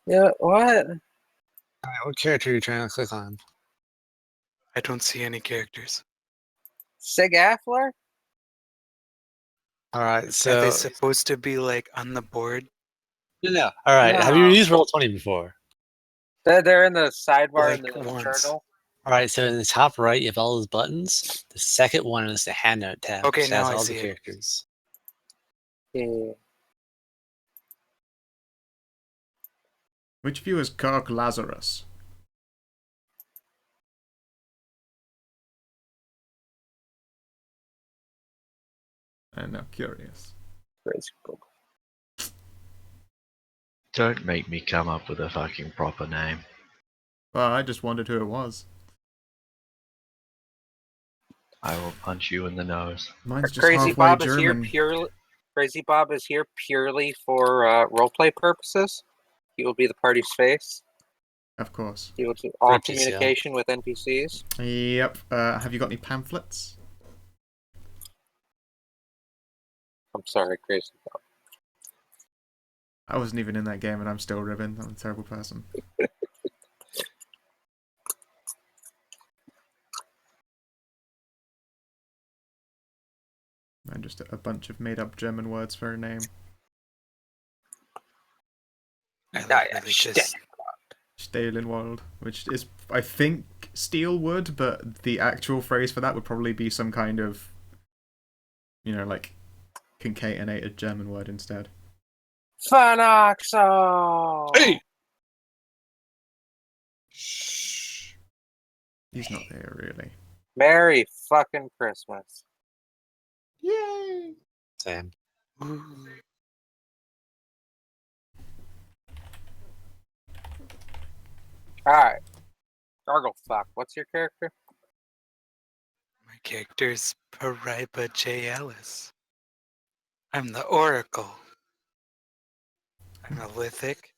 Yeah, what? Alright, what character are you trying to click on? I don't see any characters. Sig Affler? Alright, Are so they supposed to be like on the board? no. Alright, have you No. used Roll20 before? They're in the sidebar in Like the once. journal. Alright, so in the top right, you have all those buttons. The second one is the handout tab, Okay, which now has I all see the it. characters. Yeah. Which view is Kirk Lazarus? I'm now curious. Crazy cool. Don't make me come up with a fucking proper name. Well, I just wondered who it was. I will punch you in the nose. Mine's just Crazy halfway Bob is here German. purely. Crazy Bob is here purely for roleplay purposes. He will be the party's face. Of course. He will do all Purchase, yeah. communication with NPCs. Yep. Have you got any pamphlets? I'm sorry, Crazy Bob. I wasn't even in that game and I'm still ribbing. I'm a terrible person. And just a bunch of made up German words for a name. I literally just Stalinwald, which is, I think, Steelwood, but the actual phrase for that would probably be some kind of, like, concatenated German word instead. Phenoxo! Hey! He's not there, really. Merry fucking Christmas. Yay! Same. Alright. Gargle fuck. What's your character? My character's Pariba J. Ellis. I'm the Oracle. I'm a lithic.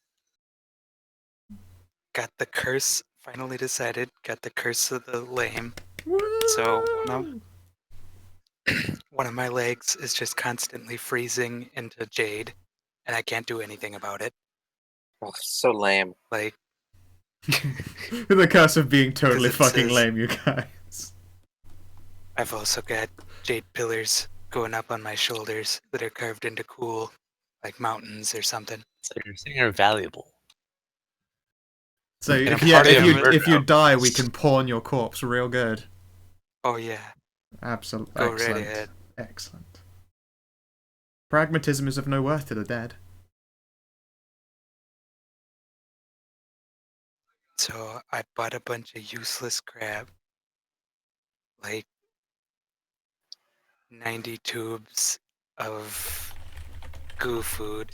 Got the curse, finally decided, got the curse of the lame. So one of my legs is just constantly freezing into jade, and I can't do anything about it. Oh, so lame. Like, The curse of being totally 'Cause it fucking says- lame, you guys. I've also got jade pillars going up on my shoulders that are carved into cool, like mountains or something. So you're saying you're valuable. So And if, I'm yeah, part of if your you murder if you out. die, we can pawn your corpse real good. Oh yeah, Absolutely. go right Excellent. ahead. Excellent. Pragmatism is of no worth to the dead. So I bought a bunch of useless crap, like 90 tubes of goo food.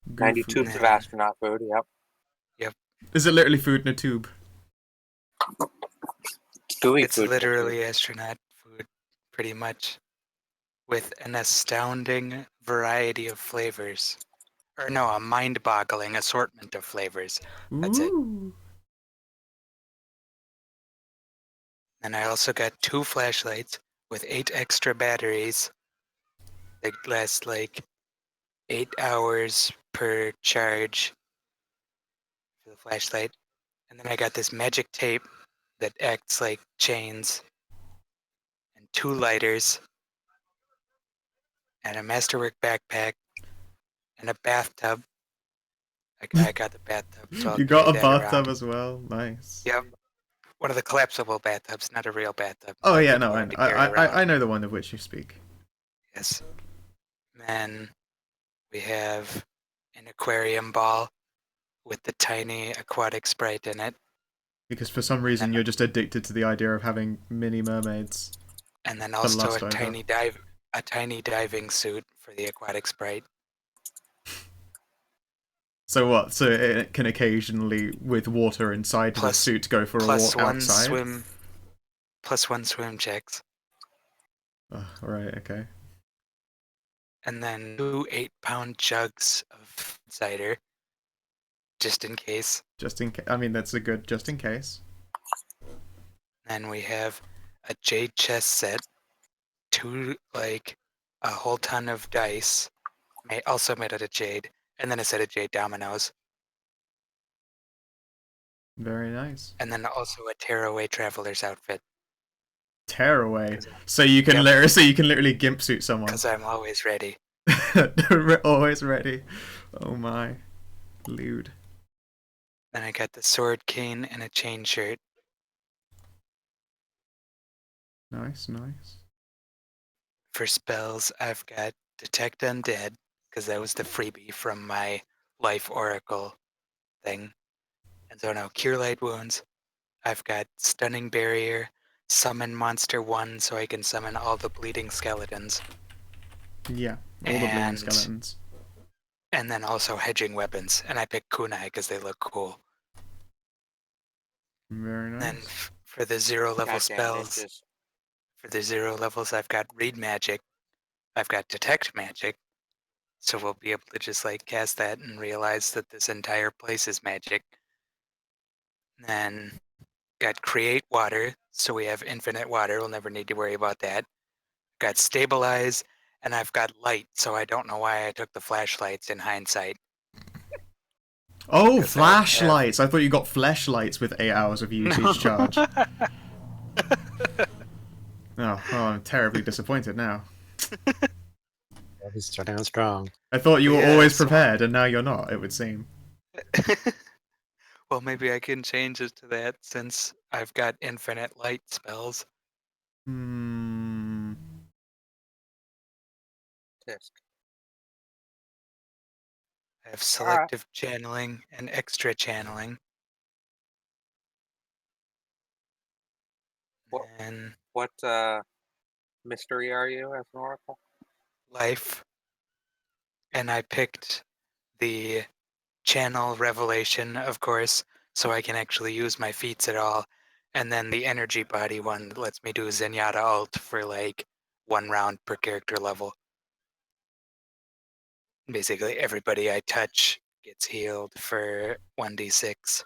90 Food. tubes of astronaut food, yep. Is it literally food in a tube? Gooey It's food. literally astronaut food, pretty much, with an astounding variety of flavors. Or no, a mind-boggling assortment of flavors. That's it. Ooh. And I also got 2 flashlights with 8 extra batteries. They last like 8 hours per charge for the flashlight. And then I got this magic tape that acts like chains, and 2 lighters, and a masterwork backpack, and a bathtub. I got the bathtub, so I'll You got carry a that bathtub around. as well. Nice. Yep. One of the collapsible bathtubs, not a real bathtub. Oh yeah, People no, had to carry I around. know the one of which you speak. Yes. Then we have an aquarium ball with the tiny aquatic sprite in it, Because for some reason you're just addicted to the idea of having mini mermaids. and then also lust a I tiny diving suit for the aquatic sprite. So what? So it can occasionally, with water inside the Plus- suit, go for a Plus walk one outside? swim. Plus 1 swim checks. Oh, right, okay. And then 2 8-pound jugs of cider, just in case. Just in case. I mean, that's a good just in case. Then we have a jade chess set, a whole ton of dice, also made out of jade, and then a set of jade dominoes, Very nice. and then also a tearaway traveler's outfit. Tearaway. So you can literally gimp suit someone. Because I'm always ready. Always ready. Oh my. Lewd. Then I got the sword cane and a chain shirt. Nice, nice. For spells, I've got Detect Undead, because that was the freebie from my Life Oracle thing. And so now Cure Light Wounds. I've got Stunning Barrier, Summon Monster 1 so I can summon all the bleeding skeletons. Yeah, all the bleeding And- skeletons. And then also Hedging Weapons. And I picked Kunai because they look cool. Very Then nice. for the 0 level Goddamn spells, ninjas. for the 0 levels, I've got Read Magic. I've got Detect Magic. So we'll be able to just like cast that and realize that this entire place is magic. Then got Create Water, so we have infinite water. We'll never need to worry about that. Got Stabilize, and I've got Light, so I don't know why I took the flashlights in hindsight. Oh, 'Cause that would have- flashlights! I thought you got flashlights with 8 hours of usage charge. Oh, well, I'm terribly disappointed now. He's starting out strong. I thought you were Yeah, always so- prepared, and now you're not, it would seem. Well, maybe I can change it to that since I've got infinite light spells. Hmm. Tisk. I have selective channeling and extra channeling. What- And What mystery are you as an oracle? life. And I picked the channel revelation, of course, so I can actually use my feats at all. And then the energy body one that lets me do Zenyatta ult for like 1 round per character level. Basically, everybody I touch gets healed for 1d6.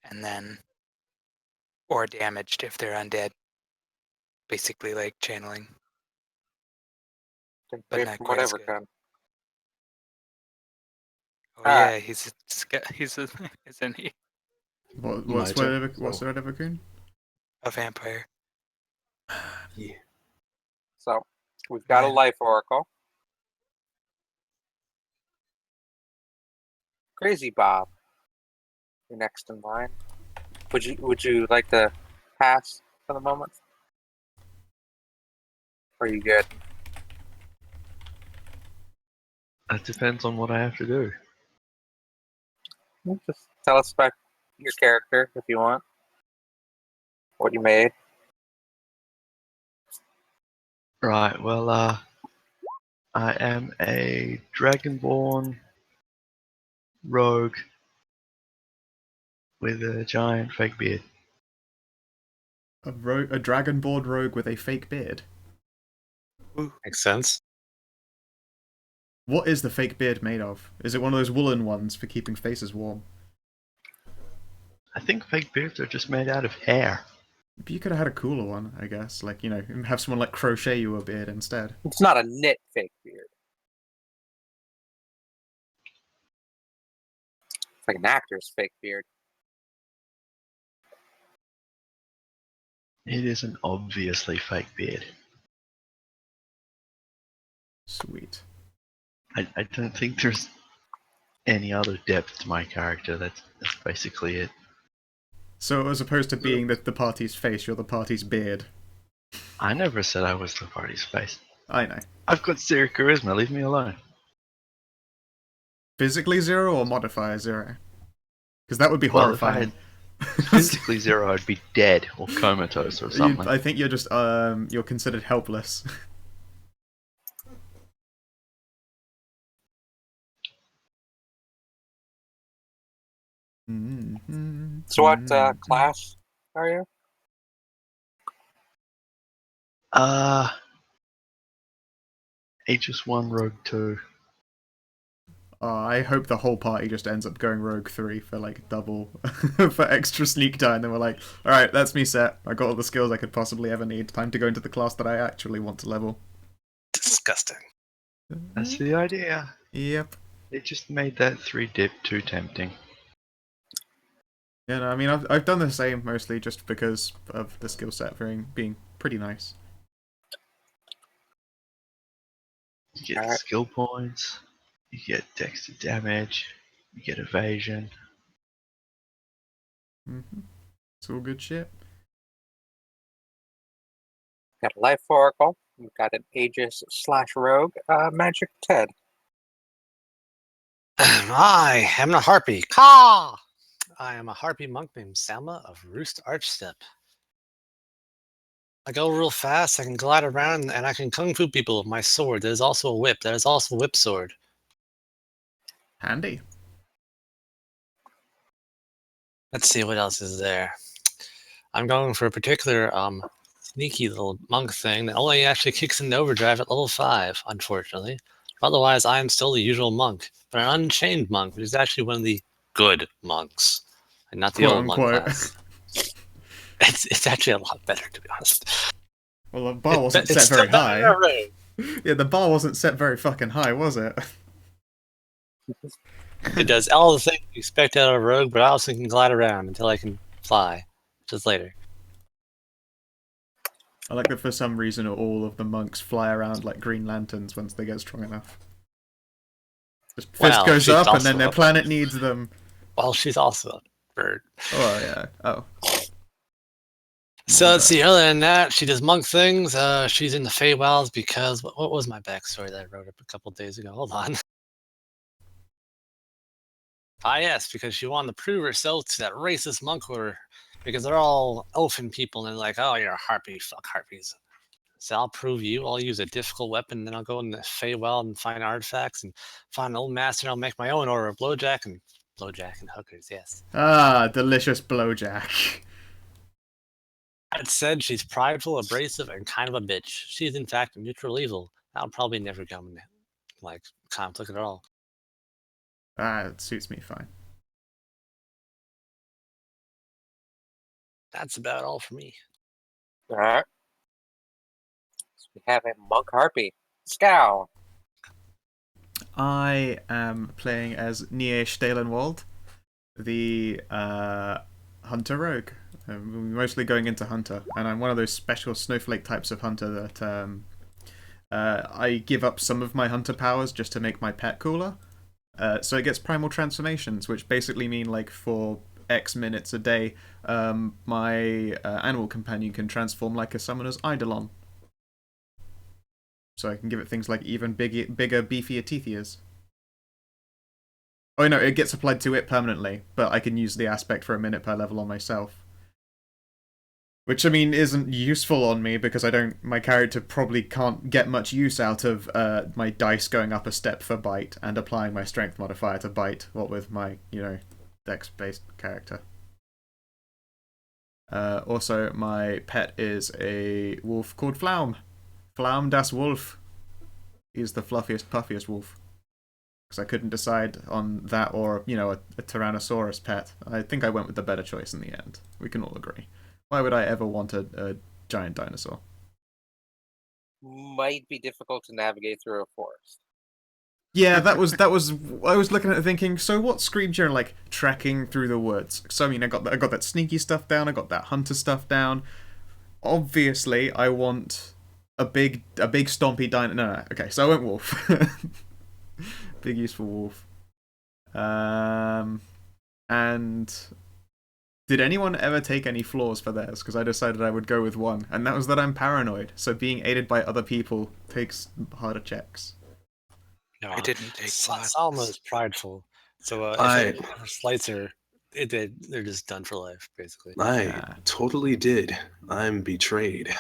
And then, or damaged if they're undead. Basically, like channeling. Can But pay not from quite as whatever good. kind. Oh, Ah. yeah, he's isn't he? What's Motor. whatever Kun? A vampire. So we've got a Yeah. life oracle. Crazy Bob. You're next in line. Would you like to pass for the moment? Or are you good? It depends on what I have to do. Just tell us about your character if you want. What you made. Right, well, I am a dragonborn rogue with a giant fake beard. A dragonborn rogue with a fake beard. Makes sense. What is the fake beard made of? Is it one of those woolen ones for keeping faces warm? I think fake beards are just made out of hair. But you could have had a cooler one, I guess. Like, you know, have someone like crochet you a beard instead. It's not a knit fake beard. It's like an actor's fake beard. It is an obviously fake beard. Sweet. I don't think there's any other depth to my character. That's basically it. So as opposed to being the party's face, you're the party's beard. I never said I was the party's face. I know. I've got 0 charisma, leave me alone. Physically 0 or modifier 0? Because that would be Well, if I horrifying. Physically 0, I'd be dead or comatose or something. I think you're just you're considered helpless. So what class are you? Aegis 1 Rogue 2. I hope the whole party just ends up going Rogue 3 for like double, for extra sneak time. Then we're like, alright, that's me set. I got all the skills I could possibly ever need. Time to go into the class that I actually want to level. Disgusting. That's the idea. Yep. It just made that 3-dip too tempting. Yeah, no, I mean, I've done the same mostly just because of the skill set being pretty nice. You get Alright. skill points, you get dex to damage, you get evasion. It's all good shit. Got a Life Oracle. We've got an Aegis/Rogue, Magic Ted. I am a harpy. Caw! I am a harpy monk named Selma of Roost Archstep. I go real fast, I can glide around, and I can kung fu people with my sword. There's also a whip. There's also a whip sword. Handy. Let's see what else is there. I'm going for a particular sneaky little monk thing that only actually kicks into overdrive at level 5, unfortunately. Otherwise, I am still the usual monk, but an unchained monk, which is actually one of the good monks, and not the Quote old monk unquote. class. It's actually a lot better, to be honest. Well, the bar wasn't It's set very still better high. than Rogue. Yeah, the bar wasn't set very fucking high, was it? It does all the things you expect out of a rogue, but I also can glide around until I can fly, just later. I like that for some reason all of the monks fly around like Green Lanterns once they get strong enough. Just fist Well, goes she's up and also then their a- planet needs them. Well, she's also a bird. Oh, yeah. Oh. So let's see. Other than that, she does monk things. She's in the Fey Wilds because what was my backstory that I wrote up a couple days ago? Hold on. Ah, yes, because she wanted to prove herself to that racist monk order because they're all elfin people and they're like, oh, you're a harpy, fuck harpies. So I'll prove you. I'll use a difficult weapon, then I'll go in the Fey Wild and find artifacts and find an old master. And I'll make my own order of blowjack and hookers. Yes. Ah, delicious blowjack. That said, she's prideful, abrasive, and kind of a bitch. She's in fact a neutral evil. That'll probably never come into like conflict at all. Ah, it suits me fine. That's about all for me. Alright. So we have a Monk Harpy. Scow. I am playing as Nie Stalenwald, the Hunter Rogue. I'm mostly going into Hunter, and I'm one of those special snowflake types of Hunter that I give up some of my Hunter powers just to make my pet cooler. So it gets primal transformations, which basically mean like for X minutes a day, my animal companion can transform like a summoner's Eidolon. So I can give it things like even bigger, beefier teeth ears. Oh no, it gets applied to it permanently, but I can use the aspect for a minute per level on myself. Which, I mean, isn't useful on me because my character probably can't get much use out of my dice going up a step for bite and applying my strength modifier to bite, what with my, dex-based character. Also, my pet is a wolf called Flaum. Flaum das Wolf. He's the fluffiest, puffiest wolf. Because I couldn't decide on that or, a Tyrannosaurus pet. I think I went with the better choice in the end. We can all agree. Why would I ever want a giant dinosaur? Might be difficult to navigate through a forest. Yeah, that was. I was looking at it thinking. So what screams you're like trekking through the woods? So I mean, I got that sneaky stuff down. I got that hunter stuff down. Obviously, I want a big stompy dino. No. Okay, so I went wolf. Big useful wolf. And did anyone ever take any flaws for theirs? Because I decided I would go with one, and that was that I'm paranoid. So being aided by other people takes harder checks. No, I didn't take flaws. Salma is prideful, so if her slights are, they're just done for life, basically. I totally did. I'm betrayed.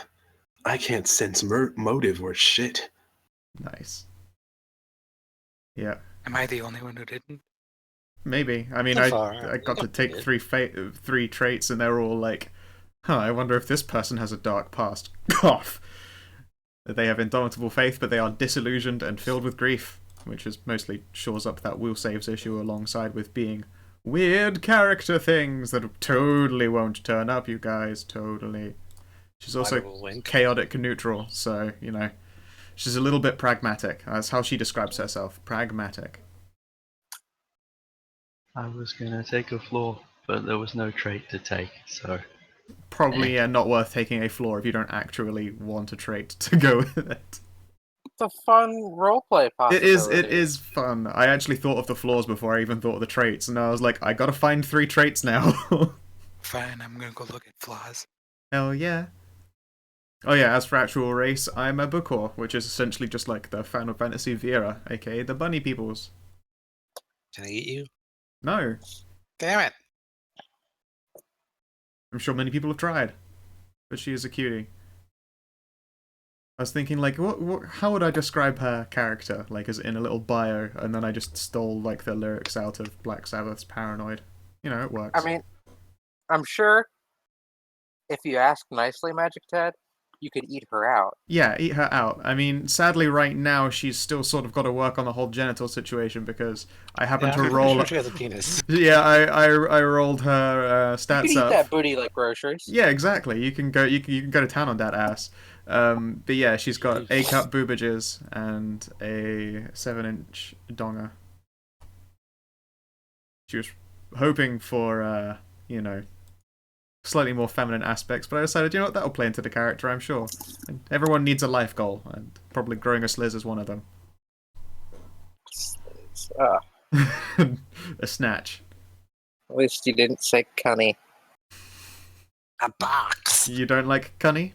I can't sense motive or shit. Nice. Yeah. Am I the only one who didn't? Maybe. I mean, So I far, got to take three traits, and they're all like, I wonder if this person has a dark past. Cough. They have indomitable faith, but they are disillusioned and filled with grief, which is mostly shores up that will saves issue alongside with being weird character things that totally won't turn up, you guys. Totally. She's also wink. chaotic neutral, so, She's a little bit pragmatic. That's how she describes herself. Pragmatic. I was gonna take a floor, but there was no trait to take, so Probably not worth taking a floor if you don't actually want a trait to go with it. It's a fun roleplay It possibility. is fun. I actually thought of the floors before I even thought of the traits, and I was like, I gotta find 3 traits now. Fine, I'm gonna go look at flaws. Hell yeah. Oh yeah, as for actual race, I'm a Bukor, which is essentially just like the Final Fantasy Vera, aka the bunny peoples. Can I eat you? No, Damn it! I'm sure many people have tried, but she is a cutie. I was thinking, like, how would I describe her character, like, as in a little bio, and then I just stole, like, the lyrics out of Black Sabbath's Paranoid. You know, it works. I mean, I'm sure if you ask nicely, Magic Ted, you could eat her out. Yeah, eat her out. I mean, sadly, right now, she's still sort of got to work on the whole genital situation, because I happen to I'm roll... sure she has a penis. Yeah, I rolled her You stats could eat up. that booty like groceries. Yeah, exactly. You can go to town on that ass. But yeah, she's got A cup boobages and a 7-inch donger. She was hoping for you know, slightly more feminine aspects, but I decided, you know what, that'll play into the character, I'm sure. And everyone needs a life goal, and probably growing a sliz is one of them. A snatch. At least you didn't say cunny. A box. You don't like cunny?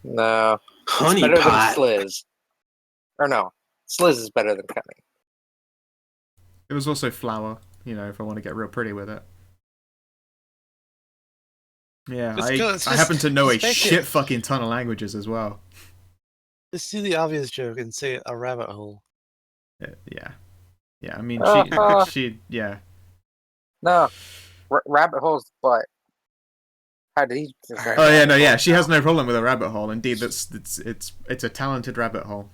No. Honey Better pot. than Sliz. Or no. Sliz is better than cunny. It was also flower, you know, if I want to get real pretty with it. Yeah, I happen to know a shit fucking ton of languages as well. Just do the obvious joke and say a rabbit hole. Yeah. Yeah, I mean, yeah. No. Rabbit hole's butt. How did he... Oh yeah, no, yeah, she has no problem with a rabbit hole. Indeed, it's a talented rabbit hole.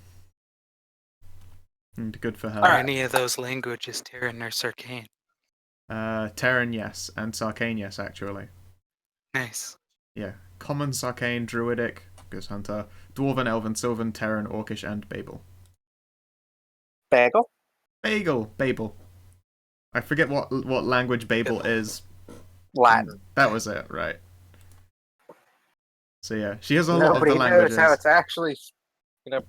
And good for her. Are any of those languages Terran or Sarkane? Terran, yes, and Sarkane, yes, actually. Nice. Yeah, Common, Sarkane, Druidic, Ghost Hunter, Dwarven, Elven, Sylvan, Terran, Orcish, and Babel. Bagel? Babel. I forget what language Babel is. Latin. That was it, right. So yeah, she has a lot of Nobody the languages. knows how it's actually,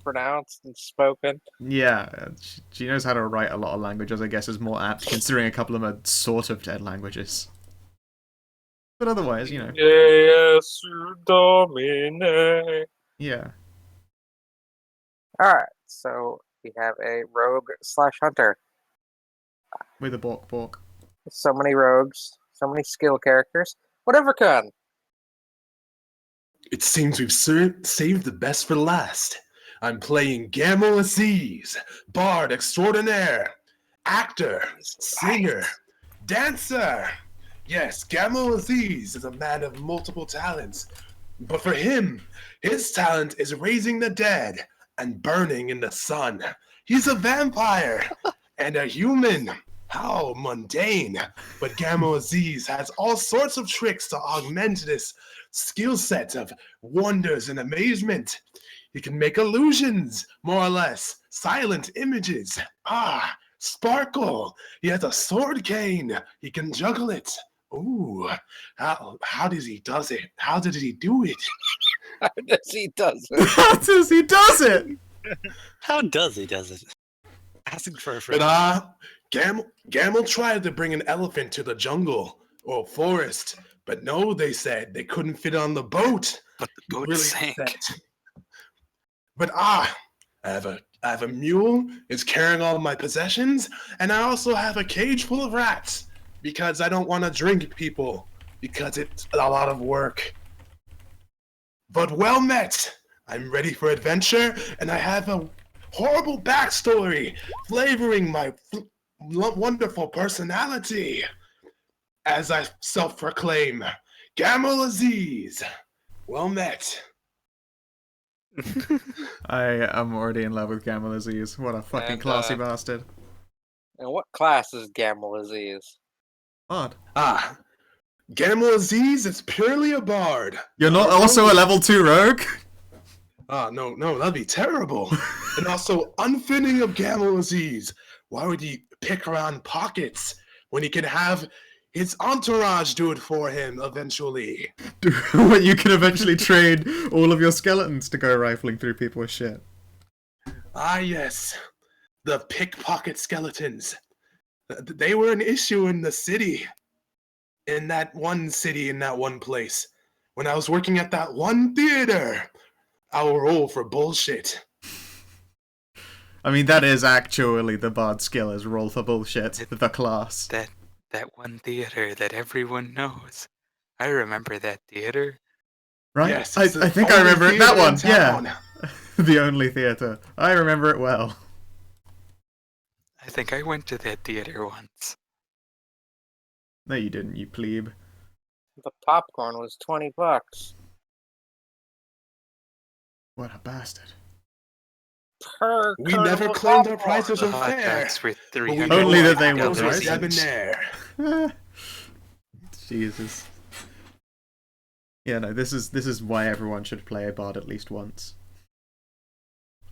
pronounced and spoken. Yeah, she knows how to write a lot of languages, I guess is more apt, considering a couple of them are sort of dead languages. But otherwise, you know. Yes, Domine. Yeah. Alright, so we have a rogue/hunter. With a bork. So many rogues, so many skill characters. Whatever can. It seems we've saved the best for last. I'm playing Gamel Aziz, bard extraordinaire, actor, singer, dancer. Yes, Gamel Aziz is a man of multiple talents. But for him, his talent is raising the dead and burning in the sun. He's a vampire and a human. How mundane. But Gamel Aziz has all sorts of tricks to augment this skill set of wonders and amazement. He can make illusions, more or less, silent images. Sparkle. He has a sword cane. He can juggle it. Ooh, how does he does it? How did he do it? How does he does it? How does he does it? How does he does it? Asking for a friend. But Gamel tried to bring an elephant to the jungle or forest, but no, they said they couldn't fit on the boat. But the boat Really sank. upset. But I have a mule. It's carrying all my possessions, and I also have a cage full of rats because I don't want to drink people because it's a lot of work. But well met. I'm ready for adventure, and I have a horrible backstory flavoring my wonderful personality. As I self-proclaim, Gamel Aziz. Well met. I am already in love with Gamel Aziz. What a fucking And, classy bastard. And what class is Gamel Aziz? Odd. Gamel Aziz is purely a bard. You're not also a level 2 rogue? No, that'd be terrible. And also, unfitting of Gamma disease. Why would he pick around pockets when he can have his entourage do it for him eventually? When you can eventually train all of your skeletons to go rifling through people's shit. Ah, yes. The pickpocket skeletons. They were an issue in the city. In that one city, in that one place. When I was working at that one theater. Our role for bullshit. I mean, that is actually the bard skill, is roll for bullshit, the class. That one theater that everyone knows. I remember that theater. Right? Yes, I it's the think I only remember it. That theater in one, yeah. town. The only theatre. I remember it well. I think I went to that theater once. No, you didn't, you plebe. The popcorn was $20. What a bastard. Per We never carnival claimed our popcorn. prices The are hot fair. dogs were But we 300. know Only our that they were tacos pricey. debonair. Jesus. Yeah, no, this is why everyone should play a bard at least once.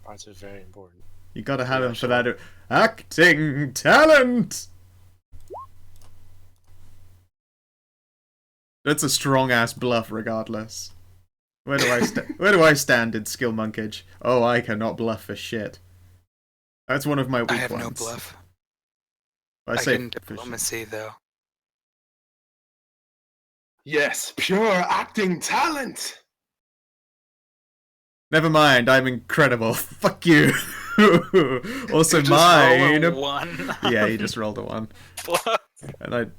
Parts are very important. You gotta have Yeah, him for sure. that acting talent! That's a strong ass bluff regardless. Where do I stand in skill monkage? Oh, I cannot bluff for shit. That's one of my weak I have ones. no bluff. I I say can for shit. diplomacy though. Yes, pure acting talent. Never mind, I'm incredible. Fuck you. Also You just roll mine. a 1. Yeah, you just rolled a 1. Bluff. And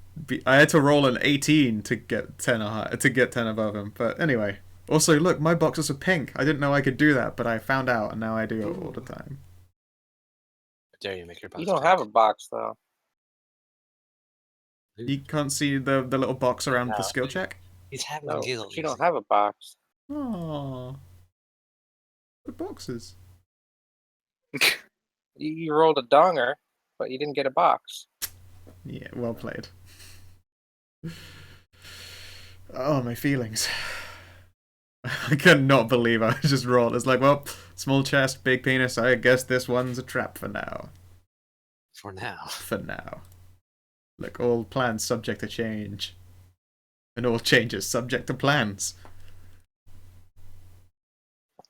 I had to roll an 18 to get 10 above him. But anyway. Also, look, my boxes are pink. I didn't know I could do that, but I found out, and now I do it all the time. How dare you make your box You don't pink. have a box, though. You can't see the little box around the No. skill check? He's having No, a giggle. but you don't have a box. Aww. The boxes. You rolled a donger, but you didn't get a box. Yeah, well played. Oh, my feelings. I cannot believe I just rolled. It's like, well, small chest, big penis. I guess this one's a trap for now. For now. For now. Look, all plans subject to change. And all changes subject to plans.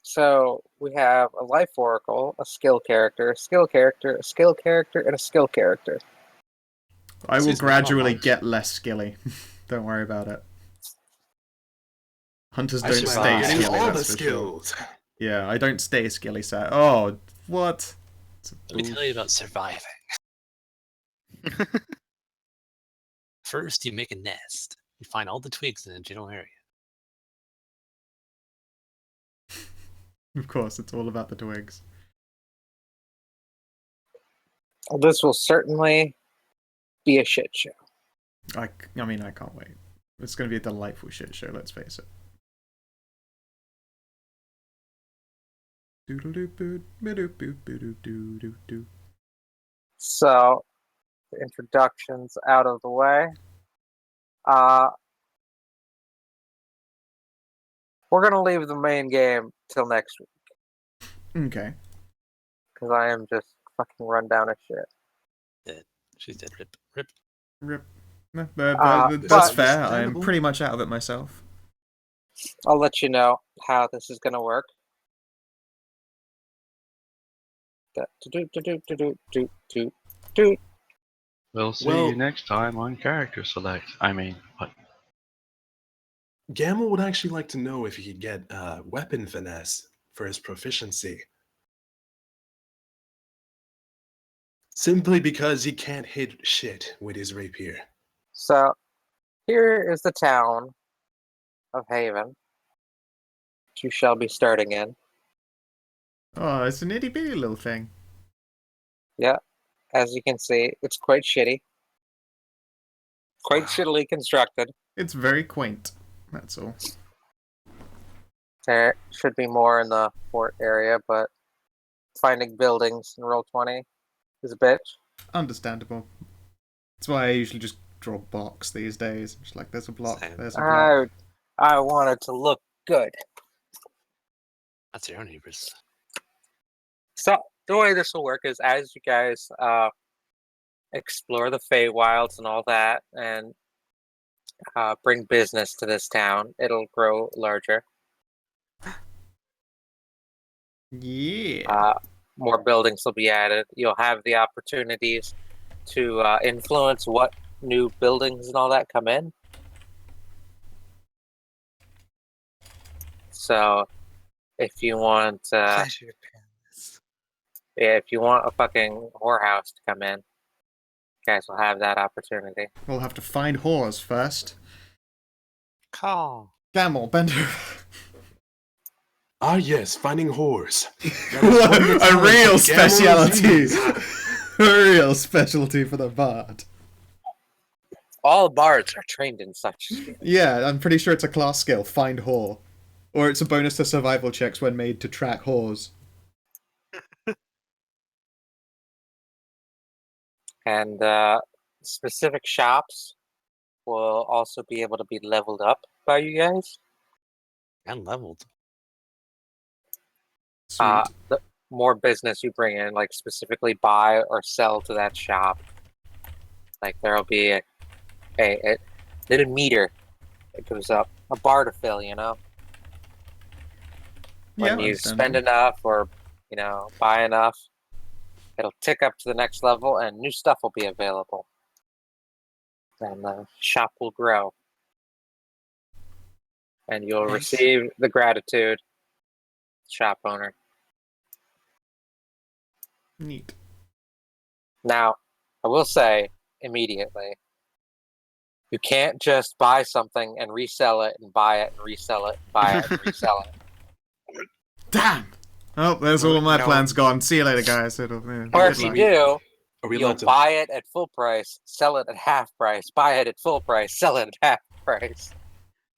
So we have a life oracle, a skill character, a skill character, a skill character, and a skill character. I will Seems gradually normal. get less skilly. Don't worry about it. Hunters I don't should stay buy Getting skilly, all the that's for sure. skills. Yeah, I don't stay skilly, sir. Oh, what? Let me tell you about surviving. First, you make a nest. You find all the twigs in a general area. Of course, it's all about the twigs. This will certainly be a shit show. I mean, I can't wait. It's going to be a delightful shit show, let's face it. Doodle-doo-boo, So, the introduction's out of the way. We're going to leave the main game till next week, Okay. because I am just fucking run down as shit. She's dead. Rip. Rip. Rip. No, But- that's fair. I'm Understandable. pretty much out of it myself. I'll let you know how this is going to work. Do. We'll see Well- you next time on Character Select. I mean, what? Gamma would actually like to know if he could get weapon finesse for his proficiency. Simply because he can't hit shit with his rapier. So, here is the town of Haven, which you shall be starting in. Oh, it's an itty bitty little thing. As you can see, it's quite shitty. Quite Wow. shittily constructed. It's very quaint. That's all. There should be more in the fort area, but finding buildings in Roll20 is a bitch. Understandable. That's why I usually just draw blocks these days. Just like, there's a block, there's a block. I wanted to look good. That's your neighbors. So the way this will work is as you guys explore the Fey Wilds and all that, and bring business to this town, it'll grow larger. Yeah. More buildings will be added. You'll have the opportunities to influence what new buildings and all that come in. So, if you want, Pleasure palace. if you want a fucking whorehouse to come in, you guys will have that opportunity. We'll have to find whores first. Call. Gamble, bend over. Ah, yes, finding whores. That is one of the A talents real of Gamma speciality. Z's. A real specialty for the bard. All bards are trained in such skills. Yeah, I'm pretty sure it's a class skill, find whore. Or it's a bonus to survival checks when made to track whores. And specific shops will also be able to be leveled up by you guys. And leveled. Sweet. The more business you bring in, like specifically buy or sell to that shop, like there'll be a little meter that goes up, a bar to fill, you know? When you spend enough or, buy enough, it'll tick up to the next level and new stuff will be available. And the shop will grow. And you'll Nice. receive the gratitude, shop owner. Neat. Now, I will say immediately, you can't just buy something and resell it and buy it and resell it and buy it and resell it. Damn! Oh, there's all of my No. plans gone. See you later, guys. It'll, Or good if you luck. do, Are we you'll allowed to? buy it at full price, sell it at half price, buy it at full price, sell it at half price.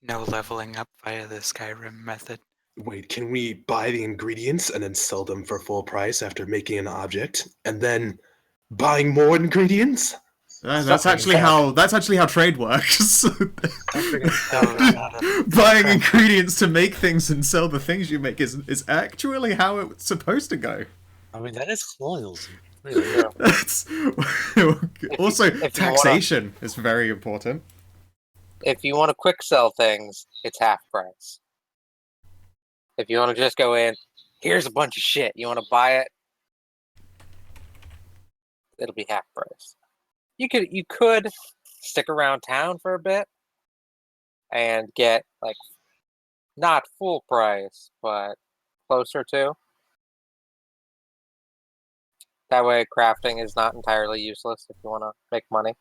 No leveling up via the Skyrim method. Wait, can we buy the ingredients and then sell them for full price after making an object, and then buying more ingredients? That's actually how trade works. No, Buying ingredients to make things and sell the things you make is actually how it's supposed to go. I mean, that is colonialism. Really. Yeah. That's also if you taxation is very important. If you want to quick sell things, it's half price. If you want to just go in, here's a bunch of shit, you want to buy it, it'll be half price. You could stick around town for a bit and get like not full price, but closer to. That way crafting is not entirely useless if you want to make money,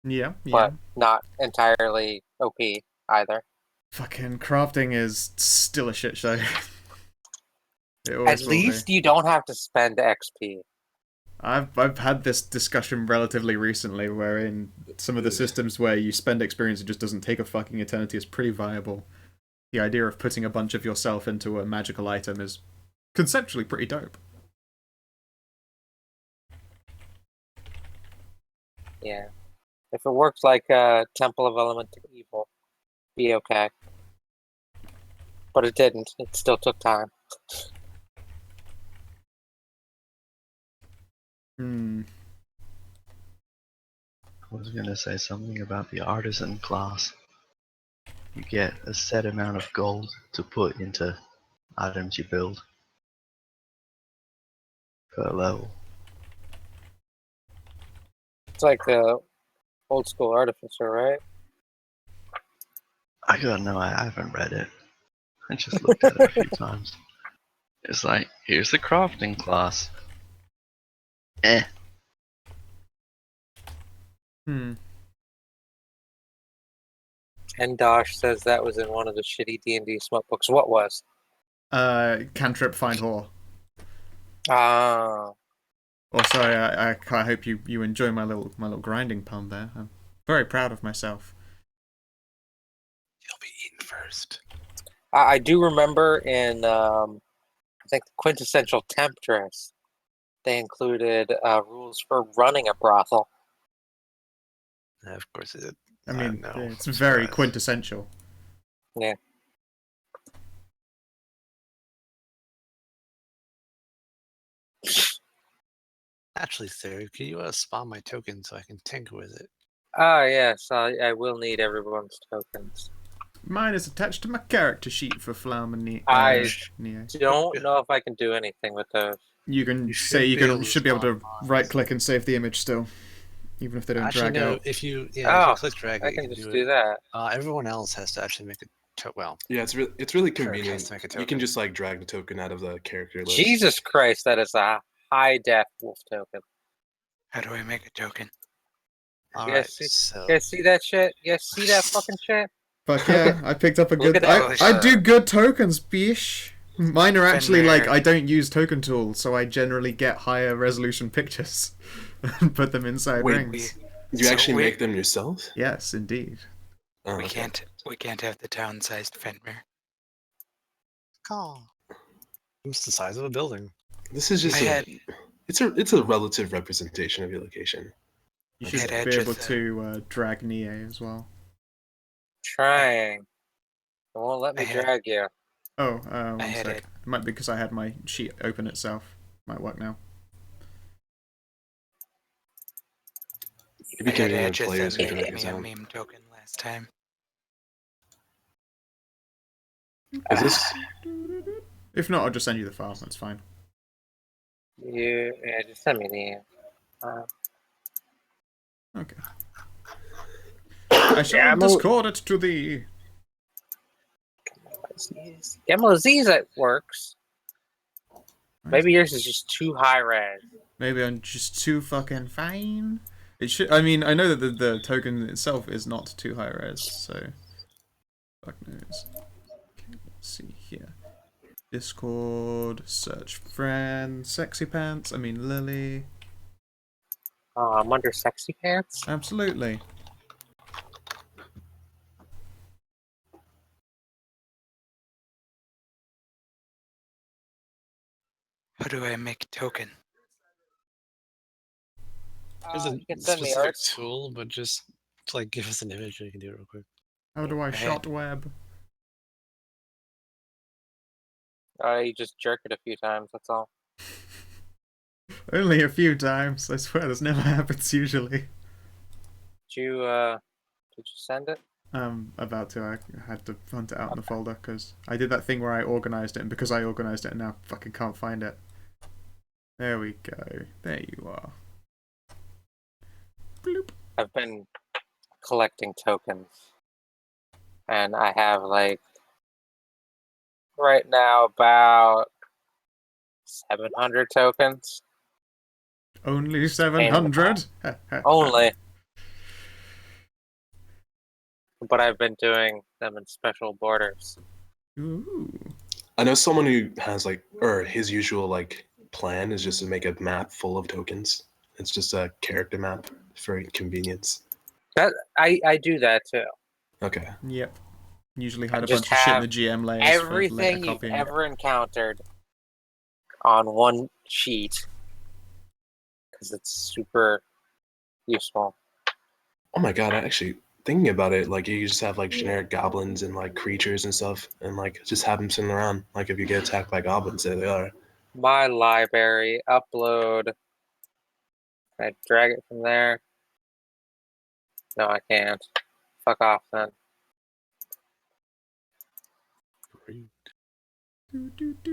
Yeah. but not entirely OP either. Fucking crafting is still a shit show. It always At will be. least you don't have to spend XP. I've had this discussion relatively recently, where in some of the systems where you spend experience, it just doesn't take a fucking eternity, is pretty viable. The idea of putting a bunch of yourself into a magical item is conceptually pretty dope. Yeah. If it works like Temple of Elemental Evil, be okay. But it didn't. It still took time. I was going to say something about the artisan class. You get a set amount of gold to put into items you build per level. It's like the old school artificer, right? I don't know, I haven't read it. I just looked at it a few times. It's like, here's the crafting class. And Dosh says that was in one of the shitty D&D smoke books. What was? Cantrip find whore. Ah. Also, I hope you enjoy my little grinding pun there. I'm very proud of myself. You'll be eaten first. I do remember in, I think, the Quintessential Temptress, they included rules for running a brothel. Yeah, of course it did. I mean, know. it's very Surprise. quintessential. Yeah. Actually, sir, can you spawn my token so I can tinker with it? Ah, yes, I will need everyone's tokens. Mine is attached to my character sheet for Flam and I Neo. don't know if I can do anything with those. You can You say should be able to should be able to spawn mines. right click and save the image still, even if they don't Actually, drag no. out. If you if you Oh, click drag it, I you can can just do do it. that. Everyone else has to actually make a well. Yeah, it's really Sure, it convenient. has to make a You can token. just like drag the token out of the character list. Jesus Christ, that is a high def wolf token. How do I make a token? All You right, guys see, so you guys see that shit? You guys see that fucking shit? Fuck yeah, I picked up a Look good. at that I do bird. good tokens, bish. Mine are actually like Fenrir. I don't use token tools, so I generally get higher resolution pictures and put them inside Wait, rings. You So actually we- make them yourself? Yes, indeed. Oh, We okay. can't have the town-sized Fenrir. call. It's the size of a building. This is just I had it's a relative representation of your location. You I should had be able Edgeth, to drag Nie as well. Trying. It won't let me I had- drag you. Oh, I one had sec. it. It might be because I had my sheet open itself. Might work now. Maybe I had convenient Edgeth players that can made drag his me a own. meme token last time. Is this? If not, I'll just send you the file. That's fine. Yeah, just send me the. Okay. I shall Yeah, discord it to thee. Gamma Z's it works. Nice. Maybe yours is just too high res. Maybe I'm just too fucking fine. It should. I mean, I know that the token itself is not too high res, so fuck knows. Okay, let's see here. Discord, search friend, sexy pants. I mean Lily. Oh, I'm under sexy pants. Absolutely. How do I make a token? There's a You can send me specific art. tool, but just like give us an image and you can do it real quick. How do I Hey. shot web? You just jerk it a few times. That's all. Only a few times. I swear, this never happens usually. Did you send it? About to. I had to hunt it out in the folder because I did that thing where I organized it, and because I organized it, and now fucking can't find it. There we go. There you are. Bloop. I've been collecting tokens, and I have like right now about 700 tokens. Only 700. Only. But I've been doing them in special borders. Ooh. I know someone who has like, or his usual like plan is just to make a map full of tokens. It's just a character map for convenience. That I do that too. Okay. Yep. Usually hide a Just bunch of shit in have the GM layers for later Everything you've copying. ever encountered on one sheet because it's super useful. Oh my god, I actually thinking about it, like you just have like generic goblins and like creatures and stuff, and like just have them sitting around. Like if you get attacked by goblins, there they are. My library, upload. Can I drag it from there? No, I can't. Fuck off then.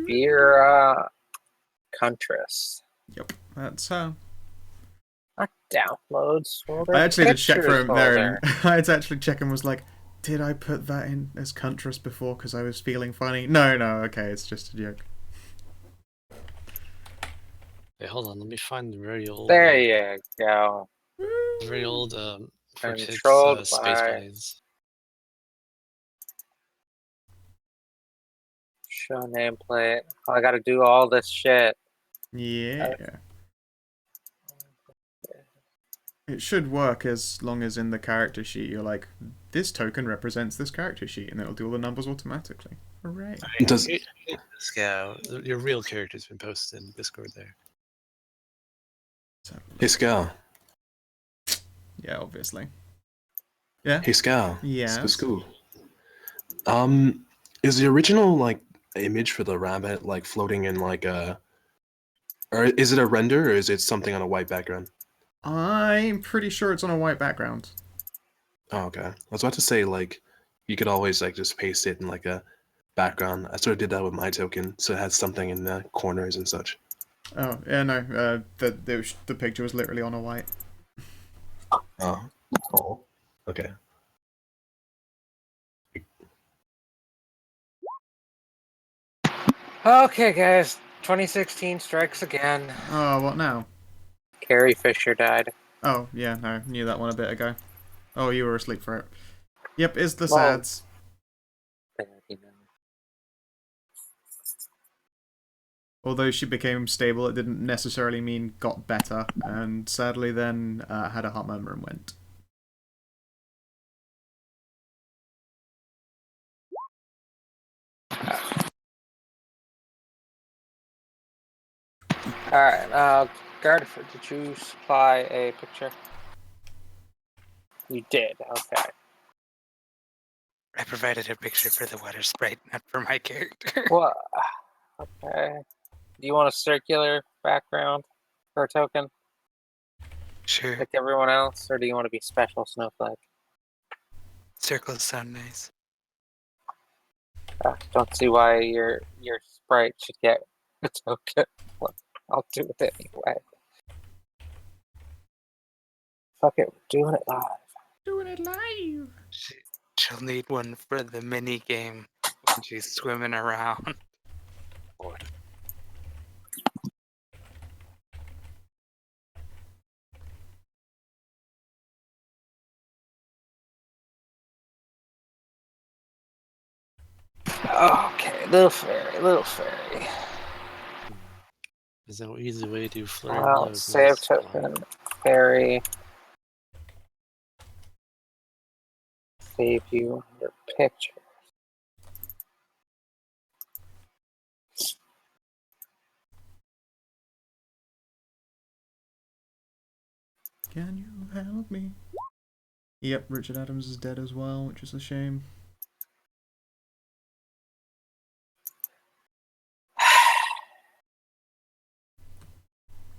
Vera Contras. Yep. That's Not downloads. Folder, I actually had to check for pictures him there, folder. and I had to actually check and was like, did I put that in as Contras before because I was feeling funny? No, okay, it's just a joke. Hey, hold on, let me find the very old. There you go. Very old for kids Controlled Space by- Bunnies. Show nameplate. I gotta do all this shit. Yeah. It should work as long as in the character sheet you're like, this token represents this character sheet, and it'll do all the numbers automatically. Hooray. Does Yeah, your real character's been posted in Discord there. So, Hey Scal. yeah, obviously. Yeah? Hey Scal. Yes? School. Is the original like image for the rabbit like floating in like a Or is it a render, or is it something on a white background? I'm pretty sure it's on a white background. Oh, okay. I was about to say, like, you could always, like, just paste it in, like, a background. I sort of did that with my token, so it had something in the corners and such. Oh, yeah, no, the picture was literally on a white. Oh. Oh. Okay. Okay, guys. 2016 strikes again. Oh, what now? Carrie Fisher died. Oh, yeah, no, knew that one a bit ago. Oh, you were asleep for it. Yep, it's the Well- sads. Although she became stable, it didn't necessarily mean got better, and sadly then had a heart murmur and went. Alright, Gardeford, did you supply a picture? You did, okay. I provided a picture for the water sprite, not for my character. Well, okay. Do you want a circular background for a token, Sure. like everyone else, or do you want to be special snowflake? Circles sound nice. Don't see why your sprite should get a token. Well, I'll do it anyway. Fuck it, we're doing it live. Doing it live! She'll need one for the mini game when she's swimming around. Okay, little fairy. There's no easy way to flurry Well, blows. save token, fairy. Save you your picture. Can you help me? Yep, Richard Adams is dead as well, which is a shame.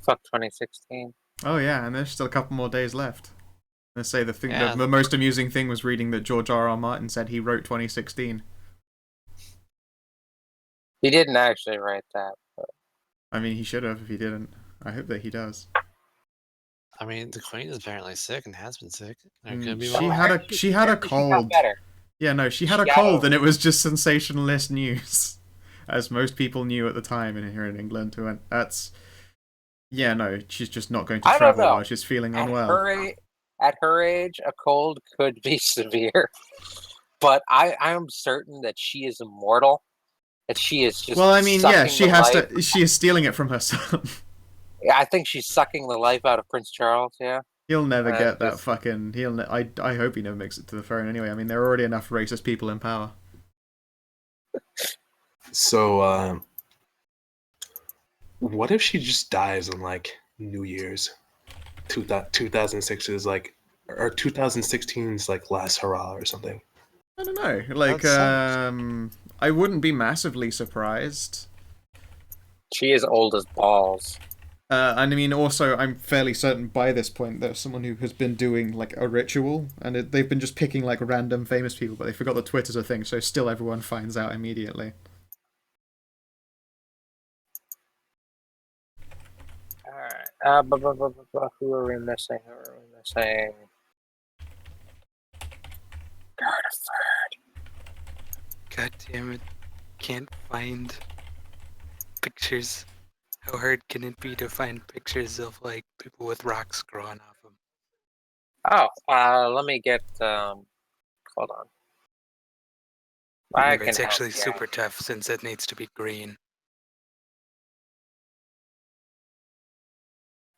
Fuck 2016. Oh yeah, and there's still a couple more days left. Let's say the thing, Yeah. the most amusing thing was reading that George R.R. Martin said he wrote 2016. He didn't actually write that. But I mean, he should have if he didn't. I hope that he does. I mean, the queen is apparently sick and has been sick. There could be She more. had a Apparently she she had a got cold. better. Yeah, no, she had She a got cold, over and it was just sensationalist news, as most people knew at the time here in England. Who went, that's yeah, no, she's just not going to I don't travel know. while she's feeling At unwell. at her age, a cold could be severe. But I'm certain that she is immortal. That she is just. Well, I mean, yeah, sucking she the has life. to. She is stealing it from her son. Yeah, I think she's sucking the life out of Prince Charles. Yeah. He'll never get that just- fucking. I hope he never makes it to the throne. Anyway, I mean, there are already enough racist people in power. So, what if she just dies on, like, New Year's? 2006 is, like, or 2016's, like, last hurrah or something. I don't know. Like, That I wouldn't be massively surprised. She is old as balls. And I mean, also, I'm fairly certain by this point there's someone who has been doing like a ritual, and they've been just picking like random famous people, but they forgot that Twitter's a thing, so still everyone finds out immediately. Alright. Who are we missing? Gardeford. God damn it. Can't find pictures. How hard can it be to find pictures of like people with rocks growing off them? Oh, let me get hold on. I can It's help actually you super out. tough since it needs to be green.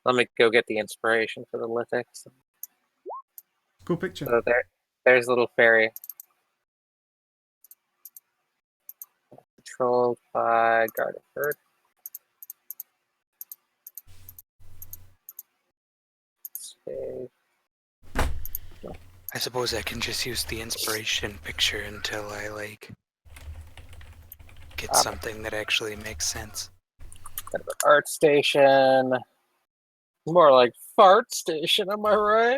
Let me go get the inspiration for the lithics. Cool picture. So there's little fairy. Controlled by Gardeford. Save. I suppose I can just use the inspiration picture until I like get something that actually makes sense. Kind of an art station. More like fart station, am I right?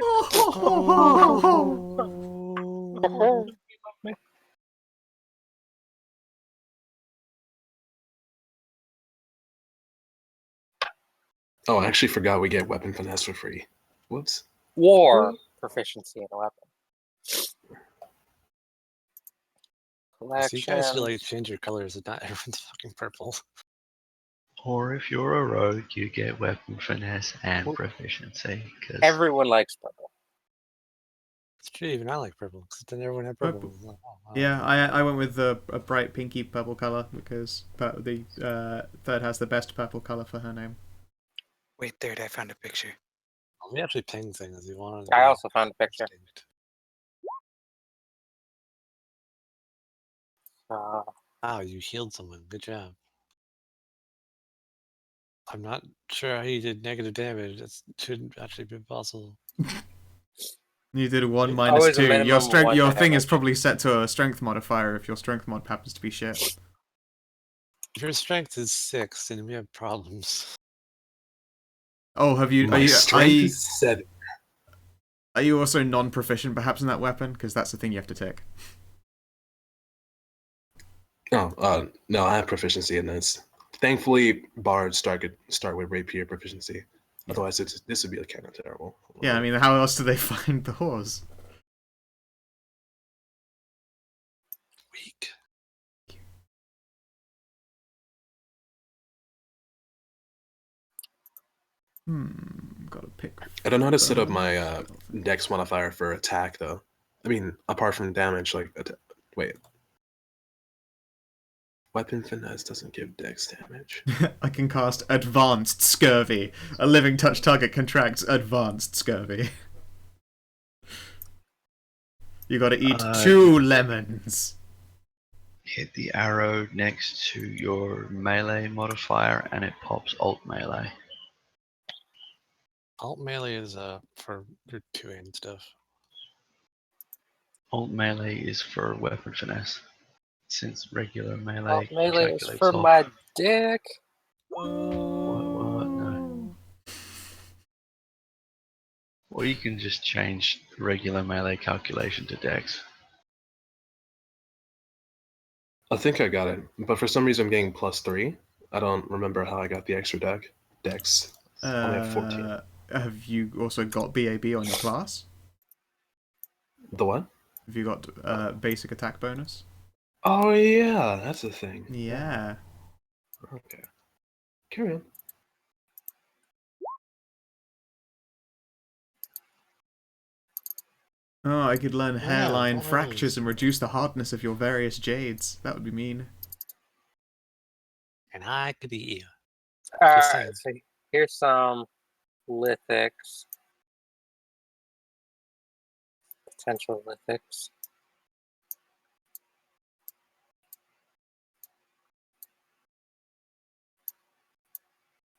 Oh, I actually forgot we get weapon finesse for free. Whoops. War proficiency in a weapon. So you guys should like Collection. change your colors. Not everyone's fucking purple. Or if you're a rogue, you get weapon finesse and Ooh. proficiency. Cause Everyone likes purple. It's true. Even I like purple because then everyone had Purple. purple. Like, oh, wow. Yeah, I went with a bright pinky purple color because the third has the best purple color for her name. Wait, third, I found a picture. We actually ping things. You want? I also found a picture. Wow, you healed someone. Good job. I'm not sure how you did negative damage. That shouldn't actually be possible. You did a 1 It's minus always a 2. Your minimum of strength, 1 your thing is damage. probably set to a strength modifier if your strength mod happens to be shit. If your strength is 6, then we have problems. Oh, have you? My strength is 7. Are you also non-proficient perhaps in that weapon? Because that's the thing you have to tick. Oh, no, I have proficiency in this. Thankfully, bards start with rapier proficiency. Otherwise, this would be kind of terrible. Yeah, I mean, how else do they find the horse? Weak. Gotta pick. I don't know how to set up my dex modifier for attack, though. I mean, apart from damage, like... Wait. Weapon finesse doesn't give dex damage. I can cast Advanced Scurvy. A living touch target contracts Advanced Scurvy. You gotta eat 2 lemons. hit the arrow next to your melee modifier and it pops alt melee. Alt melee is for your 2-hand stuff. Alt melee is for weapon finesse. Since regular melee Oh, melee is calculates for off. my dick. What? No. Or you can just change regular melee calculation to dex. I think I got it, but for some reason I'm getting +3. I don't remember how I got the extra dex. I only have 14. Have you also got BAB on your class? The what? Have you got basic attack bonus? Oh yeah, that's the thing. Yeah. Okay. Carry on. Oh, I could learn hairline nice. fractures and reduce the hardness of your various jades. That would be mean. And I could eat you. Alright, so here's some lithics. Potential lithics.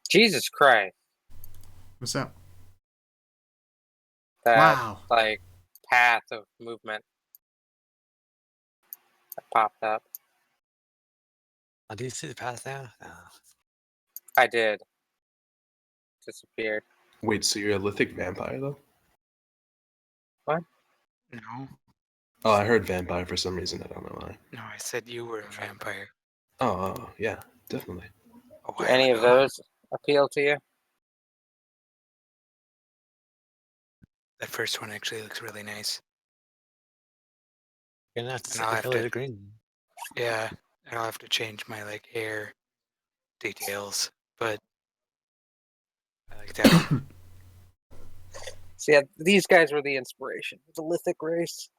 Jesus Christ. What's up? That, Wow. like, path of movement that popped up. Oh, do you see the path now? No. I did. Disappeared. Wait, so you're a lithic vampire though? No, Oh, I heard vampire for some reason. I don't know why. no, I said you were a vampire. Oh, yeah, definitely. A Do while any of ago. those appeal to you? That first one actually looks really nice. You're gonna have to And set I'll the have color to- to green. Yeah, and I'll have to change my like hair details, but I like that one. So yeah, these guys were the inspiration. The lithic race.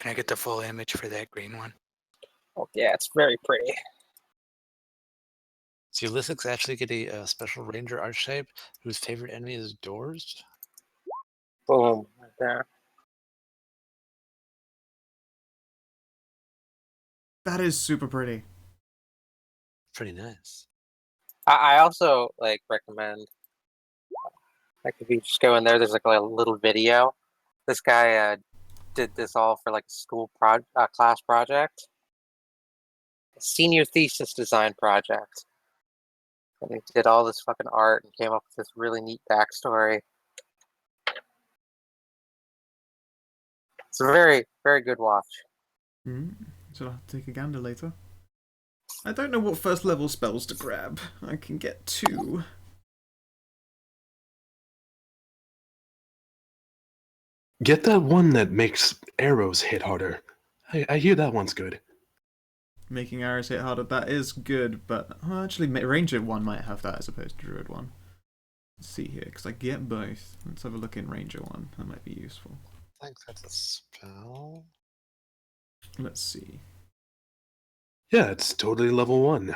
Can I get the full image for that green one? Oh yeah, it's very pretty. So Ulysses actually get a special ranger archetype whose favorite enemy is doors. Boom, right there. That is super pretty. Pretty nice. I also like recommend, like, if you just go in there, there's like a little video. This guy did this all for like a school class project, senior thesis design project. And he did all this fucking art and came up with this really neat backstory. It's a very, very good watch. So I'll have to take a gander later. I don't know what first level spells to grab. I can get 2. Get that one that makes arrows hit harder. I hear that one's good. Making arrows hit harder, that is good, but actually Ranger 1 might have that as opposed to Druid 1. Let's see here, because I get both. Let's have a look in Ranger 1. That might be useful. I think that's a spell. Let's see. Yeah, it's totally level 1.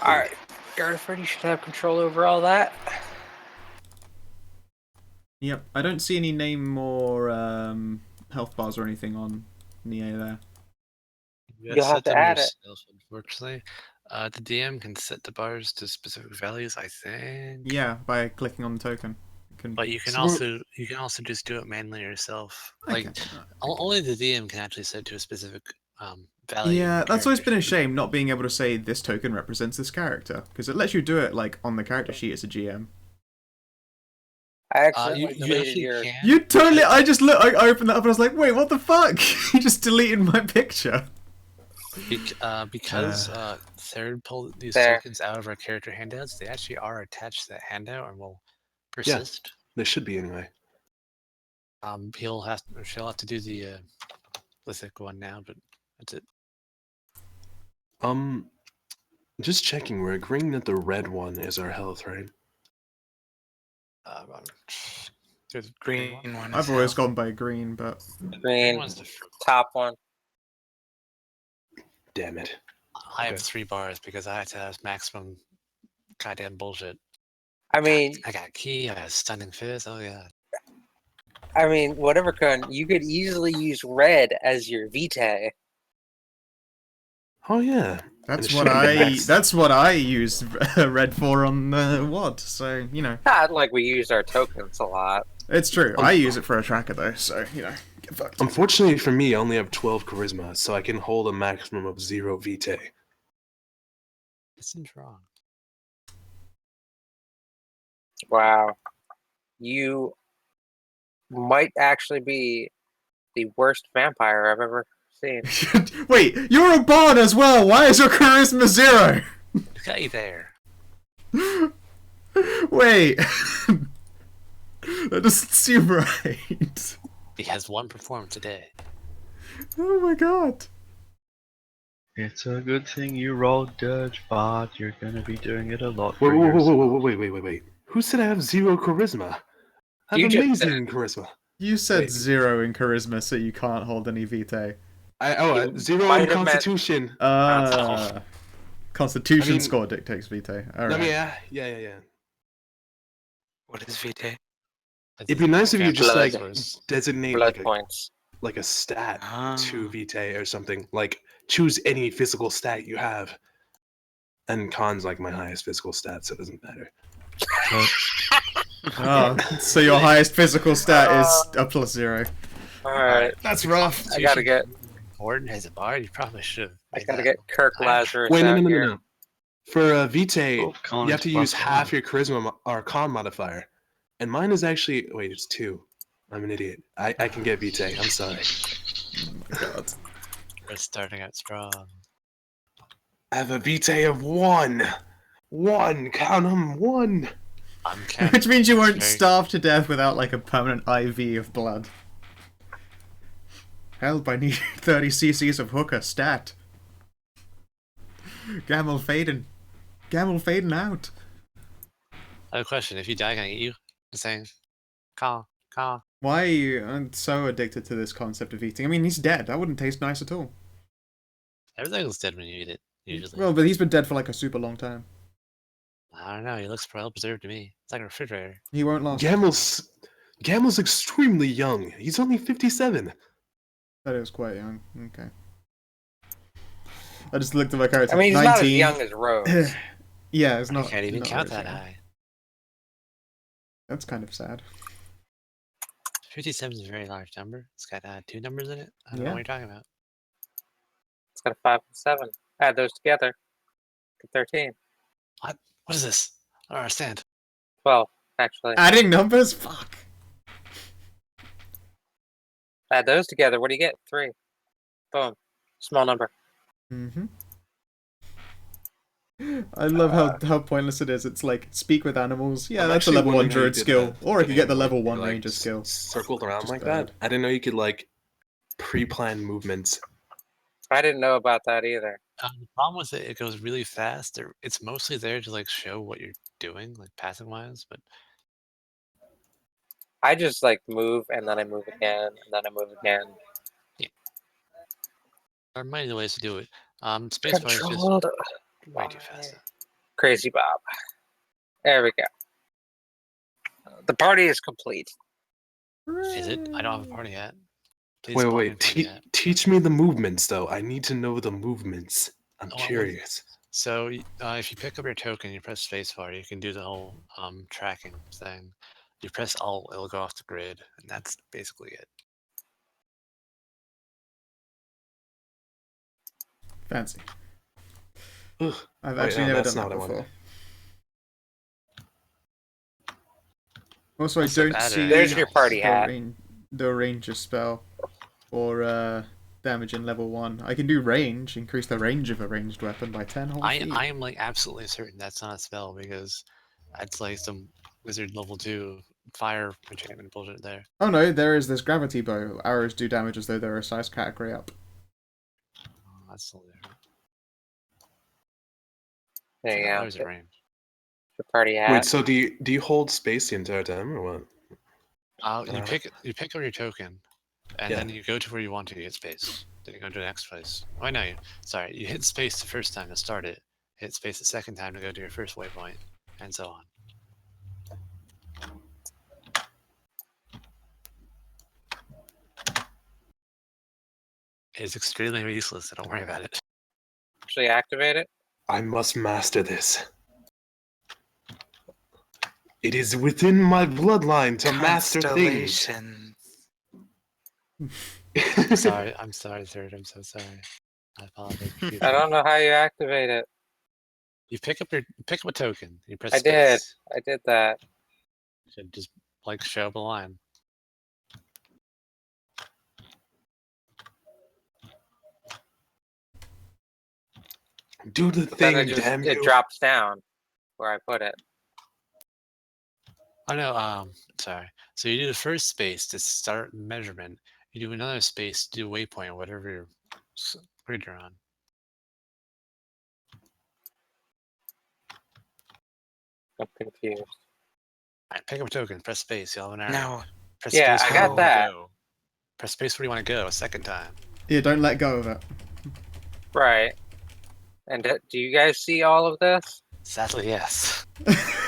Alright, Garriford, you should have control over all that. Yep, I don't see any name or health bars or anything on Nea there. Yeah, You'll have set to them add it. yourself, unfortunately. The DM can set the bars to specific values, I think. Yeah, by clicking on the token. But you can So- also just do it manually yourself. Like Okay. only the DM can actually set to a specific value. Yeah, in the that's always been a character sheet. shame not being able to say this token represents this character, because it lets you do it like on the character sheet as a GM. I You, accidentally you deleted actually your. can. You totally. I just look. I opened that up and I was like, wait, what the fuck? You just deleted my picture. Because Third pulled these There. tokens out of our character handouts, they actually are attached to that handout and will persist. There should be anyway. She'll have to do the lithic one now, but that's it. Just checking, we're agreeing that the red one is our health, right? There's a Green one. one. I've is always hell. gone by green, but Green, One's the top one. Damn it. I have Okay. 3 bars because I had to have maximum goddamn bullshit. I mean, I got key, I got stunning fist. Oh yeah. whatever, Kun, you could easily use red as your vitae. Oh yeah. that's it what should be I. next. That's what I use red for on WOD. So you know, Not like we use our tokens a lot. it's true. I use it for a tracker though. So you know, get fucked. Unfortunately for me, I only have 12 charisma, so I can hold a maximum of 0 vitae. That seems wrong. Wow. You might actually be the worst vampire I've ever seen. Wait, you're a bard as well. Why is your charisma 0? Okay there. Wait. That doesn't seem right. He has 1 performance a day. Oh my god. It's a good thing you rolled dirt, bard. You're gonna be doing it a lot Wait, for wait, yourself. wait. Who said I have 0 charisma? I You have just amazing charisma. You said Wait. 0 in charisma, so you can't hold any vitae. You 0 might in have meant- constitution. Constitution I mean- score dictates vitae. I Alright. mean, yeah. What is Vitae? It'd be nice if you just Blood. like designate blood like points. a stat Ah. to vitae or something. Like choose any physical stat you have. And con's like my highest physical stat, so it doesn't matter. Oh, so your highest physical stat is a +0. Alright, That's rough. I gotta get Gordon has a bard. You probably should. I gotta get Kirk Lazarus Wait, out no. here. For vitae, Both con you have is to use plus half 1. your charisma or con modifier. And mine is actually wait, it's 2. I'm an idiot. I can get vitae. I'm sorry. God. We're starting out strong. I have a vitae of 1. 1. Count them. 1. I'm counting. Which means you won't Very- starve to death without like a permanent IV of blood. Help, I need 30 cc's of hooker stat. Gamel Faden out. I have a question. If you die, can I eat you? Just saying. Call. Why are you so addicted to this concept of eating? I mean, he's dead. That wouldn't taste nice at all. Everything's dead when you eat it, usually. Well, but he's been dead for like a super long time. I don't know. He looks well preserved to me. It's like a refrigerator. He won't last. Gamel's extremely young. He's only 57. That is quite young. Okay. I just looked at my character. I mean, he's 19. not as young as Rose. Yeah, it's I not. can't even not count very that young. high. That's kind of sad. 57 is a very large number. It's got 2 numbers in it. I don't know Yeah. what you're talking about. It's got a 5 and 7. Add those together. Get 13. What is this? I don't understand. 12, actually. Adding numbers? Fuck. Add those together. What do you get? 3. Boom. Small number. Mm-hmm. I love how pointless it is. It's like, speak with animals. Yeah, I'm that's a actually level 1 wondering how you druid did skill. that Or I could get the game level where 1 you, like, ranger skill. circled around Just like bad. that. I didn't know you could like pre-plan movements. I didn't know about that either. The problem with it goes really fast. It's mostly there to like show what you're doing, like passing wise, but I just like move and then I move again and then I move again. there are many ways to do it. Spacebar is just Controlled way too fast. Crazy Bob. There we go. The party is complete. Is it? I don't have a party yet. Please Wait, spawn me wait. a party yet. Teach me the movements, though. I need to know the movements. I'm Oh, well, curious. So if you pick up your token, you press spacebar, you can do the whole tracking thing. You press Alt, it'll go off the grid, and that's basically it. Fancy. Ugh. I've Wait, actually no, never that's done not that what I wanted. before. Also, I That's so don't bad, see There's your party hat. the ranger spell or damage in level 1. I can do range, increase the range of a ranged weapon by 10 whole feet. I am like absolutely certain that's not a spell because that's like some wizard level 2 fire enchantment bullshit there. Oh no, there is this gravity bow. Arrows do damage as though they're a size category up. Oh, that's still there. There you go. There's a range. Your party hat. Wait, so do you hold space the entire time, or what? You pick up your token, and Yeah. then you go to where you want to get space. Then you go to the next place. Oh no, sorry. You hit space the first time to start it. Hit space the second time to go to your first waypoint, and so on. It's extremely useless, so don't worry about it. Actually activate it. I must master this. It is within my bloodline to master things. Constellation. I'm sorry, Third. I'm so sorry. I apologize. I don't know how you activate it. You pick up a token. You press I space. did. I did that. You should just like show up a line. Do the But then thing, it damn you. drops down where I put it. Oh no, sorry. So you do the first space to start measurement. You do another space to do waypoint or whatever your grid you're on. I'm confused. Alright, pick up a token, press space, you'll have an arrow. Now, Press Yeah, space I where you got wanna that. go. Press space where you want to go a second time. Yeah, don't let go of it. Right. And do you guys see all of this? Sadly, yes.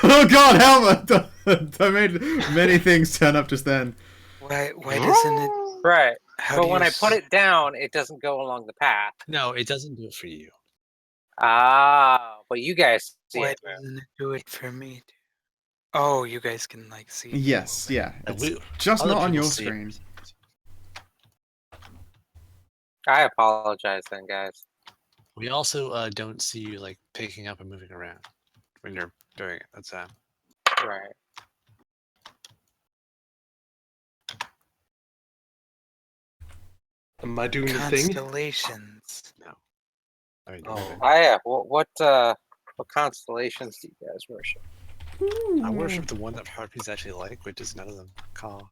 Oh god, Helmet! I made many things turn up just then. why doesn't it? Right. How But do when you I put it down, it doesn't go along the path. No, it doesn't do it for you. Ah, but you guys see Why it. doesn't it do it for me? Oh, you guys can like see. me Yes, moving. yeah. And It's just other not on people your see it. screen. I apologize then, guys. We also don't see you like picking up and moving around when you're doing it. That's Right. Am I doing the thing? Constellations. no. I mean, Oh. Yeah. What constellations do you guys worship? I worship the one that harpies actually like, which is none of them call.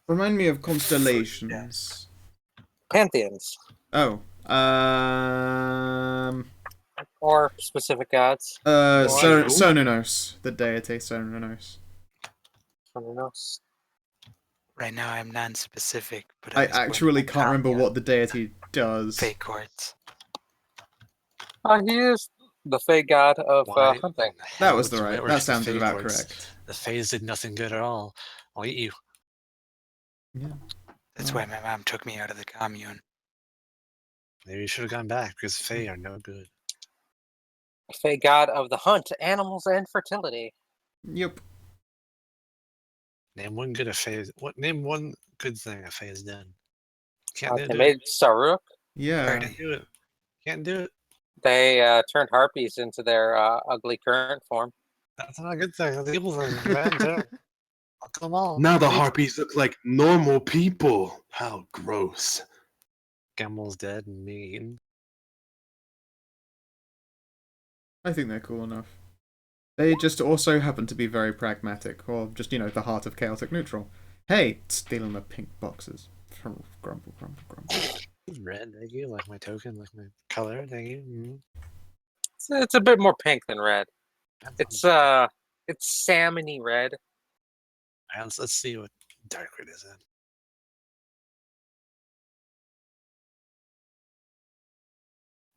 Remind me of constellations. Pantheons Oh. or specific gods. Sononos. The deity Sononos. Someone else. Right now, I'm non-specific, but I was going actually to can't remember Tanya, what the deity does. Fey quartz. He is the Fey god of Why hunting. in the That hell was would the you right. worship That sounded Fey about lords? correct. The Fays did nothing good at all. I'll eat you. Yeah. That's why my mom took me out of the commune. Maybe you should have gone back because Fae are no good. Fey god of the hunt, animals, and fertility. Yep. Name one good Fae. Name one good thing a Fae has done. Can't They do it. made Saruk. Yeah. Can't do it. Can't do it. They turned harpies into their ugly current form. That's not a good thing. That's an evil thing. Bad too. Fuck them all. Now the Please. harpies look like normal people. How gross. Gamel's dead and mean. I think they're cool enough. They just also happen to be very pragmatic, or just, you know, the heart of chaotic neutral. Hey, stealing the pink boxes. Grumble, grumble, grumble. Red, thank you. Like my token, like my color, thank you. It's a bit more pink than red. It's salmony red. Alright, let's see what dark red is in.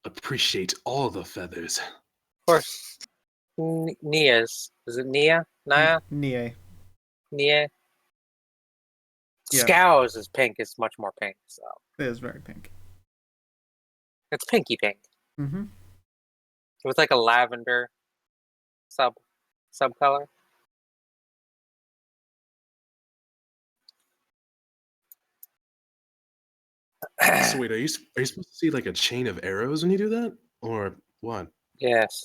Appreciate all the feathers. Of course, Nia's. Is it Nia? Nia? Nie. Nia? Yeah. Scow's is pink. It's much more pink. So It is very pink. it's pinky pink. Mm-hmm. With like a lavender subcolor. So wait, are you supposed to see like a chain of arrows when you do that, or what? Yes.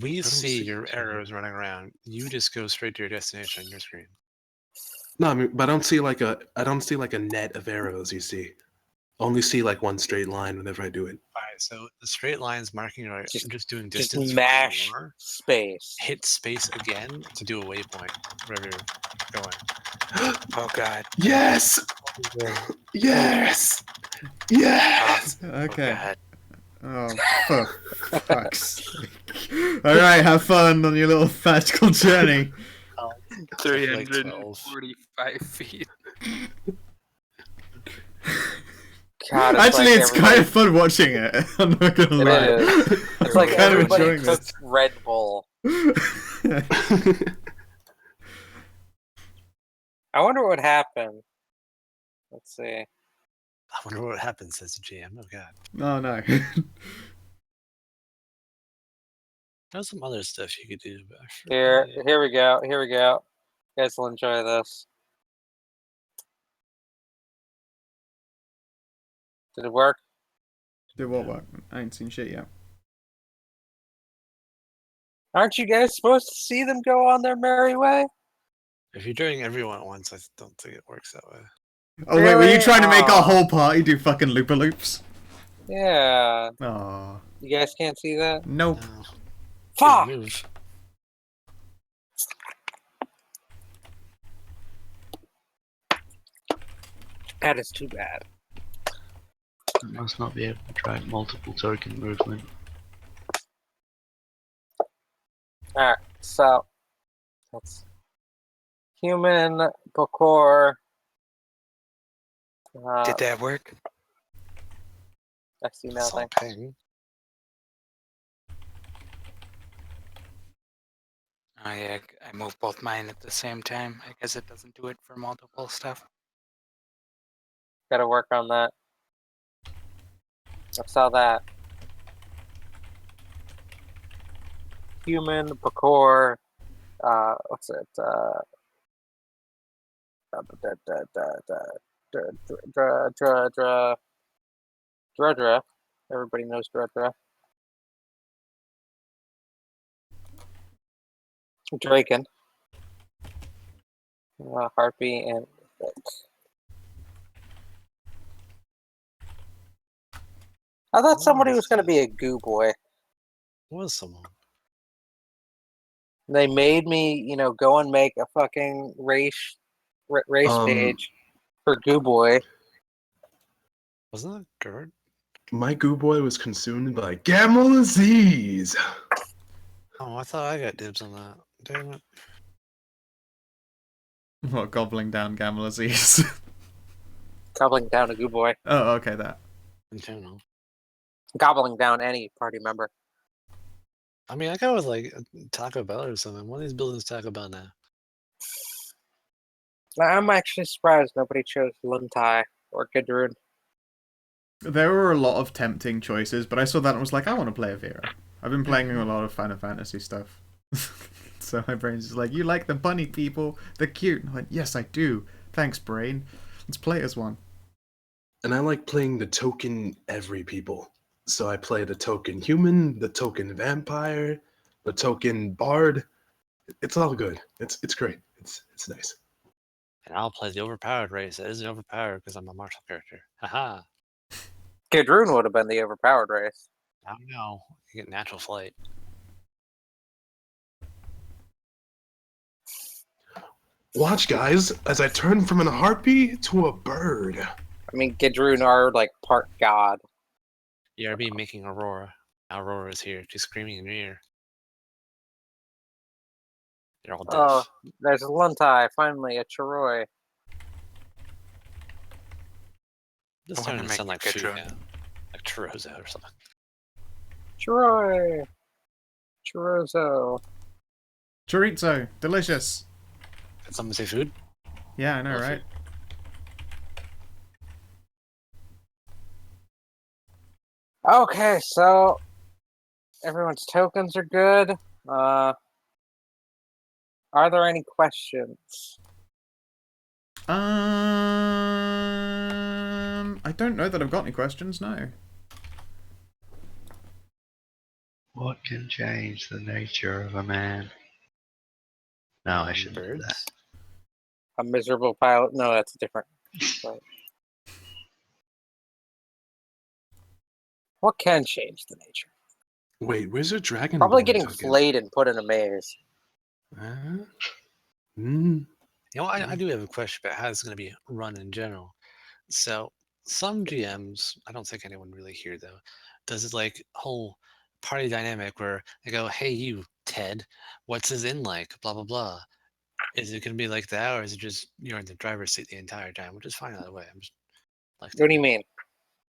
We don't see see your it. arrows running around. You just go straight to your destination on your screen. No, I mean, but I don't see like a net of arrows. You see, only see like one straight line whenever I do it. Alright, so the straight lines marking are just doing Just distance. mash from where you are. space. Hit space again to do a waypoint wherever you're going. Oh God. Yes, yes, yes. Okay. God. Oh, for fuck's sake. Alright, have fun on your little magical journey. Like 345 feet. God, Actually, like it's kind of fun watching it. I'm not gonna It lie. is. It's like kind of everybody enjoying this. cooks Red Bull. I wonder what happened. Let's see. I wonder what happens, says the GM. Oh god. Oh no. There's some other stuff you could do. But I Here forget. we go. Here we go. You guys will enjoy this. Did it work? Do what work? I ain't seen shit yet. Aren't you guys supposed to see them go on their merry way? If you're doing everyone at once, I don't think it works that way. Oh wait, were you Really? trying to make our Aw. whole party do fucking looper loops? Yeah. Aw. You guys can't see that? Nope. No. Fuck! Good move. That is too bad. It must not be able to track multiple token movement. Alright, so that's human, Bokor. Did that work? I see nothing. Something. Oh yeah, I moved both mine at the same time. I guess it doesn't do it for multiple stuff. Gotta work on that. I saw that. Human, Bokor, what's it? Drudra. Everybody knows Drudra. Draken. Harpy and I thought somebody was gonna be a goo boy. Was someone. They made me, go and make a fucking race page for Goo Boy. Wasn't that Gerd? My goo boy was consumed by Gamma Z's. Oh, I thought I got dibs on that. Damn it. What, gobbling down Gamelazes? Gobbling down a Goo Boy. Oh, okay, that. Internal. Gobbling down any party member. I mean, I go with like Taco Bell or something. One of these buildings Taco Bell now. I'm actually surprised nobody chose Luntai or Gudrun. There were a lot of tempting choices, but I saw that and was like, I want to play a Vera. I've been playing a lot of Final Fantasy stuff. So my brain's just like, you like the bunny people? They're cute. And I went, yes, I do. Thanks, brain. Let's play as one. and I like playing the token every people. So I play the token human, the token vampire, the token bard. It's all good. It's great. It's nice. And I'll play the overpowered race. That isn't overpowered because I'm a martial character. Haha. Kidrune would have been the overpowered race. I don't know. You get natural flight. Watch, guys, as I turn from an harpy to a bird. I mean, Kidrune are like part god. ERB making Aurora. Aurora is here. She's screaming in your ear. They're all deaf. Oh, there's a Luntai, finally, a Chiroi. This I wanna starting to make sound like a food drone. now. Like churrosa or something. Chiroi! Chorizo. Chorizo, delicious. Did someone say food? Yeah, I know, Love right? Okay, so everyone's tokens are good. Are there any questions? I don't know that I've got any questions. No. What can change the nature of a man? No, I shouldn't do that. Birds? A miserable pilot? No, that's different. Right. What can change the nature? Wait, where's your dragon? Probably Bone getting token? flayed and put in a maze. Hmm. You know, I do have a question about how it's going to be run in general. So, some GMs, I don't think anyone really here though, does it like whole party dynamic where they go, "Hey, you Ted, what's his in like?" Blah blah blah. Is it going to be like that, or is it just you're in the driver's seat the entire time, which is fine either way? I'm just like. What do you mean?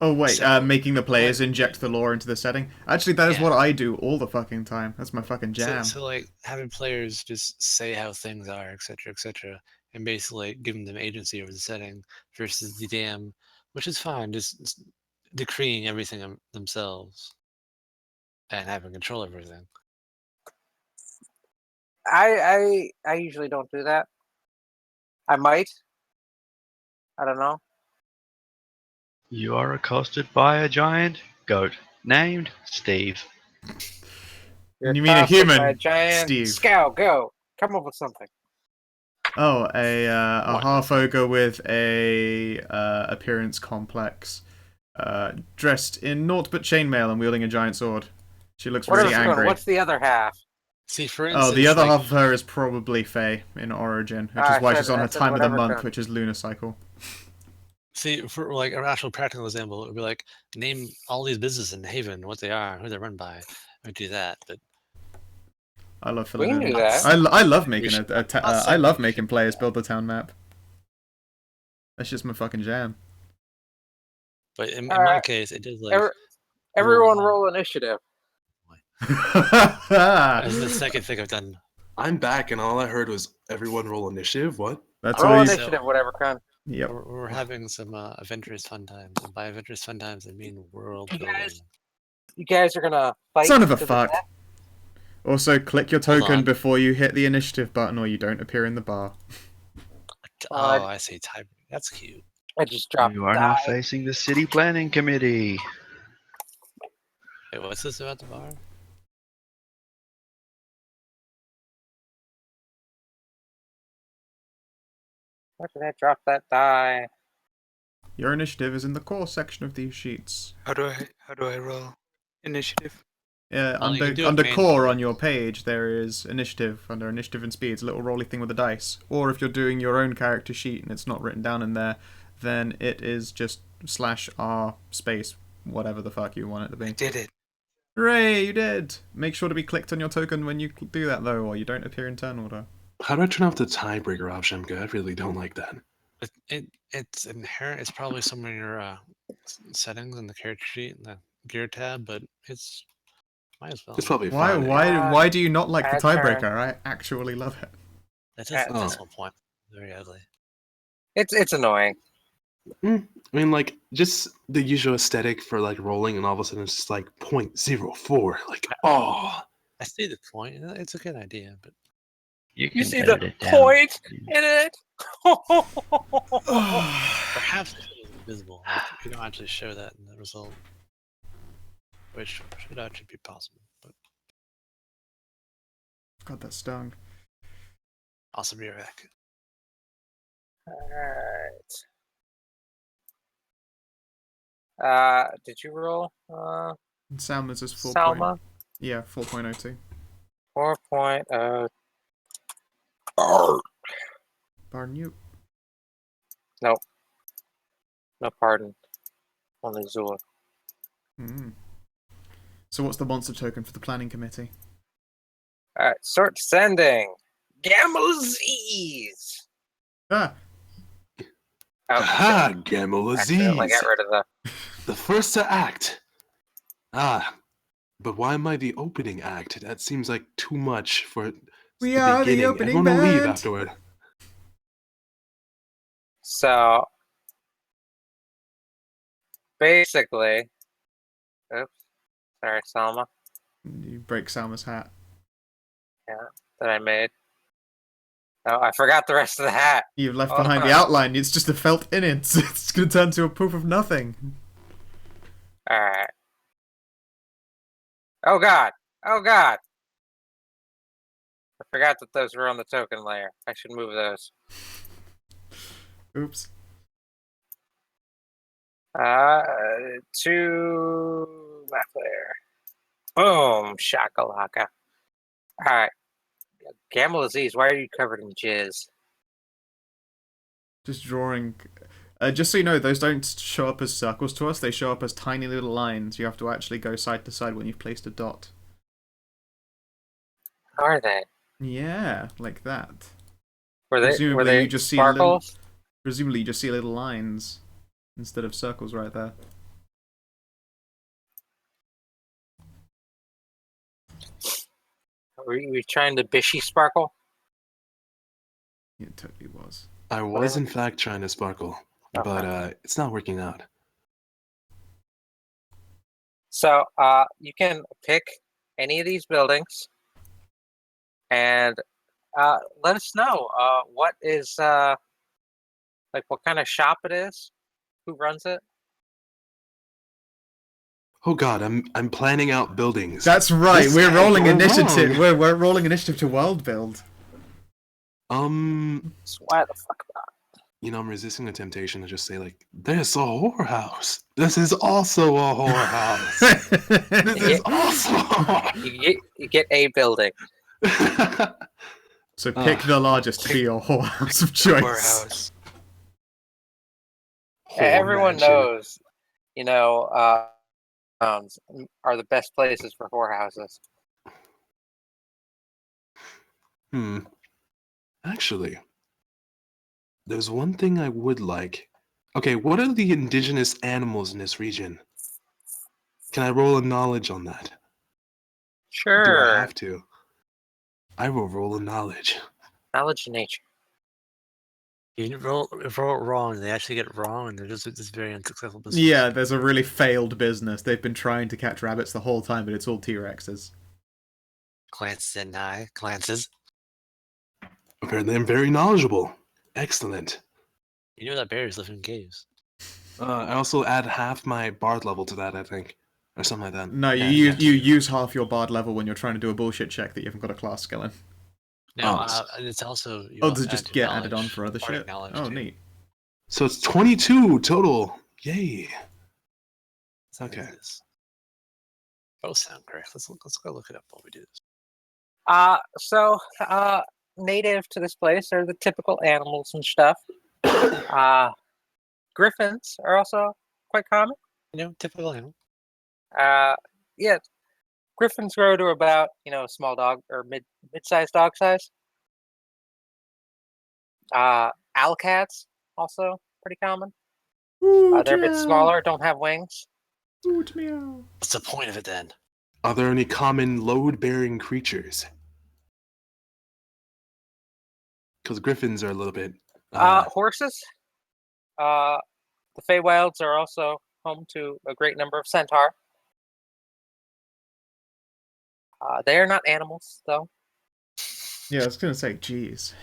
Oh wait, So- making the players inject the lore into the setting. Actually, that is Yeah. what I do all the fucking time. That's my fucking jam. So like having players just say how things are, etc., and basically giving them agency over the setting versus the DM, which is fine, just decreeing everything themselves and having control of everything. I usually don't do that. I might. I don't know. You are accosted by a giant goat named Steve. You're You mean a accosted by human, a giant Steve? Scout, go. Come up with something. Oh, a What? half ogre with a appearance complex, dressed in naught but chainmail and wielding a giant sword. She looks What really else is going on? angry. What's the other half? See, for instance, Oh, the other like, half of her is probably Fey in Origin, which Ah, is why I she's said- on I her said time of the whatever month, kind. which is lunar cycle. see, for like an actual practical example, it would be like name all these businesses in Haven, what they are, who they're run by. I would do that, but I love We filling can in. do that. I love making should- I love making players build the town map. That's just my fucking jam. in my Alright. case, it does like Everyone roll roll initiative. That's the second thing I've done. I'm back, and all I heard was everyone roll initiative. What? That's Roll all you. initiative, whatever kind. Yep. We're having some adventurous fun times, and by adventurous fun times, I mean world You building. guys- You guys are gonna fight. Son of a to the fuck. death? Also, click your Hold token on. before you hit the initiative button, or you don't appear in the bar. Oh, I see. Type. That's cute. I just dropped You a are now die. facing the city planning committee. Wait, what's this about the bar? Where did I drop that die? Your initiative is in the core section of these sheets. How do I roll initiative? Well, you can do it Under core manually. on your page, there is initiative. Under initiative and speed, it's a little rolly thing with a dice. Or if you're doing your own character sheet and it's not written down in there, then it is just /r space whatever the fuck you want it to I be. did it. Hooray, you did! Make sure to be clicked on your token when you do that though, or you don't appear in turn order. How do I turn off the tiebreaker option? Because I really don't like that. It's inherent. It's probably somewhere in your settings in the character sheet in the gear tab, but it's might as well. It's probably Why fine. why do you not like the Add turn. tiebreaker? I actually love it. That's Yeah. that's Oh. one point. Very ugly. It's annoying. I mean, like, just the usual aesthetic for, like, rolling, and all of a sudden it's just, like, 0.04. Like, oh. I see the point. It's a good idea, but You You can see edit the it down. point in it? perhaps it's a visible. You don't actually show that in the result, which should actually be possible, but God, that stung. also be back. Alright. Did you roll? And Salma's is 4 Salma? Yeah, 4.02. 4.0. Pardon you. Nope. No pardon. Only Zula. Mm. So what's the monster token for the planning committee? Alright, start sending. Gamma-Z's! Ah! Oh, Aha, shit. Gamma Accidentally Aziz. got rid of the... The first to act. Ah, but why am I the opening act? That seems like too much for We the are the beginning. opening Everyone will leave band. afterward. So... Basically... Oops. Sorry, Salma. You break Salma's hat. That I made. Oh, I forgot the rest of the hat. You've left Hold behind on. the outline. It's just a felt in it. It's going to turn to a proof of nothing. Alright. Oh god! Oh god! I forgot that those were on the token layer. I should move those. Oops. To map layer. Boom! Shakalaka. Alright. Gamma Aziz, why are you covered in jizz? Just drawing. Just so you know, those don't show up as circles to us. They show up as tiny little lines. You have to actually go side to side when you've placed a dot. Are they? Yeah, like that. Were they? Presumably Were they you just see little. sparkles? Presumably you just see little lines instead of circles right there. Were you trying to bishy sparkle? Yeah, it totally was. I was in fact trying to sparkle, Okay. but it's not working out. So, you can pick any of these buildings and let us know what is like what kind of shop it is, who runs it. Oh god, I'm planning out buildings. That's right. This We're can't rolling go initiative. wrong. We're rolling initiative to world build. So why the fuck not? You know, I'm resisting the temptation to just say like, "There's a whorehouse. This is also a whorehouse. This is also." You get a building. So pick the largest to be your whorehouse of choice. Whorehouse. Everyone mansion. knows, you know, are the best places for whorehouses. Actually, there's one thing I would like. Okay, what are the indigenous animals in this region? Can I roll a knowledge on that? Sure. Do I have to? I will roll a knowledge. Knowledge of nature. You roll it wrong, they actually get it wrong, and they're just this very unsuccessful business. Yeah, there's a really failed business. They've been trying to catch rabbits the whole time, but it's all T-Rexes. Glances and glances. Apparently, I'm very knowledgeable. Excellent. You know that bears live in caves. I also add half my bard level to that, I think, or something like that. No, you use half your bard level when you're trying to do a bullshit check that you haven't got a class skill in. No, Oh. and it's also you Oh, does it add just to get added on knowledge, for other bardic shit? knowledge, Oh, too. neat. So it's 22 total. Yay. So Okay. this. Both sound correct. Let's go look it up while we do this. So native to this place are the typical animals and stuff. Griffins are also quite common. You know, typical animal. Yeah, griffins grow to about a small dog or mid-sized dog size. Owl cats also pretty common. They're a bit smaller, don't have wings. Hoot meow. What's the point of it then? Are there any common load-bearing creatures? Because griffins are a little bit. Horses. The Fey Wilds are also home to a great number of centaur. They are not animals, though. Yeah, I was gonna say, jeez.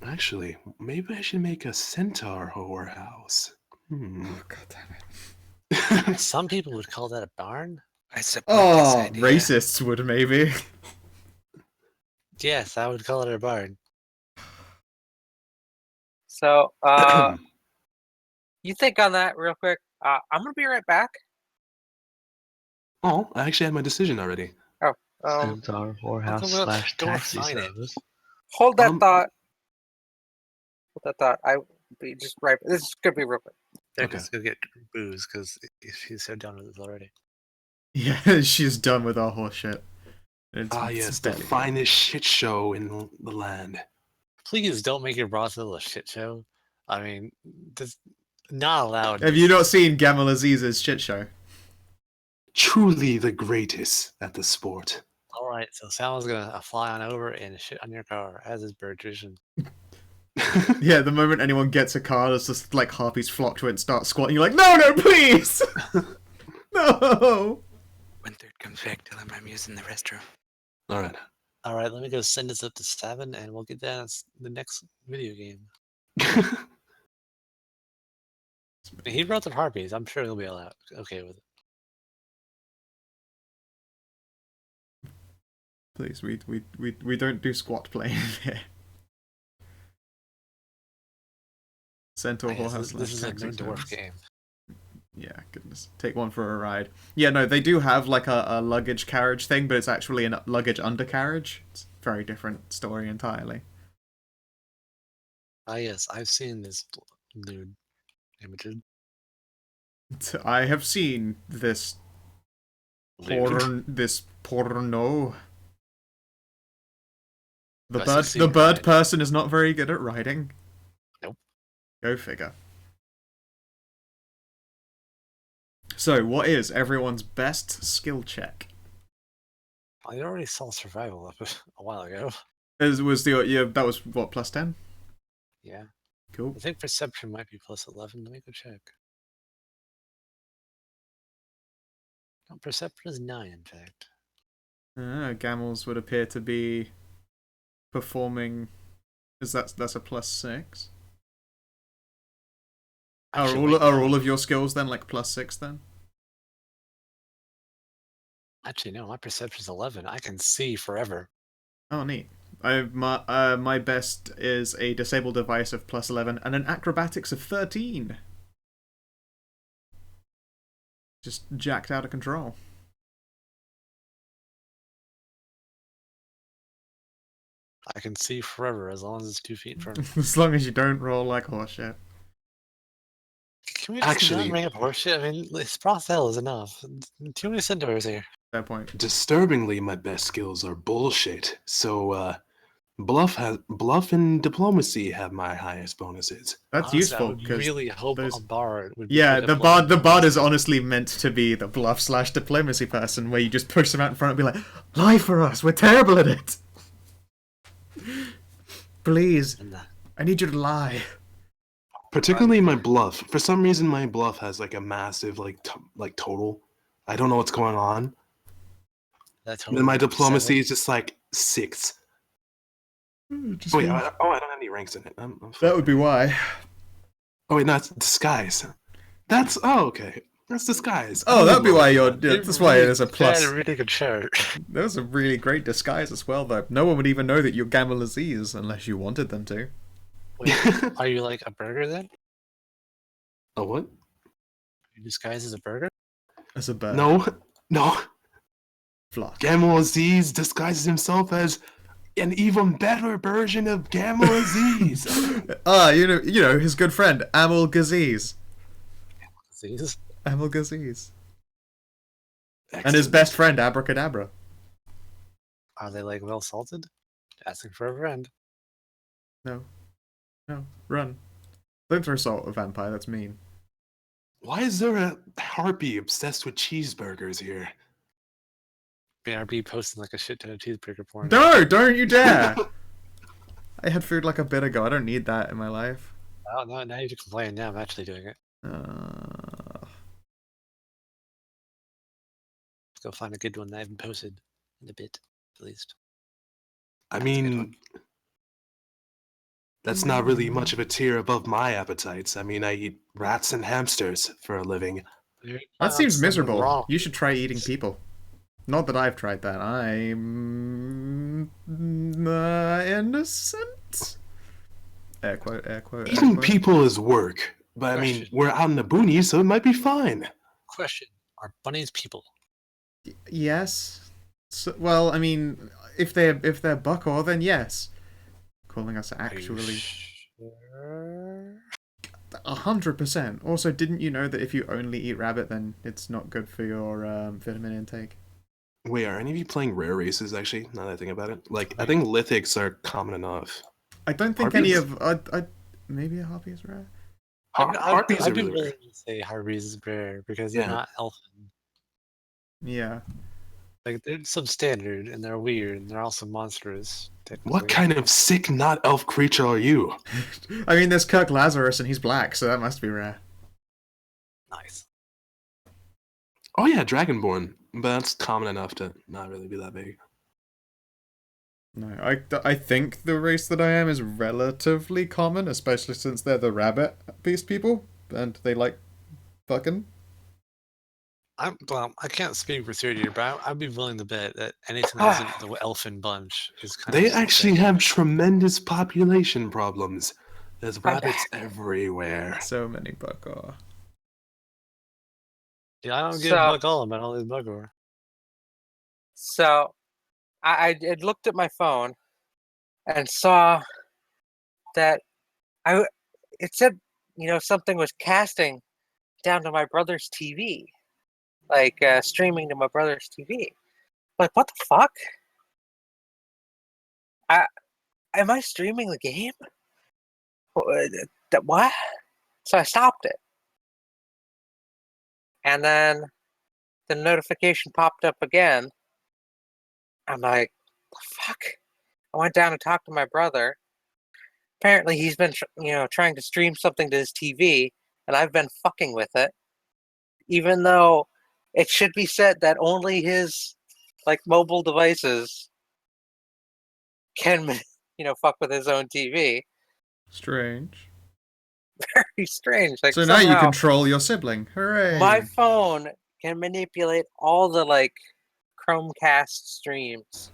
Actually, maybe I should make a centaur whorehouse. Oh, God damn it. Some people would call that a barn. I support this Oh, idea. racists would maybe. Yes, I would call it a barn. So, you think on that real quick. I'm gonna be right back. Oh, I actually had my decision already. Centaur, whorehouse Welcome up, slash door taxi finance. service. Hold that Um, thought. Hold that thought. I be just right. This is gonna be real quick. They're Okay. just gonna get booze because he's so done with this already. Yeah, she's done with our horse shit. It's, Yes, the barely- finest shit show in the land. Please don't make your brothel a shit show. I mean, this not allowed. Have you not seen Gamal Aziz's shit show? Truly the greatest at the sport. All right, so Sal's gonna fly on over and shit on your car, as is bird tradition. Yeah, the moment anyone gets a car, it's just like harpies flock to it and start squatting. You're like, no, please! No! When third comes back, tell him I'm using the restroom. All right. All right, let me go send this up to 7, and we'll get that on the next video game. He brought the harpies. I'm sure he'll be all out okay with it. Please, we don't do squat playing here. Centaur I guess Whorehouse this is a taxi no dwarf service. game. Yeah, goodness. Take one for a ride. Yeah, no, they do have like a luggage carriage thing, but it's actually a luggage undercarriage. It's a very different story entirely. Ah, yes, I've seen this nude images. I have seen this porno. The bird person is not very good at riding. Nope. Go figure. So, what is everyone's best skill check? I already saw survival up a while ago. That was what, plus 10? Yeah. Cool. I think perception might be plus 11. Let me go check. No, perception is 9, in fact. Gamels would appear to be performing. That's a plus 6. Actually, Are all of your skills then like plus 6 then? Actually, no, my perception is 11. I can see forever. Oh, neat. My best is a disabled device of plus 11 and an acrobatics of 13. Just jacked out of control. I can see forever as long as it's 2 feet in front of me. As long as you don't roll like horseshit. Can we just Actually- not bring up horseshit? I mean, this brothel is enough. Too many centaurs here. Fair point. Disturbingly, my best skills are bullshit. So, bluff and diplomacy have my highest bonuses. That's Honestly, I useful would because really hope those- a bard would be yeah, good the at bard bluffing. is honestly meant to be the bluff/diplomacy person, where you just push them out in front and be like, "Lie for us. We're terrible at it. Please, And, I need you to lie." Particularly my bluff. For some reason, my bluff has like a massive like total. I don't know what's going on. that's And then my totally diplomacy 7. is just like 6. Just Oh wait, means- I don't have any ranks in it. I'm that fine. would be why. Oh wait, no, it's disguise. That's okay. That's disguise. Oh, that'd be why you're. It That's why really- there's a That plus. had a really good shirt. That was a really great disguise as well, though. No one would even know that you're Gamal Aziz unless you wanted them to. Wait, are you like a burger then? Oh what? You disguised as a burger? As a bird. No. Flock. Gamal Aziz disguises himself as an even better version of Gamal Aziz. You know his good friend Amal Gaziz. Disease? Amal Gaziz. And his best friend Abracadabra. Are they like well salted? Asking for a friend. No, run! Don't throw salt at a vampire. That's mean. Why is there a harpy obsessed with cheeseburgers here? BRB posting like a shit ton of cheeseburger porn. No, don't you dare! I had food like a bit ago. I don't need that in my life. Oh, no, now you complain. Now I'm actually doing it. Uh, Let's go find a good one that I haven't posted in a bit, at least. I That's a good mean, one. That's not really much of a tier above my appetites. I mean, I eat rats and hamsters for a living. That seems Something miserable. wrong. You should try eating people. Not that I've tried that. I'm innocent. Air quote, air quote, air Eating quote. people is work, but I mean, Question. we're out in the boonies, so it might be fine. Question: are bunnies people? Yes. So, well, I mean, if they're bucko, then yes. Calling us Are you actually sure? 100%. Also, didn't you know that if you only eat rabbit, then it's not good for your vitamin intake? Wait, are any of you playing rare races, actually, now that I think about it? Like, I think lithics are common enough. I don't think any Harpies? of maybe a harpy is rare. Harpies I'd are be really willing rare. to say Harpies is rare because they're Yeah. not elfin. Yeah. Like they're substandard and they're weird and they're also monstrous. What technically. kind of sick not elf creature are you? I mean, there's Kirk Lazarus, and he's black, so that must be rare. Nice. Oh yeah, Dragonborn, but that's common enough to not really be that big. No, I think the race that I am is relatively common, especially since they're the rabbit beast people, and they like fucking. Well, I can't speak for 30, but I'd be willing to bet that anything that isn't the elfin bunch is kind They of actually substandard. have tremendous population problems. There's rabbits everywhere. So many bucko. Yeah, I don't give So- a fuck all about all these bugger. So I had looked at my phone and saw that it said, something was casting down to my brother's TV, like streaming to my brother's TV. Like, what the fuck? Am I streaming the game? What? So I stopped it. And then the notification popped up again. I'm like, the fuck? I went down and talked to my brother. Apparently he's been, trying to stream something to his TV, and I've been fucking with it. Even though it should be said that only his, mobile devices can, fuck with his own TV. Strange. Very strange. Like, So now you somehow control your sibling. Hooray! my phone can manipulate all the, Chromecast streams.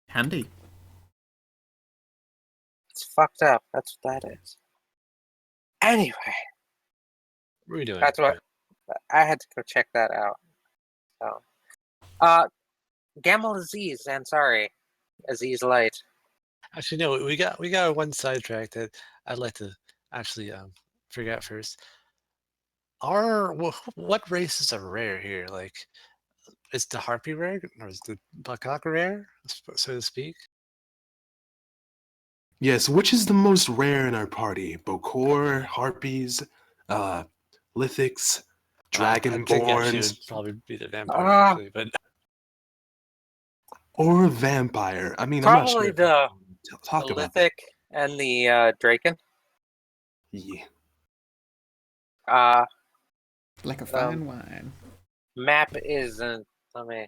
Handy. It's fucked up. That's what that is. Anyway, What are we doing? that's what I had to go check that out. So, Gamal Aziz, and sorry, Aziz Light. Actually, no. We got one sidetrack that I'd like to actually figure out first. What races are rare here? Like, is the harpy rare or is the buckcock rare, so to speak? Yes, which is the most rare in our party? Bokor, harpies, lithics, I think actually it dragonborns, would probably be the vampire, Ah. actually, but or vampire. I mean, I'm not Probably sure. the Talk the about that. Lithic and the Draken. Yeah. Like a fine wine. Map isn't. Let me.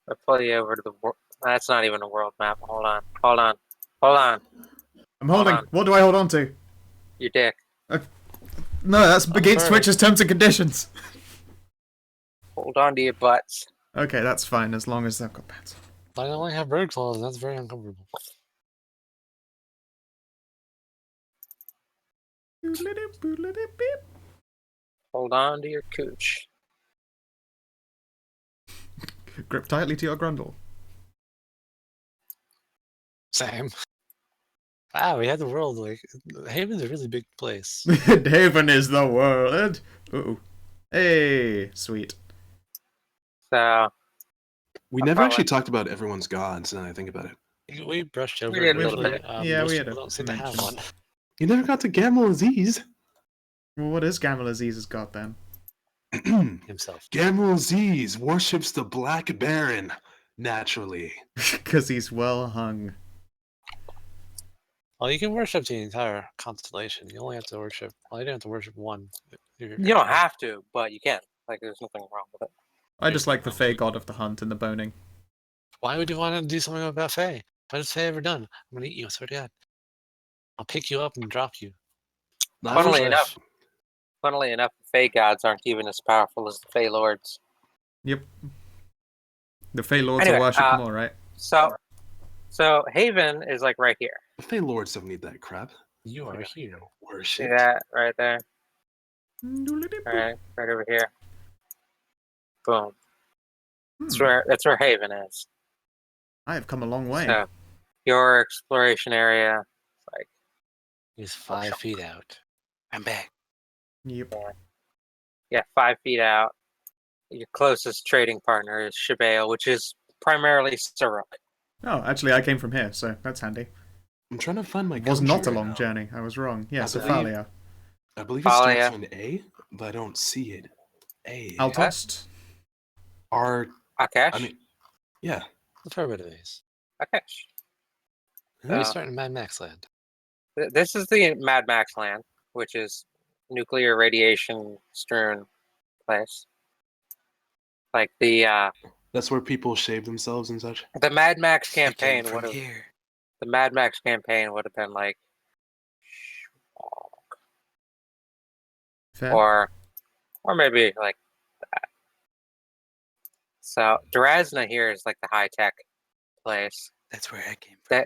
I'll pull you over to the world. That's not even a world map. Hold on. I'm holding. on. What do I hold on to? Your dick. No, that's against sorry. Twitch's terms and conditions. Hold on to your butts. Okay, that's fine as long as they've got pants. I only have bird claws, and that's very uncomfortable. Hold on to your cooch. Grip tightly to your grundle. Same. Wow, we had the world, Haven's a really big place. Haven is the world. Uh-oh. Hey, sweet. So We never actually talked about everyone's gods, now that I think about it. We brushed over We did it a little briefly. bit. Yeah, most we had people a don't seem to have mention. one. You never got to Gamal Aziz. Well, what is Gamal Aziz's god then? Himself. Gamal Aziz worships the Black Baron, naturally. Because he's well hung. Well, you can worship the entire constellation. You only have to worship. Well, you don't have to worship one. you don't have to, but you can. There's nothing wrong with it. I just like the Fey god of the hunt and the boning. Why would you want to do something about Fey? What has Faye ever done? I'm gonna eat you, I swear to God. I'll pick you up and drop you. Not Funnily Funnily enough. enough, the Fey gods aren't even as powerful as the Fey lords. Yep. The Fey Lords Anyway, will worship more, right? So Haven is like right here. The Fey Lords don't need that crap. You are here. See Worship. that right there? Right over here. Boom. That's where Haven is. I have come a long way. So your exploration area is like He's 5 feet out. I'm back. Yep. 5 feet out. Your closest trading partner is Shabale, which is primarily Suruk. Oh, actually, I came from here, so that's handy. I'm trying to find my It was country not a right long now. journey. I was wrong. Yes, I believe- Ophalia. I believe it starts Thalia. with an A, but I don't see it. A. Altost? R. Akash? I mean, yeah. Affirmative ace. Akash. Are you Uh, starting Mad Max land? This is the Mad Max land, which is nuclear radiation strewn place. Like the That's where people shave themselves and such. Mad Max I came campaign from would have here. the Mad Max campaign would have been like Fair. or maybe like that. So Durazna here is like the high tech place. That's where I came from.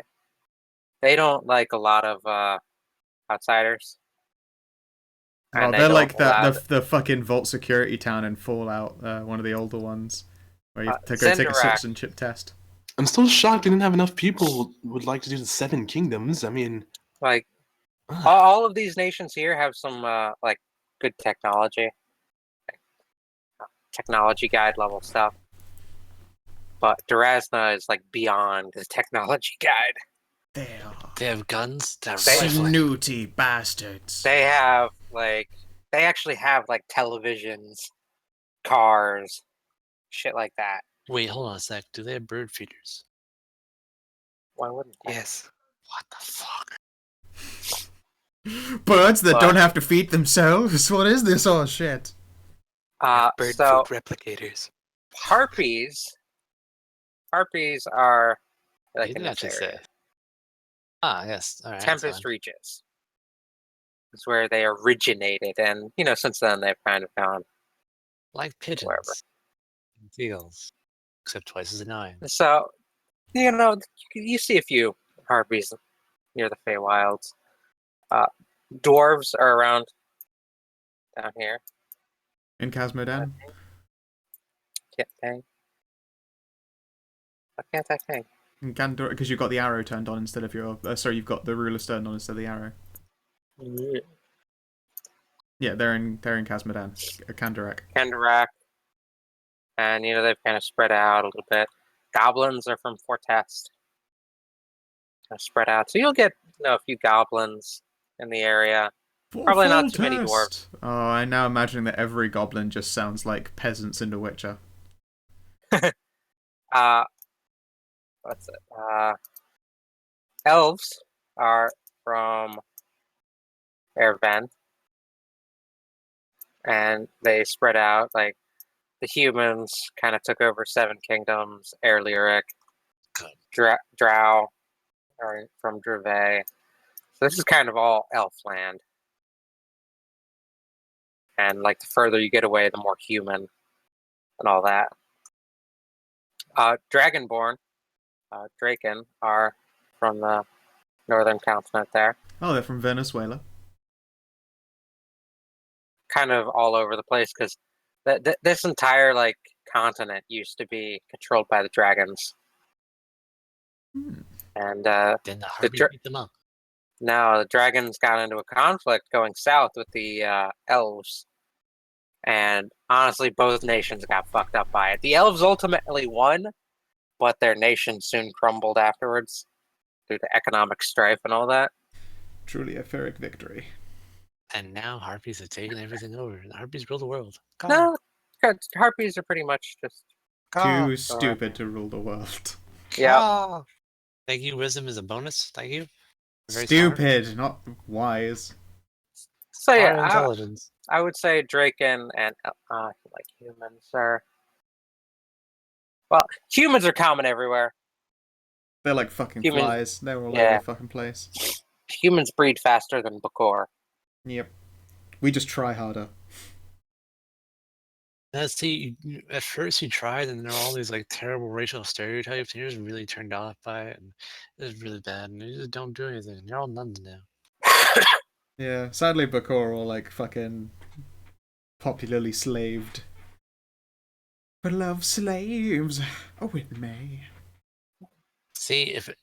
They don't like a lot of outsiders. Oh, And they they're don't like allow the fucking Vault Security Town in Fallout, one of the older ones, where you have to go take a Zendarak. citizenship test. I'm still shocked they didn't have enough people who would like to do the Seven Kingdoms. I mean, Like ugh. all of these nations here have some like good technology, technology guide level stuff. But Durazna is like beyond the technology guide. They are They have guns. They have They- rifling. snooty bastards. They actually have like televisions, cars, shit like that. Wait, hold on a sec. Do they have bird feeders? Why wouldn't they? Yes. What the fuck? Birds that But- don't have to feed themselves? What is this all shit? Bird So food replicators. harpies are like You in didn't this actually area. say. Ah, yes. All right. that's Tempest fine. reaches. It's where they originated, and since then they've kind of gone. Like pigeons. Wherever. And seagulls. Except twice as annoying. So, you see a few harpies near the Fey Wilds. Dwarves are around down here. In Casmodan? Can't hang. Why can't I hang? In Gandor, because you've got the arrow turned on instead of your... sorry, you've got the ruler turned on instead of the arrow. Yeah, they're in Casmodan. Kandarak. Kendarak. And, they've kind of spread out a little bit. Goblins are from Fortest. Kind of spread out. So you'll get, a few goblins in the area. Probably not too many dwarves. Oh, I'm now imagining that every goblin just sounds like peasants in The Witcher. What's it? Elves are from Airven. And they spread out, like, the humans kind of took over Seven Kingdoms, Air Lyric, Drow are from Dreve. So this is kind of all elf land. And like the further you get away, the more human and all that. Dragonborn, Draken, are from the northern continent there. Oh, they're from Venezuela. Kind of all over the place because this entire like continent used to be controlled by the dragons. And Then the harpies beat them up. now the dragons got into a conflict going south with the elves. And honestly, both nations got fucked up by it. The elves ultimately won, but their nation soon crumbled afterwards due to economic strife and all that. Truly a Pyrrhic victory. And now harpies have taken everything over. The harpies rule the world. No, harpies are pretty much just Too stupid to rule the world. yeah. Thank you. Wisdom is a bonus. Thank you. Very Stupid, not wise. So smart. yeah, Our intelligence. I would say Draken and like humans are. Well, humans are common everywhere. They're like fucking Human- flies. They're all over yeah. the fucking place. Humans breed faster than Bakor. Yep. We just try harder. See, at first you tried, and there were all these like terrible racial stereotypes, and you're just really turned off by it, and it's really bad, and you just don't do anything. You're all nuns now. Yeah. Sadly, Bakor are all like fucking popularly slaved. But love slaves. Oh, with me. See, if it,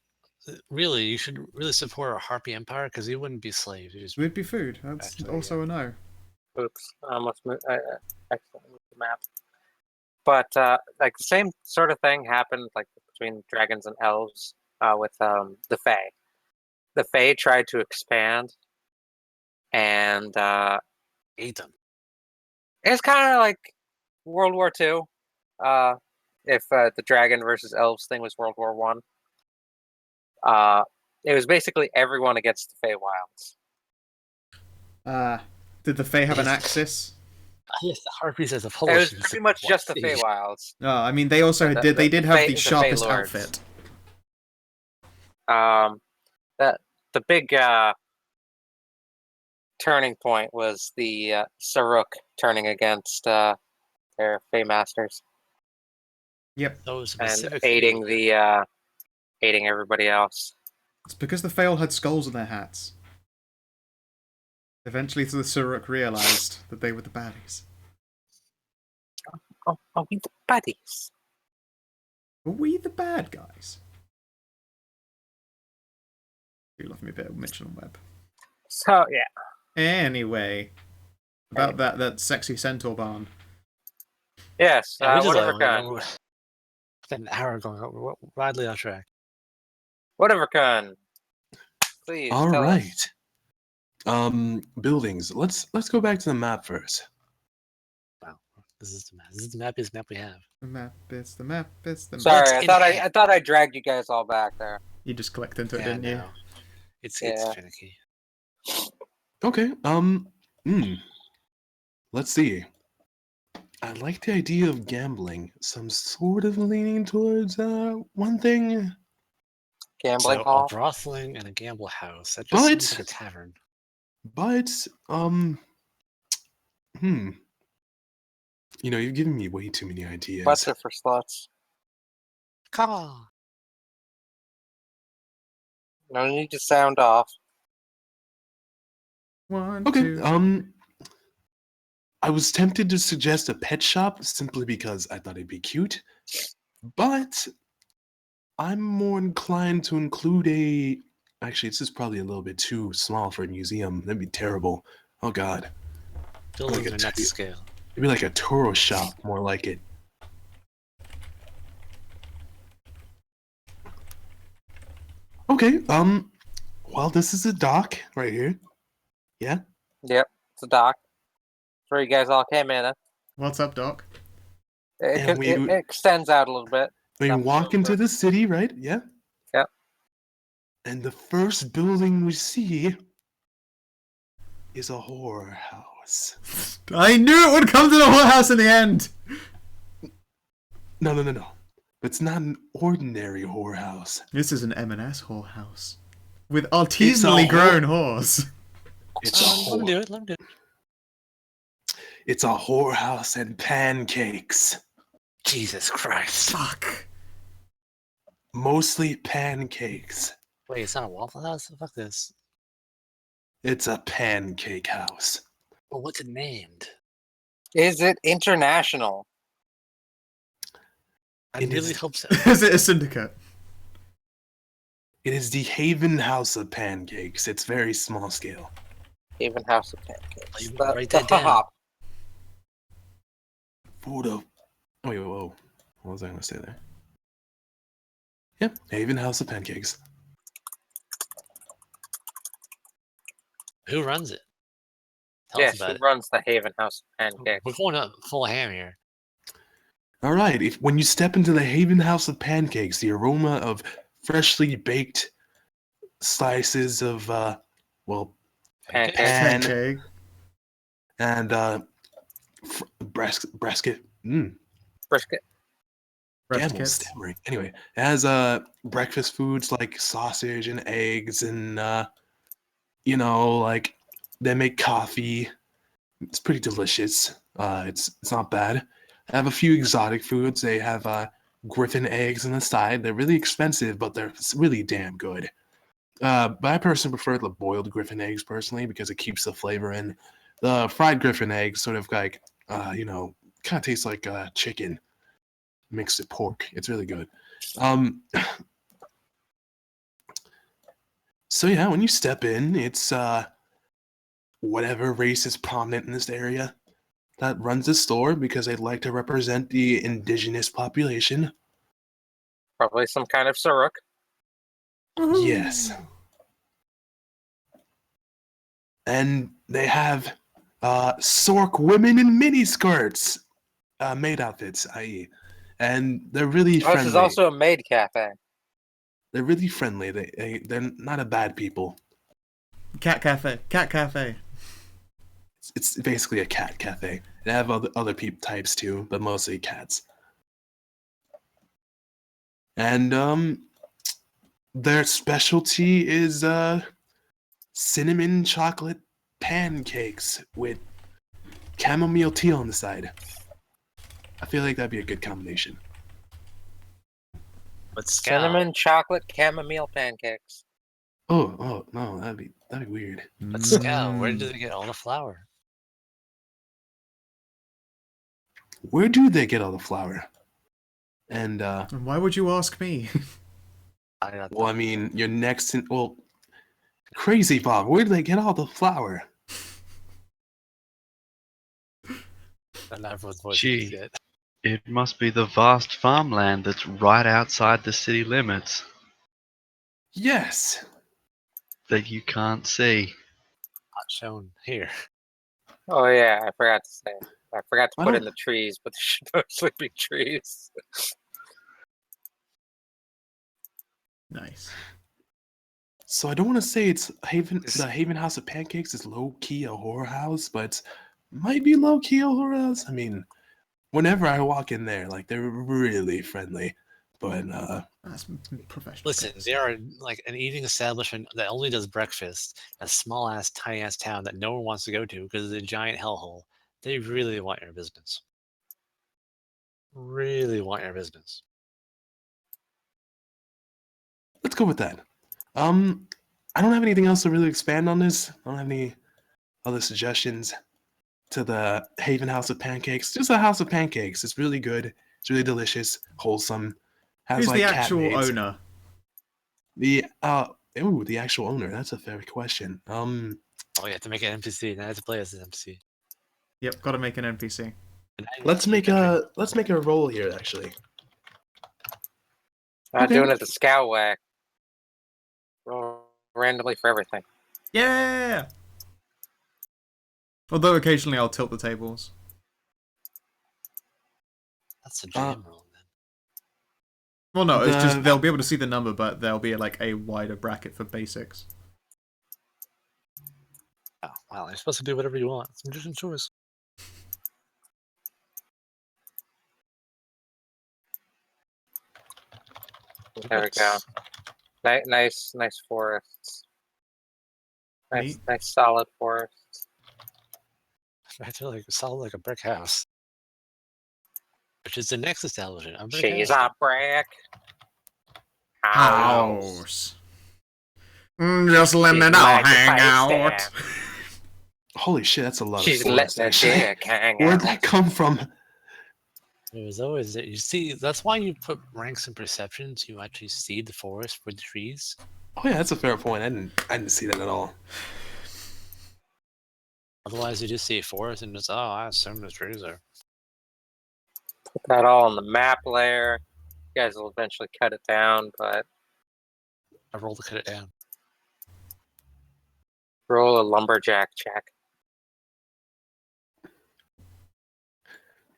really, you should really support a Harpy Empire because you wouldn't be slaves. You just We'd be food. That's Actually, also a no. Oops, I almost accidentally moved the map. But like the same sort of thing happened like between dragons and elves with the Fey. The Fey tried to expand, and hate them. it's kind of like World War II. If the dragon versus elves thing was World War One, it was basically everyone against the Fey Wilds. Did the Fae have an axis? Yes, the Harpies as a It was publisher. pretty much just the Fey Wilds. Oh, I mean, they also The- they did the have Fey- the the Fey sharpest Lords. outfit. The big turning point was the Saruk turning against their Fey Masters Yep. Those and specific aiding aiding everybody else. It's because the Fae all had skulls in their hats. Eventually, the Suruk realized that they were the baddies. Oh, are we the baddies? Were we the bad guys? You love me a bit of Mitchell and Webb. So yeah, Anyway, about that sexy centaur barn. yes. Yeah, we just Whatever like, kind. we're an hour going over, widely off track. Whatever kind. Please. All tell right. us. Buildings. Let's go back to the map first. Wow, this is the map. This is the mappiest map we have. The map, it's the map, it's the map. Sorry, What's I in thought it? I thought I dragged you guys all back there. You just clicked into it, Yeah, didn't you? no. It's Yeah. finicky. Okay. Let's see. I like the idea of gambling. So I'm sort of leaning towards one thing. Gambling So hall. a brothling and a gamble house. That just seems But- like a tavern. But you know, you've given me way too many ideas. Butts are for sluts. Caw. No need to sound off. One, Okay. two. I was tempted to suggest a pet shop simply because I thought it'd be cute, but I'm more inclined to include a. Actually, this is probably a little bit too small for a museum. That'd be terrible. Oh God, Buildings Like a are not to t- scale. it'd be like a Toro shop, more like it. Okay. Well, this is a dock right here. Yeah. Yep, it's a dock. That's where you guys all came in. What's up, Doc? It extends out a little bit. We Not walk so into good. the city, right? Yeah. Yep. And the first building we see is a horror house. I knew it would come to the whorehouse in the end! No. It's not an ordinary horror house. This is an M&S whorehouse. With It's a artisanally grown whores. It's a Let him horror. do it. Let him do it. It's a whorehouse and pancakes. Jesus Christ. Fuck. Mostly pancakes. Wait, it's not a Waffle House? Fuck this. It's a pancake house. Well, what's it named? Is it international? I It really is- hope so. Is it a syndicate? It is the Haven House of Pancakes. It's very small scale. Even House of Pancakes. You The, write the that down. hop. Photo. Wait, whoa. What was I going to say there? Yep, Haven House of Pancakes. Who runs it? Tell Yes, us about who it. runs the Haven House of Pancakes? We're going up full ham here. All right. When you step into the Haven House of Pancakes, the aroma of freshly baked slices of Pancakes. Pan- Okay. and brisket. Brisket. Breast Gamel's kits. stammering. Anyway, it has breakfast foods like sausage and eggs, and like they make coffee. It's pretty delicious. It's not bad. I have a few exotic foods. They have griffin eggs on the side. They're really expensive, but they're really damn good. But I personally prefer the boiled griffin eggs personally because it keeps the flavor in. The fried griffin eggs sort of like, kind of tastes like chicken mixed with pork. It's really good. So yeah, when you step in, it's whatever race is prominent in this area that runs the store because they'd like to represent the indigenous population. Probably some kind of Saruk. Yes. And they have Sork women in miniskirts, maid outfits, i.e. And they're really Oh, friendly. this is also a maid cafe. They're really friendly. They're not a bad people. Cat cafe. Cat cafe. It's basically a cat cafe. They have other peep types too, but mostly cats. And their specialty is cinnamon chocolate pancakes with chamomile tea on the side. I feel like that'd be a good combination. But Scout, Cinnamon chocolate chamomile pancakes. Oh no, that'd be weird. but Scout, where do they get all the flour? Where do they get all the flour? And And why would you ask me? well, I mean, you're next in. Well, Crazy Bob, where do they get all the flour? And everyone's voice Gee. is it. It must be the vast farmland that's right outside the city limits Yes. that you can't see. Not shown here. Oh yeah, I forgot to say. I forgot to I put in don't- the trees, but there should mostly be trees. Nice. So I don't want to say it's Haven. Is- The Haven House of Pancakes is low key a horror house, but might be low key a horror house. I mean, whenever I walk in there, like they're really friendly. But That's professional. Listen, taste. they are like an eating establishment that only does breakfast. A small ass, tiny ass town that no one wants to go to because it's a giant hellhole. They really want your business. Really want your business. let's go with that. I don't have anything else to really expand on this. I don't have any other suggestions to the Haven House of Pancakes. Just a house of pancakes. It's really good. It's really delicious, wholesome. Has Who's like the cat actual maids. owner? The the actual owner. That's a fair question. Oh, you have to make an NPC. Now I have to play as an NPC. Yep, gotta make an NPC. And I let's keep make entering- a roll here. Actually, Not Okay. doing it the scout way. Roll randomly for everything. Yeah! Although occasionally I'll tilt the tables. That's a GM roll then. Well, no, it's The- just they'll be able to see the number, but there'll be like a wider bracket for basics. Oh, well, you're supposed to do whatever you want. It's an interesting choice. There we go. Nice forests. Neat. Nice solid forests. I feel like it sounded like a brick house. Which is the next establishment. A brick She's house. a brick house. House. Just let me She's know, like a hang fire out. stamp. holy shit, that's a lot She's of forest, letting her actually. dick hang Where'd out. that come from? It was always you see. That's why you put ranks and perceptions. You actually see the forest with the trees. Oh yeah, that's a fair point. I didn't see that at all. Otherwise, you just see a forest and just I assume there's trees there. Put that all on the map layer. You guys will eventually cut it down, but I rolled to cut it down. roll a lumberjack check.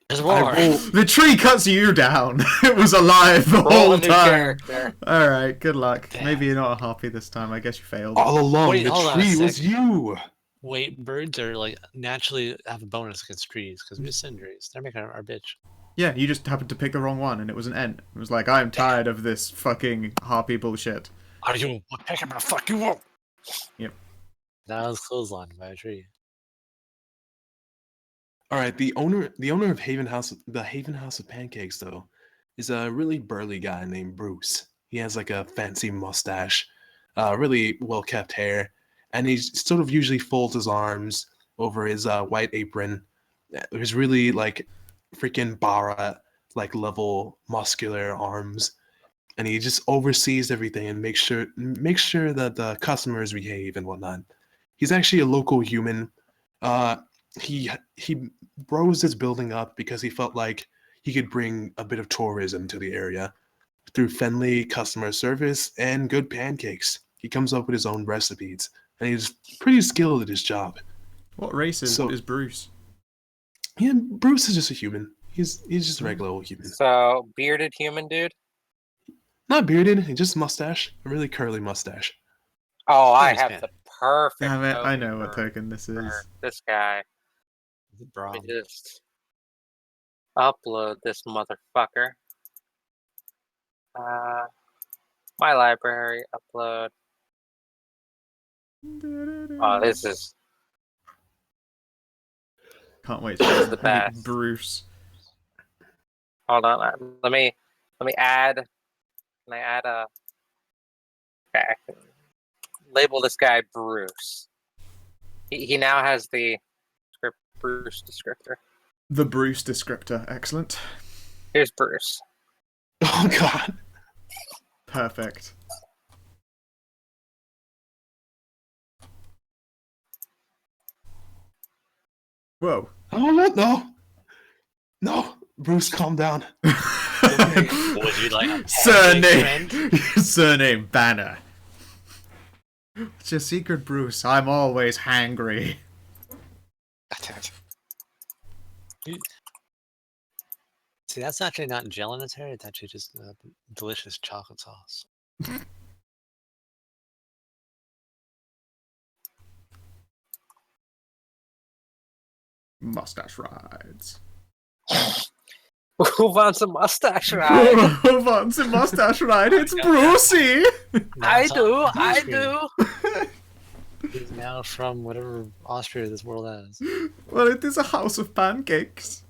There's I war. roll- The tree cuts you down. It was alive the Roll whole a new time. character. Alright, good luck. Damn. Maybe you're not a harpy this time. I guess you failed. all along, Wait, the hold on a tree was sec. you. Wait, birds are like naturally have a bonus against trees because we're syndries. They're making our bitch. Yeah, you just happened to pick the wrong one, and it was an Ent. It was like, I'm tired of this fucking harpy bullshit. Are you picking the fuck you up? Yep. Now it's clotheslined by a tree. All right, the owner of the Haven House of Pancakes, though, is a really burly guy named Bruce. He has like a fancy mustache, really well kept hair, and he sort of usually folds his arms over his white apron. There's really like freaking Bara like level muscular arms, and he just oversees everything and makes sure that the customers behave and whatnot. He's actually a local human. He rose this building up because he felt like he could bring a bit of tourism to the area through friendly customer service and good pancakes. He comes up with his own recipes, and he's pretty skilled at his job. What race is Bruce? Yeah, Bruce is just a human. He's just a regular old human. So, bearded human dude? Not bearded, just mustache. A really curly mustache. Oh, I Nice have man. the perfect Damn it, I token know what for token this is. this guy. Is it Let Braum? me just upload this motherfucker. My library, upload. Oh, this is Can't wait This is to the meet best. Bruce. hold on. Let me add. Can I add a? Okay, I can label this guy Bruce. He now has the Bruce descriptor. The Bruce descriptor, excellent. Here's Bruce. Oh god. Perfect. Whoa. Oh no, Bruce, calm down. Would you like a Surname. pancake Surname Banner. What's your secret, Bruce? I'm always hangry. See, that's actually not gel in his hair. It's actually just delicious chocolate sauce. Mustache rides. Who wants a mustache ride? Who wants a mustache ride? It's Brucey! I Now do. it's I Austrian. do. He's now from whatever Austria this world has. Well, it is a house of pancakes.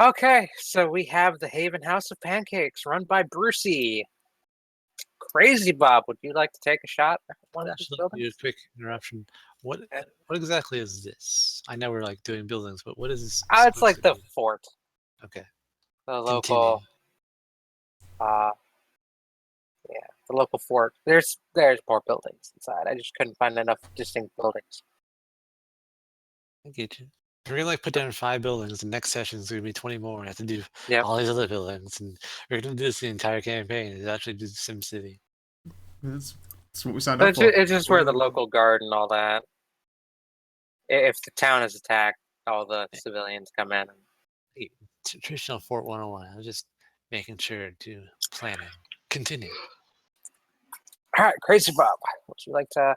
Okay, so we have the Haven House of Pancakes, run by Brucey. Crazy Bob, would you like to take a shot at one of these Actually, buildings? a quick interruption. What exactly is this? I know we're like doing buildings, but what is this? It's like the supposed to be? fort, Okay. the Continue. local. Yeah, the local fort. There's more buildings inside. I just couldn't find enough distinct buildings. I get you. If we're gonna like put down 5 buildings, the next session is gonna be 20 more. We have to do Yep. all these other buildings, and we're gonna do this the entire campaign. It's actually do SimCity. That's what we signed But up for. it's just where the local guard and all that. If the town is attacked, all the civilians come in. Traditional Fort 101. I was just making sure to planning. Continue. All right, Crazy Bob, would you like to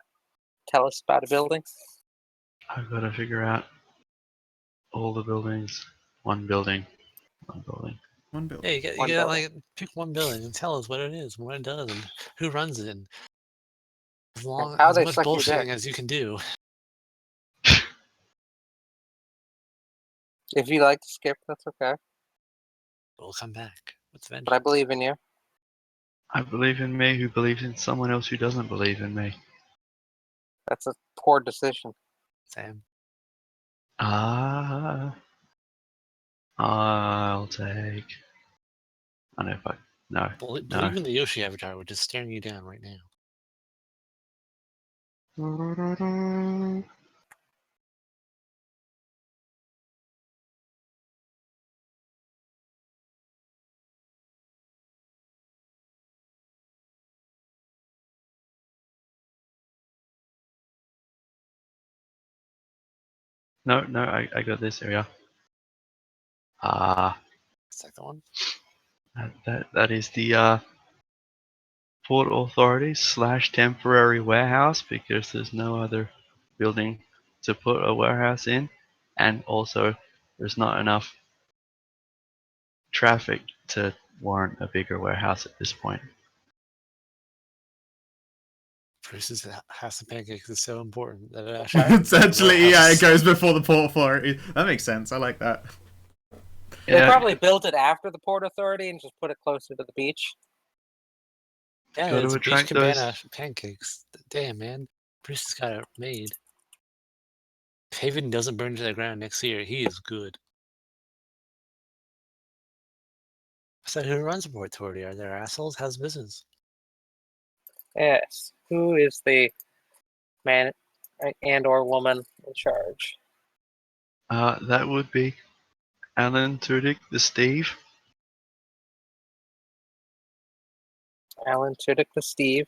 tell us about a building? I've got to figure out all the buildings. One building. One building. One building. Yeah, you One gotta building. like pick one building and tell us what it is, and what it does, and who runs it. And how as they much suck your bullshitting dick. as you can do. If you like to skip, that's okay. We'll come back with vengeance. But I believe in you. I believe in me who believes in someone else who doesn't believe in me. That's a poor decision. Sam. I'll take. I know if I. No. Believe No. in the Yoshi avatar, which is staring you down right now. No, I got this area. Second one. That is the Port Authority / temporary warehouse because there's no other building to put a warehouse in, and also there's not enough traffic to warrant a bigger warehouse at this point. Bruce's house and pancakes is so important that it actually. It's actually, yeah, it warehouse. goes before the Port Authority. That makes sense. I like that. They probably built it after the Port Authority and just put it closer to the beach. Yeah, Gotta it's Beach attract Cabana pancakes. Damn, man. Bruce has got it made. If Haven doesn't burn to the ground next year, he is good. So who runs the Port Authority? Are there assholes? How's business? Yes. Who is the man and or woman in charge? That would be Alan Tudyk, the Steve. Alan Tudyk to Steve.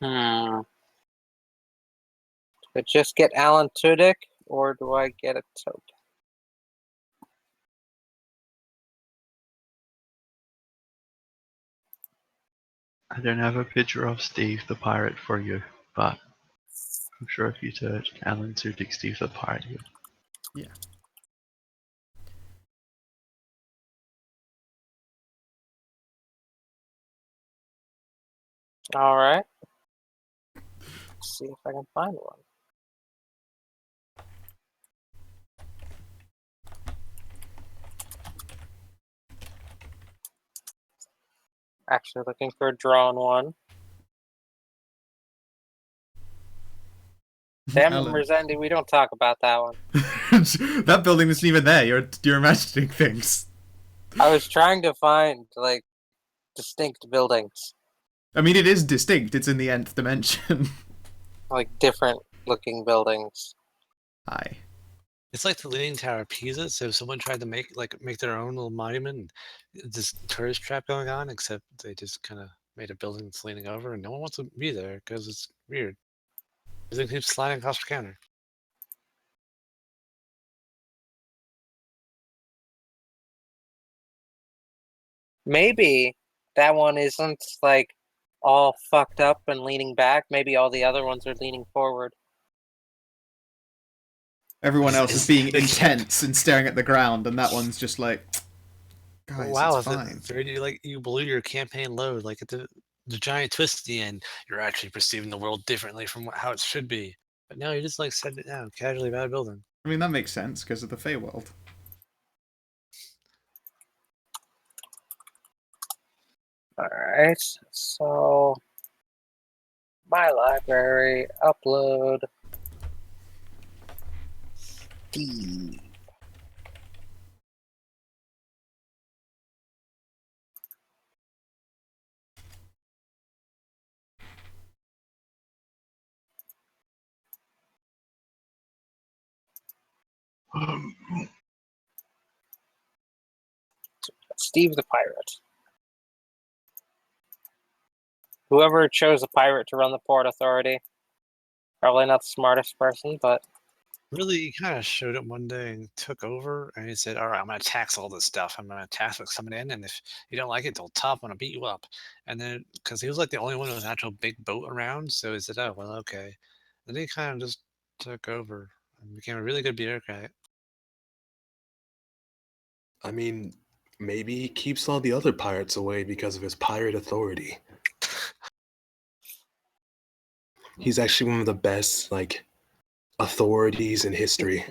Do I just get Alan Tudyk, or do I get a token? I don't have a picture of Steve the Pirate for you, but I'm sure if you search Alan Tudyk, Steve the Pirate, you. Yeah. All right. Let's see if I can find one. Actually looking for a drawn one. Damn it, Alan. Merzendi, we don't talk about that one. That building isn't even there. You're imagining things. I was trying to find, like, distinct buildings. I mean, it is distinct. It's in the nth dimension. Like, different looking buildings. Hi. It's like the Leaning Tower of Pisa. So if someone tried to make their own little monument, and this tourist trap going on, except they just kind of made a building that's leaning over, and no one wants to be there because it's weird. Everything keeps sliding across the counter. Maybe that one isn't, like, all fucked up and leaning back. Maybe all the other ones are leaning forward. Everyone else is Is- being intense and staring at the ground, and that one's just like, guys, Wow, it's fine. you blew your campaign load, like at the giant twist at the end. You're actually perceiving the world differently from how it should be. But no, you just like set it down, casually bad building. I mean, that makes sense because of the Fey World. Alright, so my library, upload Steve. Steve the pirate. Whoever chose a pirate to run the Port Authority, probably not the smartest person, but Really, he kind of showed up one day and took over, and he said, "All right, I'm going to tax all this stuff. I'm going to tax what's coming in, and if you don't like it, they'll top. I'm going to beat you up." And then, because he was like the only one with an actual big boat around, so he said, "Oh, well, okay." Then he kind of just took over and became a really good bureaucrat. I mean, maybe he keeps all the other pirates away because of his pirate authority. He's actually one of the best, like, authorities in history.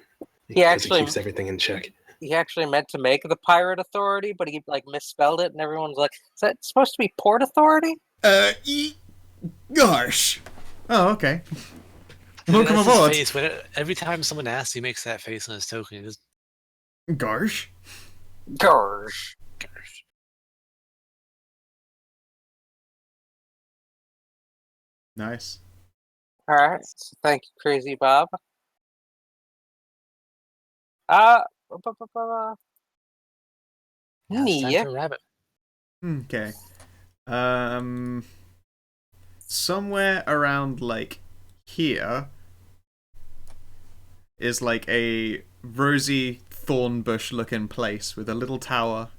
Because actually- he keeps everything in check. he actually meant to make the Pirate Authority, but he like misspelled it, and everyone's like, "Is that supposed to be Port Authority?" Gosh. Oh, okay. And Welcome that's his aboard. face. Every time someone asks, he makes that face on his token. He just, Gosh. Gosh. gosh. Nice. All right. So thank you, Crazy Bob. Now it's time Yeah. for a rabbit. Okay. Somewhere around like here is like a rosy thorn bush looking place with a little tower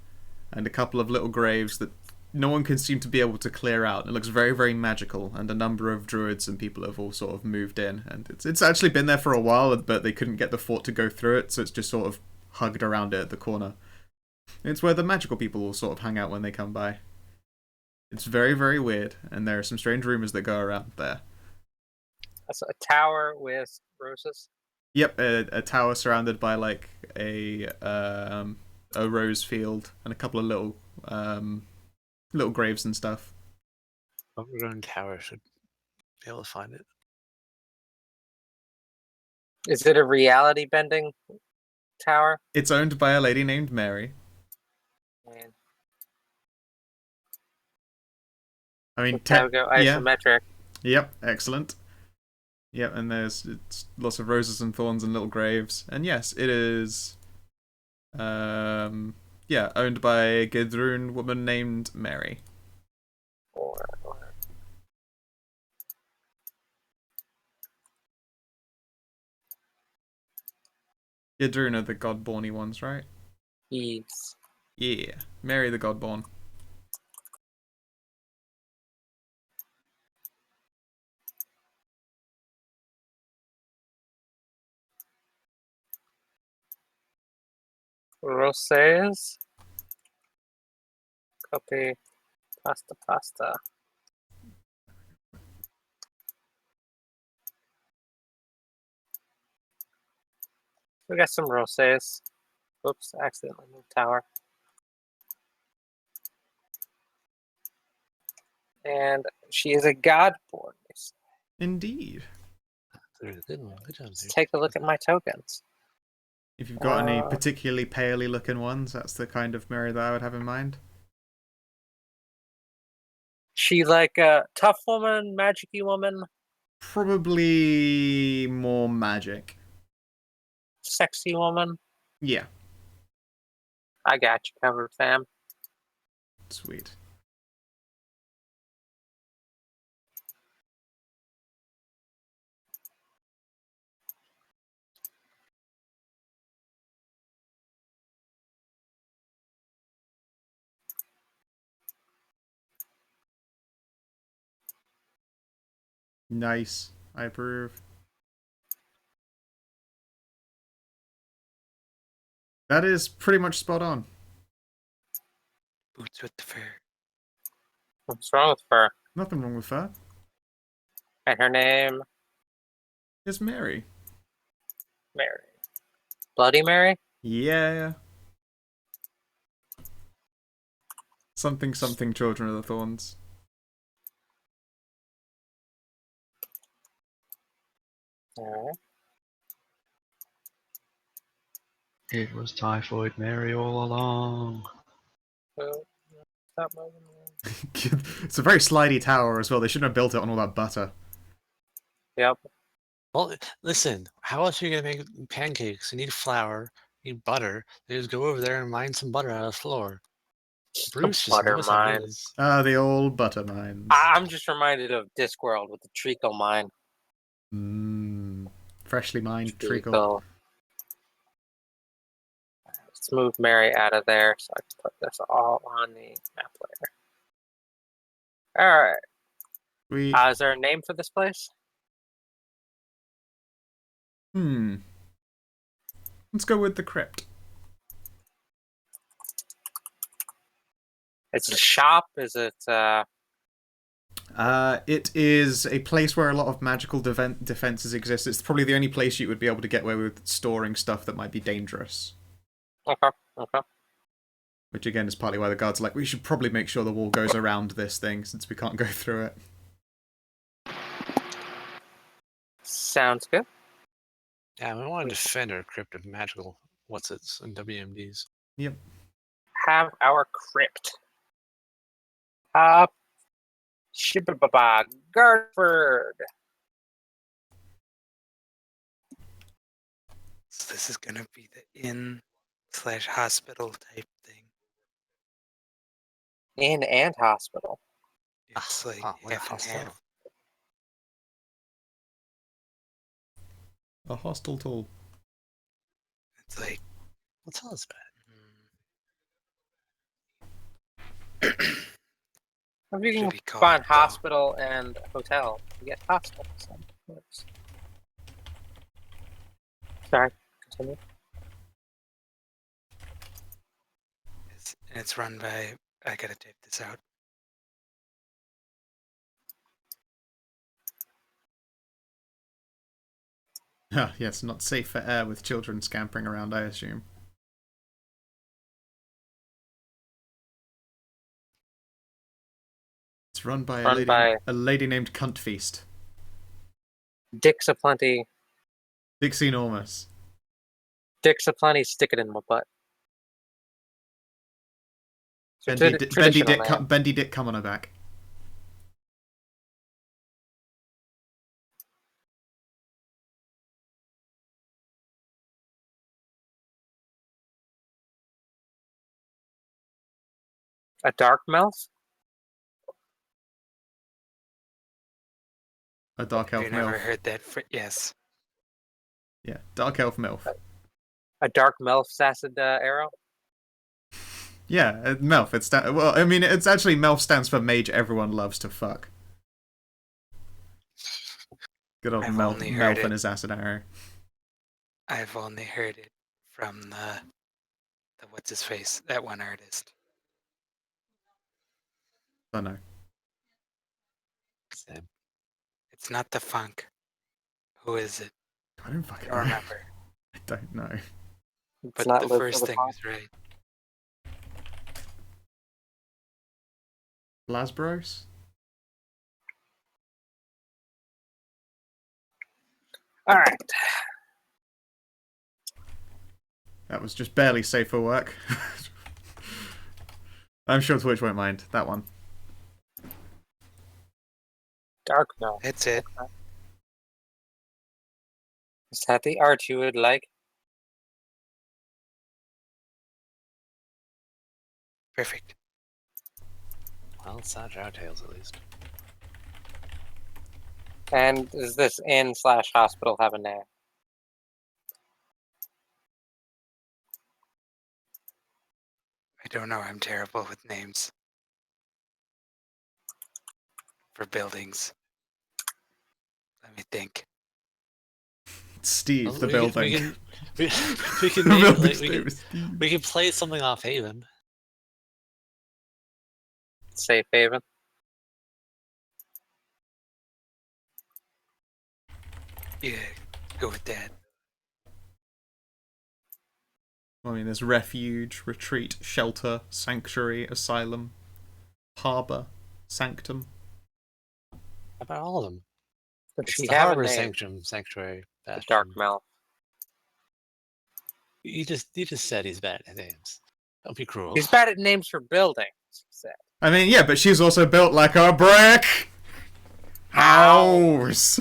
and a couple of little graves that no one can seem to be able to clear out. It looks very, very magical, and a number of druids and people have all sort of moved in, and it's actually been there for a while, but they couldn't get the fort to go through it, so it's just sort of hugged around it at the corner. It's where the magical people will sort of hang out when they come by. It's very, very weird, and there are some strange rumors that go around there. That's a tower with roses. Yep, a tower surrounded by like a rose field and a couple of little graves and stuff. Overgrown tower should be able to find it. Is it a reality bending tower? It's owned by a lady named Mary. And I mean, go isometric. Yep, excellent. Yep, and it's lots of roses and thorns and little graves. And yes, it is owned by a Gidrun woman named Mary. Or Gidrun are the Godborny ones, right? Eves. Yeah, Mary the Godborn. Roses. Copy. Pasta. We got some roses. Oops, accidentally moved tower. And she is a godborn. Indeed. There's a good one. Good job, Let's dude. take a look at my tokens. If you've got any particularly paley looking ones, that's the kind of Mary that I would have in mind. She like a tough woman, magic-y woman, Probably more magic. sexy woman. Yeah, I got you covered, fam. sweet. Nice. I approve. That is pretty much spot on. Boots with the fur. What's wrong with her? Nothing wrong with that. And her name, It's Mary. Mary. Bloody Mary? Yeah. Something, Children of the Thorns. Alright. It was Typhoid Mary all along. Stop moving. It's a very slidey tower as well. They shouldn't have built it on all that butter. Yep. Well, listen, how else are you gonna make pancakes? You need flour, you need butter. They just go over there and mine some butter out of the floor. Bruce just Butter knows mine. ideas. The old butter mines. I'm just reminded of Discworld with the treacle mine. Freshly mined treacle. Treacle. Let's move Mary out of there so I can put this all on the map later. Alright. Is there a name for this place? Let's go with the crypt. It's a shop? Is it, It is a place where a lot of magical defenses exist. It's probably the only place you would be able to get away with storing stuff that might be dangerous. Okay. Which again is partly why the guards are like, we should probably make sure the wall goes around this thing since we can't go through it. Sounds good. Yeah, we want to defend our crypt of magical what's-its and WMDs. Yep. Have our crypt. Shibababa, Garford. So this is gonna be the inn/hospital type thing. Inn and hospital. It's like like a half and hospital. half. A hostile tool. It's like Well, tell us about it. If you Should can be called find the- hospital and hotel, you get hospital. So it works. Sorry, continue. It's run by. I gotta type this out. Yes, not safe for air with children scampering around, I assume. It's run by, Run by a lady named Cunt Feast. Dicks aplenty. Dixie Enormous. Dicks aplenty. Stick it in my butt. It's a Bendy traditional name. Bendy Dick, come on her back. A dark mouth. A dark elf Have you never MILF. heard that? Yes. Yeah, dark elf MILF. A dark MILF's acid arrow. Yeah, MILF. Well, I mean, it's actually MILF stands for Mage Everyone Loves to Fuck. Good old I've only heard MILF it. and his acid arrow. I've only heard it from the what's his face? That one artist. I don't know. Same. It's not the funk. Who is it? I don't I fucking don't know. remember. I don't know. It's But not the Liz first thing Lilliput. was right. Lasbros? All right. That was just barely safe for work. I'm sure Twitch won't mind. That one. Dark MILF. That's it. Is that the art you would like? Perfect. Well, it's not Drow Tales at least. And does this inn/hospital have a name? I don't know. I'm terrible with names for buildings. Let me think. Steve, Well, the we building. Can, we, we can The name it, building's like, name is Steve. we can play something off Haven. Safe haven. Yeah, go with that. I mean, there's refuge, retreat, shelter, sanctuary, asylum, harbour, sanctum. How about all of them? Does It's she the have a Harbor name? Sanctuary. The Dark Bastion. MILF. You just said he's bad at names. Don't be cruel. He's bad at names for buildings. He said. I mean, yeah, but she's also built like a brick house.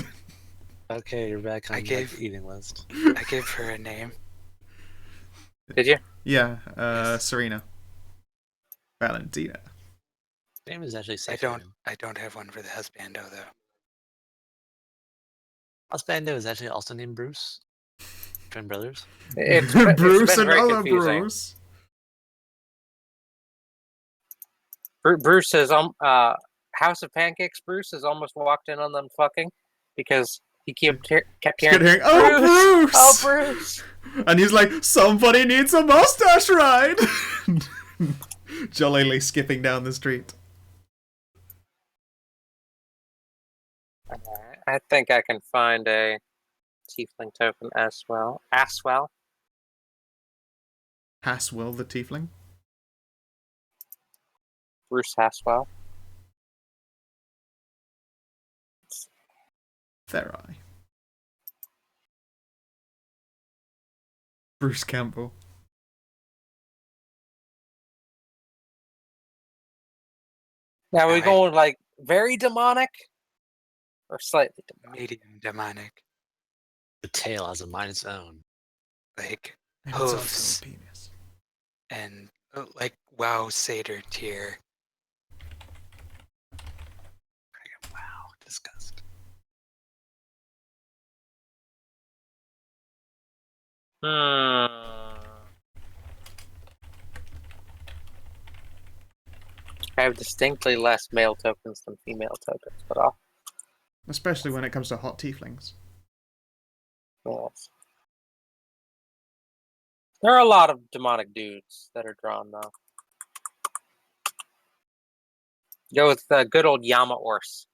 Okay, you're back on I gave- the eating list. I gave her a name. Did you? Yeah, Yes. Serena. Valentina. Name is actually I safe. don't have one for the husbando though. Husbando is actually also named Bruce. Twin brothers. It's Bruce been and very other confusing. Bruce. Bruce has House of Pancakes. Bruce has almost walked in on them fucking because he kept Kept hearing, hearing, oh, Bruce! Oh, Bruce! And he's like, somebody needs a mustache ride! Jollily skipping down the street. I think I can find a tiefling token as well. Aswell. Haswell the tiefling. Bruce Haswell. Therai. Bruce Campbell. Now we're Alright. going like very demonic or slightly demonic. Medium demonic. The tail has a mind its own. Like And it's also hooves a penis. and like WoW Satyr tier. Wow, disgust. I have distinctly less male tokens than female tokens, but I'll. Especially when it comes to hot tieflings. Yes. There are a lot of demonic dudes that are drawn, though. Go with the good old Yama Ors.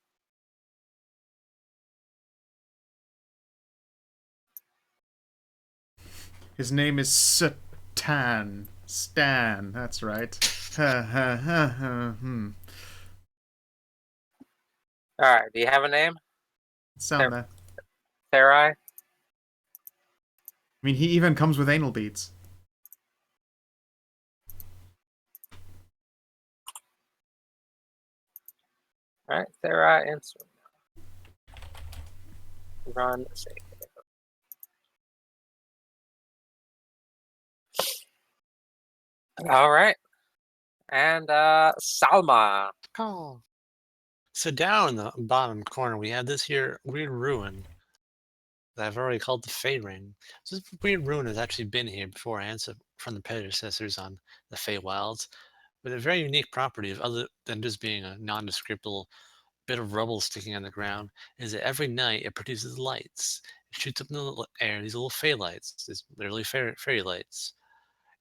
His name is Satan. Stan, that's right. Alright, do you have a name? Sound there. Therai? I mean, he even comes with anal beads. Alright, Therai, answer. Run, save. Alright. And, Salma. Oh. So down in the bottom corner, we have this here weird ruin that I've already called the Fey Ring. So this weird ruin has actually been here beforehand, so from the predecessors on the Fey Wilds, with a very unique property of other than just being a nondescriptable bit of rubble sticking on the ground, is that every night it produces lights. It shoots up in the air these little Fey lights. It's literally fairy lights.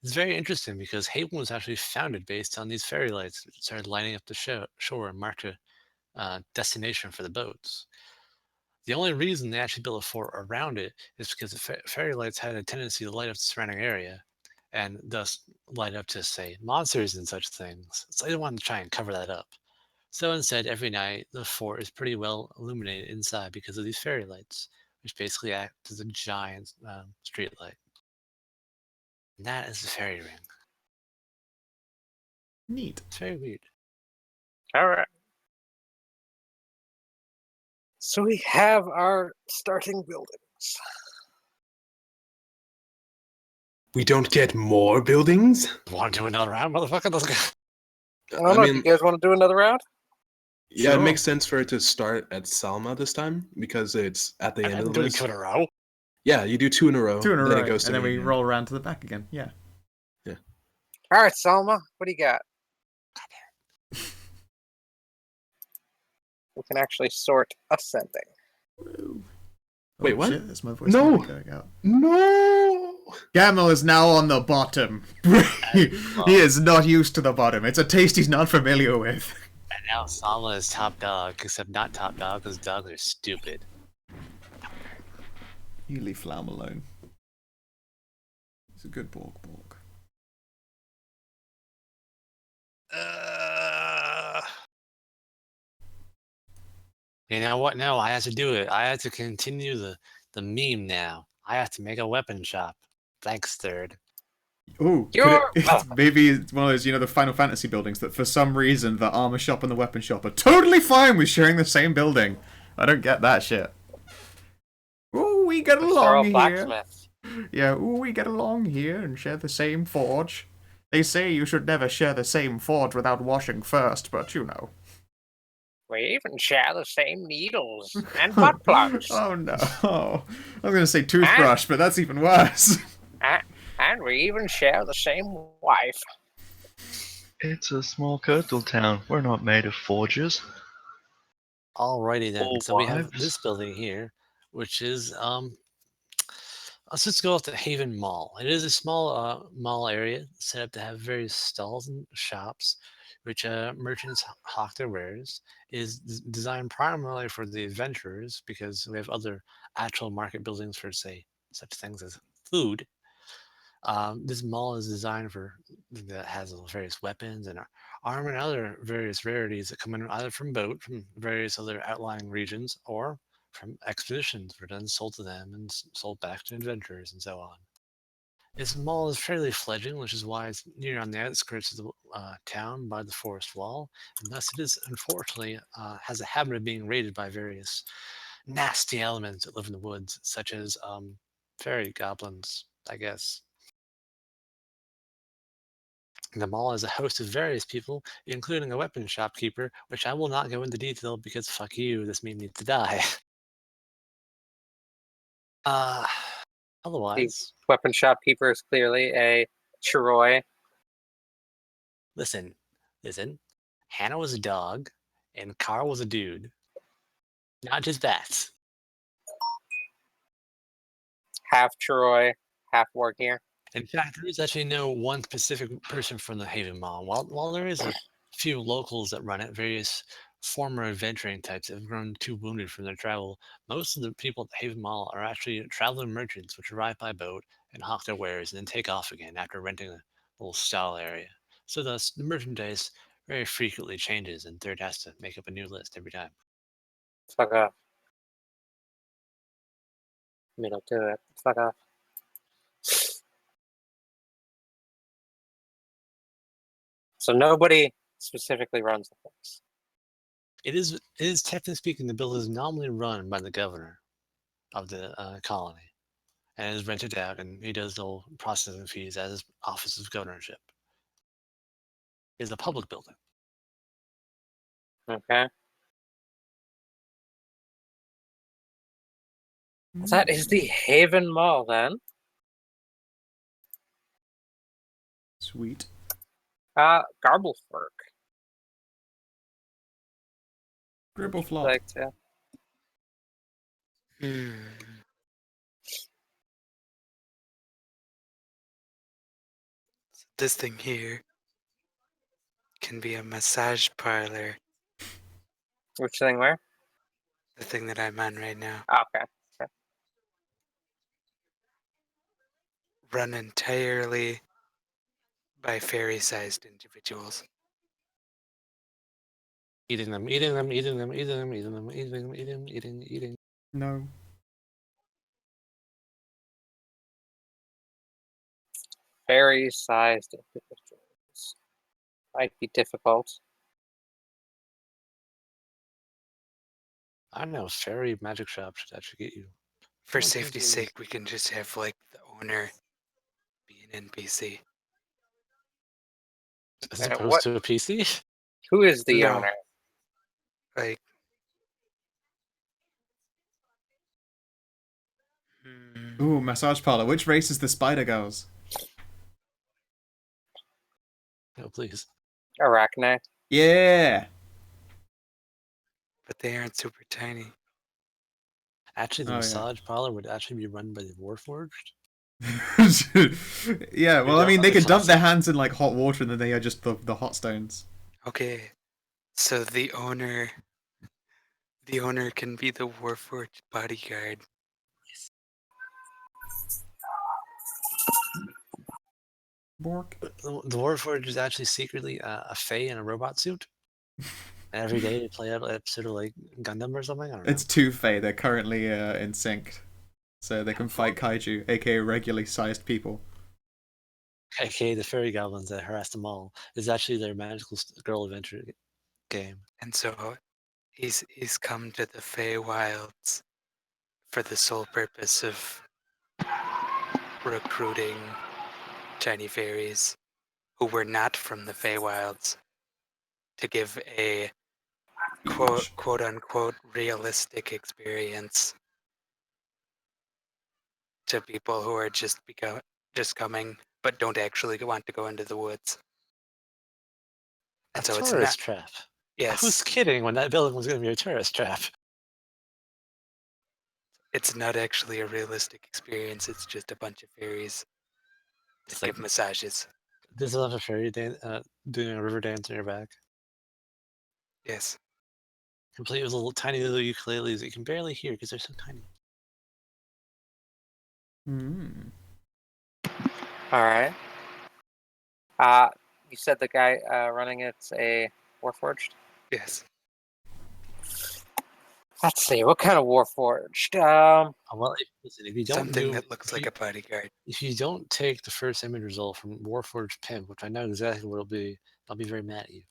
It's very interesting because Haven was actually founded based on these fairy lights. It started lighting up the shore and marked a destination for the boats. The only reason they actually built a fort around it is because the fairy lights had a tendency to light up the surrounding area and thus light up to, say, monsters and such things. So they wanted to try and cover that up. So instead, every night, the fort is pretty well illuminated inside because of these fairy lights, which basically act as a giant street light. And that is the fairy ring. Neat. It's very weird. Alright. So we have our starting buildings. We don't get more buildings? Want to do another round, motherfucker? Let's go. I don't know if you guys want to do another round? Yeah, Sure. it makes sense for it to start at Salma this time because it's at the end of the Doing list. 2 in a row? Yeah, you do 2 in a row. Two in a then row, it goes to and then me we again. roll around to the back again. Yeah. Alright, Salma, what do you got? We can actually sort ascending. Woo. Wait, Oh, what? Shit, that's my voice No. going out. No! Gamel is now on the bottom. he is not used to the bottom. It's a taste he's not familiar with. And now Salma is top dog, except not top dog because dogs are stupid. You leave Flaum alone. He's a good Borg. You know what? No, I have to do it. I have to continue the meme now. I have to make a weapon shop. Thanks, third. Oh, You're maybe it's one of those, the Final Fantasy buildings that for some reason the armor shop and the weapon shop are totally fine with sharing the same building. I don't get that shit. Oh, we get along here. Blacksmith. Yeah, we get along here and share the same forge. They say you should never share the same forge without washing first, but you know. We even share the same needles and butt plugs. Oh no. I was going to say toothbrush, but that's even worse. And we even share the same wife. It's a small coastal town. We're not made of forges. Alrighty then. All So we have wives. this building here, which is let's just go off the Haven Mall. It is a small mall area set up to have various stalls and shops, which merchants hawk their wares. It is designed primarily for the adventurers because we have other actual market buildings for, say, such things as food. This mall is designed for that has various weapons and armor and other various rarities that come in either from boat from various other outlying regions or from expeditions were then sold to them and sold back to adventurers and so on. This mall is fairly fledgling, which is why it's near on the outskirts of the town by the forest wall, and thus it is unfortunately has a habit of being raided by various nasty elements that live in the woods, such as fairy goblins, I guess. The mall has a host of various people, including a weapon shopkeeper, which I will not go into detail because fuck you, this meme needs to die. Otherwise, Weapon shopkeeper is clearly a Chiroi. listen. Hannah was a dog, and Carl was a dude. Not just that. Half Troy, half Wargear. In fact, there is actually no one specific person from the Haven Mall. While there is a few locals that run it, various former adventuring types that have grown too wounded from their travel, most of the people at the Haven Mall are actually traveling merchants which arrive by boat and hawk their wares and then take off again after renting a little stall area. So thus, the merchandise very frequently changes, and Third has to make up a new list every time. Fuck off. Me don't do it. Fuck off. So nobody specifically runs the place. It is technically speaking, the bill is nominally run by the governor of the colony, and is rented out, and he does the whole processing fees as his office of governorship. Is a public building. Okay. That is the Haven Mall then. Sweet. Garblefork. Gribbleflop. Like to. This thing here can be a massage parlor. Which thing where? The thing that I'm on right now. Okay. Run entirely by fairy-sized individuals. Eating them. No. Fairy-sized individuals. Might be difficult. I don't know. Fairy magic shop should actually get you. For Oh, thank safety's you. sake, we can just have like the owner be an NPC. As And opposed what- to a PC? Who is the No. owner? Like, Ooh, massage parlor. Which race is the Spider Girls? No, please. Arachne. Yeah. but they aren't super tiny. Actually, the Oh, yeah. massage parlor would actually be run by the Warforged. Yeah, well, I don't mean, they have the could dump their classic- hands in like hot water and then they are just the hot stones. Okay, so the owner can be the Warforged bodyguard. Bork. The Warforged is actually secretly a Fey in a robot suit. And every day they play out an episode of like Gundam or something. I don't know. It's two Fey. They're currently in sync, so they can fight kaiju, aka regularly sized people. AKA the fairy goblins that harass them all is actually their magical girl adventure game. And so he's come to the Fey Wilds for the sole purpose of recruiting tiny fairies who were not from the Fey Wilds to give a quote unquote realistic experience to people who are just coming but don't actually want to go into the woods. And A so it's tourist not. trap. Yes, I was kidding when that building was going to be a tourist trap. it's not actually a realistic experience. It's just a bunch of fairies It's that like give massages. there's a lot of fairy doing a river dance on your back, Yes. complete with little tiny little ukuleles that you can barely hear because they're so tiny. Hmm. All right. You said the guy running it's a Warforged? Yes. Let's see, what kind of Warforged? Well, listen, if you don't Something do, that looks like a bodyguard. if you don't take the first image result from Warforged Pimp, which I know exactly what it'll be, I'll be very mad at you.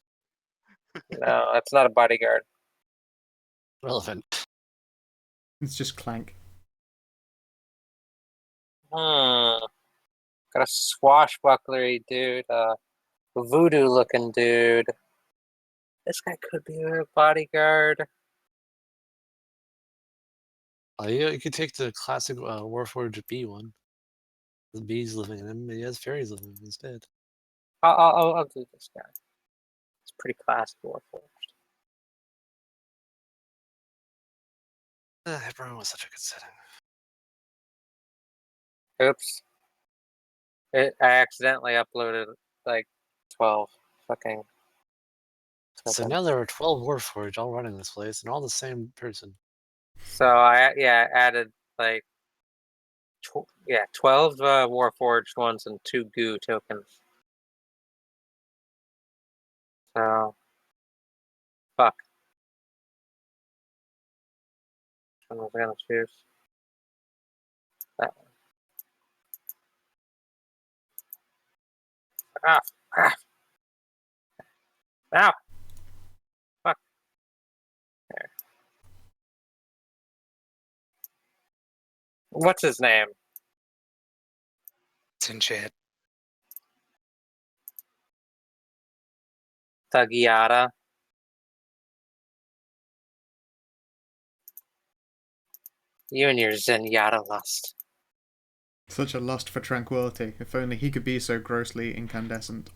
No, that's not a bodyguard. Relevant. It's just Clank. Got a swashbucklery dude, voodoo looking dude. This guy could be a bodyguard. You could take the classic Warforged bee one. The bees living in him, and he has fairies living in him instead. I'll do this guy. It's pretty classic Warforged. Everyone was such a good setting. Oops. I accidentally uploaded like 12 fucking. So now there are 12 Warforged all running this place, and all the same person. So I added like 12 Warforged ones and 2 goo tokens. So fuck. Which one was I gonna choose? That one. Ah, ah. Ow. Fuck. There. What's his name? It's in chat. Tagiata. You and your Zenyatta lust. Such a lust for tranquility. If only he could be so grossly incandescent.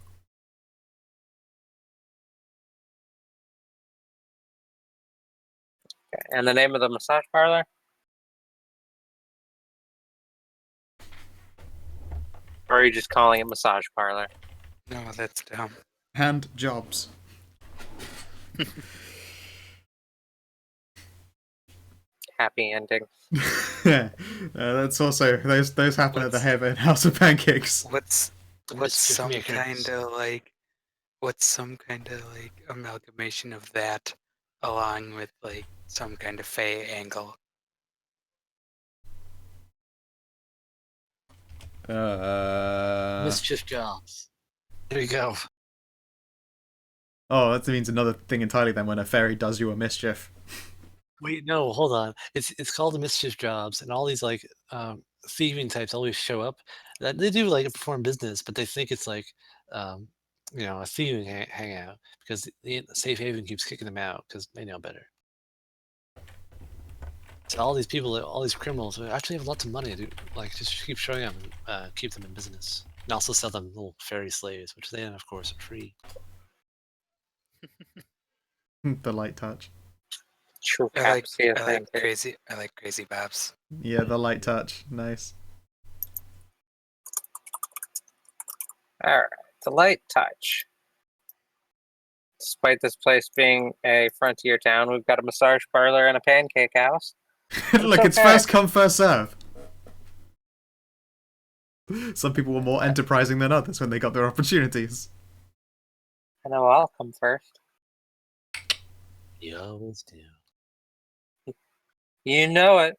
Okay. And the name of the massage parlor? Or are you just calling it massage parlor? No, that's dumb. Hand jobs. Happy ending. That's also those happen at the What's- House of Pancakes. What's Mischief some makers. kind of like amalgamation of that along with like some kind of Fey angle? Mischief jobs. There you go. Oh, that means another thing entirely then when a fairy does you a mischief. Wait, no, hold on. It's called the mischief jobs, and all these like thieving types always show up. That they do like perform business, but they think it's like um, a thieving hangout because the safe haven keeps kicking them out because they know better. So all these people, all these criminals, who actually have lots of money to like just keep showing up and keep them in business, and also sell them little fairy slaves, which then of course are free. The light touch. True I like capacity. I like crazy Bobs. Yeah, the light touch. Nice. Alright, the light touch. Despite this place being a frontier town, we've got a massage parlor and a pancake house. Look, it's okay. first come, first serve. Some people were more enterprising than others when they got their opportunities. I know I'll come first. You always do. You know it.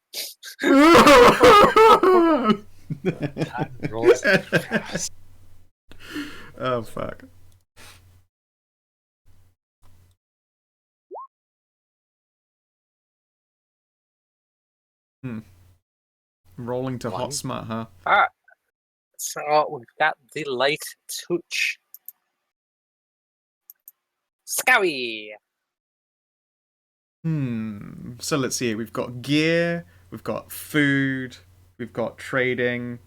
Time rolls fast. Oh, fuck. Rolling to One. hot smut, huh? Alright. So we've got the light touch. Scowy! So let's see. We've got gear, we've got food, we've got trading,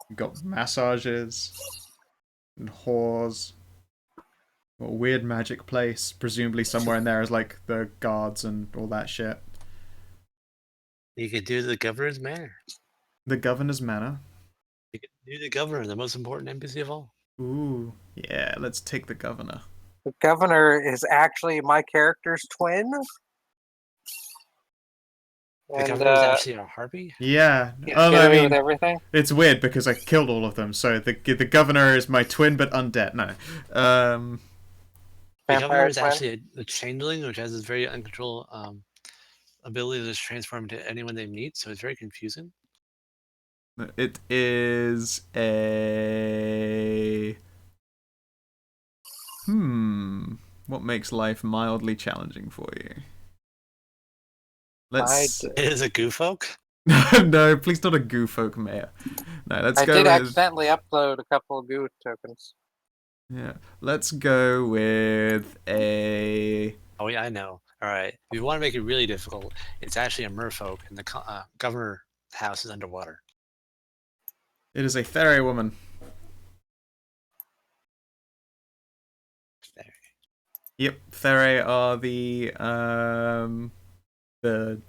we've got massages, and whores. A weird magic place. Presumably somewhere in there is like the guards and all that shit. You could do the governor's manor. The governor's manor. You could do the governor, the most important NPC of all. Ooh, yeah, let's take the governor. The governor is actually my character's twin. The And governor is actually a harpy. Yeah. he's Oh, no, getting I away mean, with everything. it's weird because I killed all of them. So the governor is my twin but undead. No. The governor Vampire is twin. actually a changeling, which has this very uncontrolled ability to just transform into anyone they meet. So it's very confusing. It is a... What makes life mildly challenging for you? Let's... It is a goofolk. No, please not a goofolk mayor. No, let's I go did with... accidentally upload a couple of goo tokens. Yeah, let's go with a... Oh yeah, I know. All right. If you want to make it really difficult, it's actually a merfolk, and the governor house is underwater. It is a fairy woman. There. Yep, Therae are the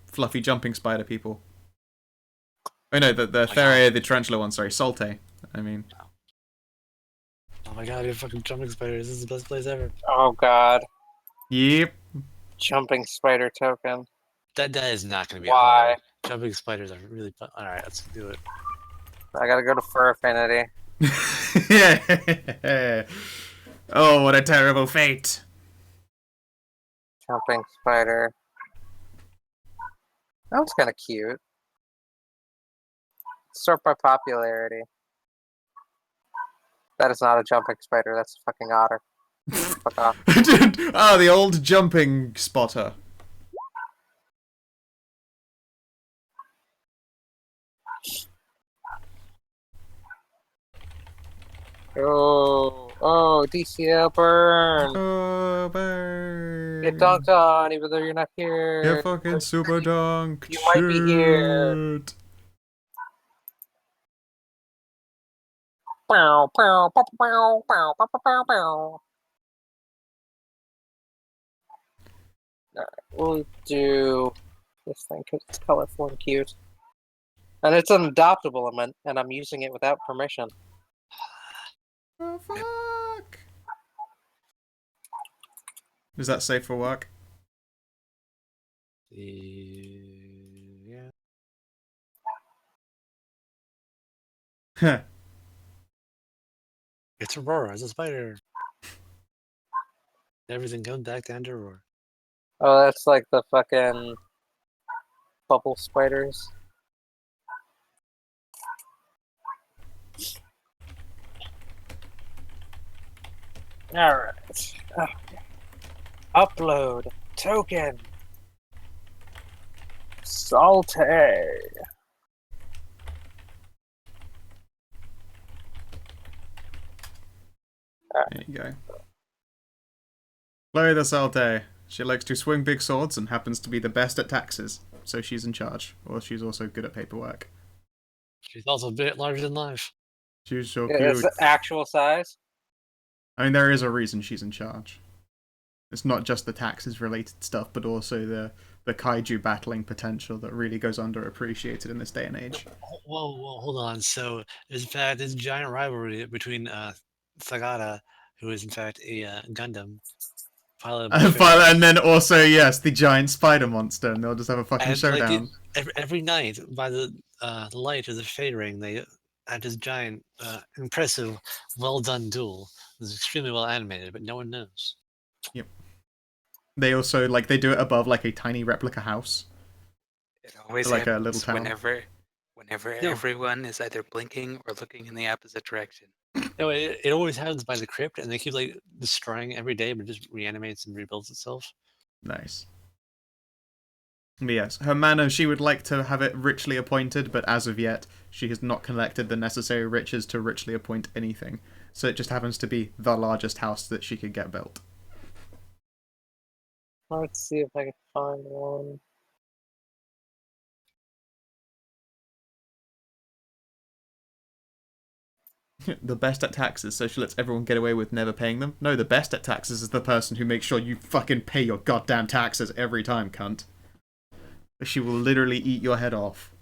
fluffy jumping spider people. Oh no, the Therae are the tarantula one. Sorry, Salte. I mean. Oh my god, you're fucking jumping spiders. This is the best place ever. Oh god. Yep. Jumping spider token. That is not going to be Why? hard. Jumping spiders are really fun. Alright, let's do it. I gotta go to Fur Affinity. Yeah. Oh, what a terrible fate. Jumping spider. That was kind of cute. Sort by popularity. That is not a jumping spider. That's a fucking otter. Fuck off. Oh, the old jumping spotter. Oh, DCL burn. Oh, burn. Get dunked on, even though you're not here. Get fucking super dunked. You might be here. Shit. Pow, pow, pow, pow, pow, pow, pow, pow, pow. Alright, we'll do this thing because it's colorful and cute. And it's an adoptable element, and I'm using it without permission. Oh, fuck. Is that safe for work? Yeah. Heh. It's Aurora, it's a spider. Everything comes back down to Aurora. Oh, that's like the fucking bubble spiders. Alright. Upload. Token. Salte. There you go. Chloe the Salte. She likes to swing big swords and happens to be the best at taxes, so she's in charge. Or she's also good at paperwork. She's also a bit larger than life. She's so Is cute. it actual size? I mean, there is a reason she's in charge. It's not just the taxes related stuff, but also the kaiju battling potential that really goes underappreciated in this day and age. Whoa, hold on. So, there's in fact this giant rivalry between Sagata, who is in fact a Gundam piloted by Fey. And then also, yes, the giant spider monster, and they'll just have a fucking And showdown. every night by the light of the Fey ring, they had this giant, impressive, well done duel. It's extremely well animated, but no one knows. Yep. They also, like, they do it above, like, a tiny replica house. It always Like a happens little town. whenever No. everyone is either blinking or looking in the opposite direction. No, it always happens by the crypt, and they keep like destroying every day, but it just reanimates and rebuilds itself. Nice. But yes, her manor, she would like to have it richly appointed, but as of yet, she has not collected the necessary riches to richly appoint anything. So it just happens to be the largest house that she could get built. Let's see if I can find one. The best at taxes, so she lets everyone get away with never paying them. No, the best at taxes is the person who makes sure you fucking pay your goddamn taxes every time, cunt. She will literally eat your head off.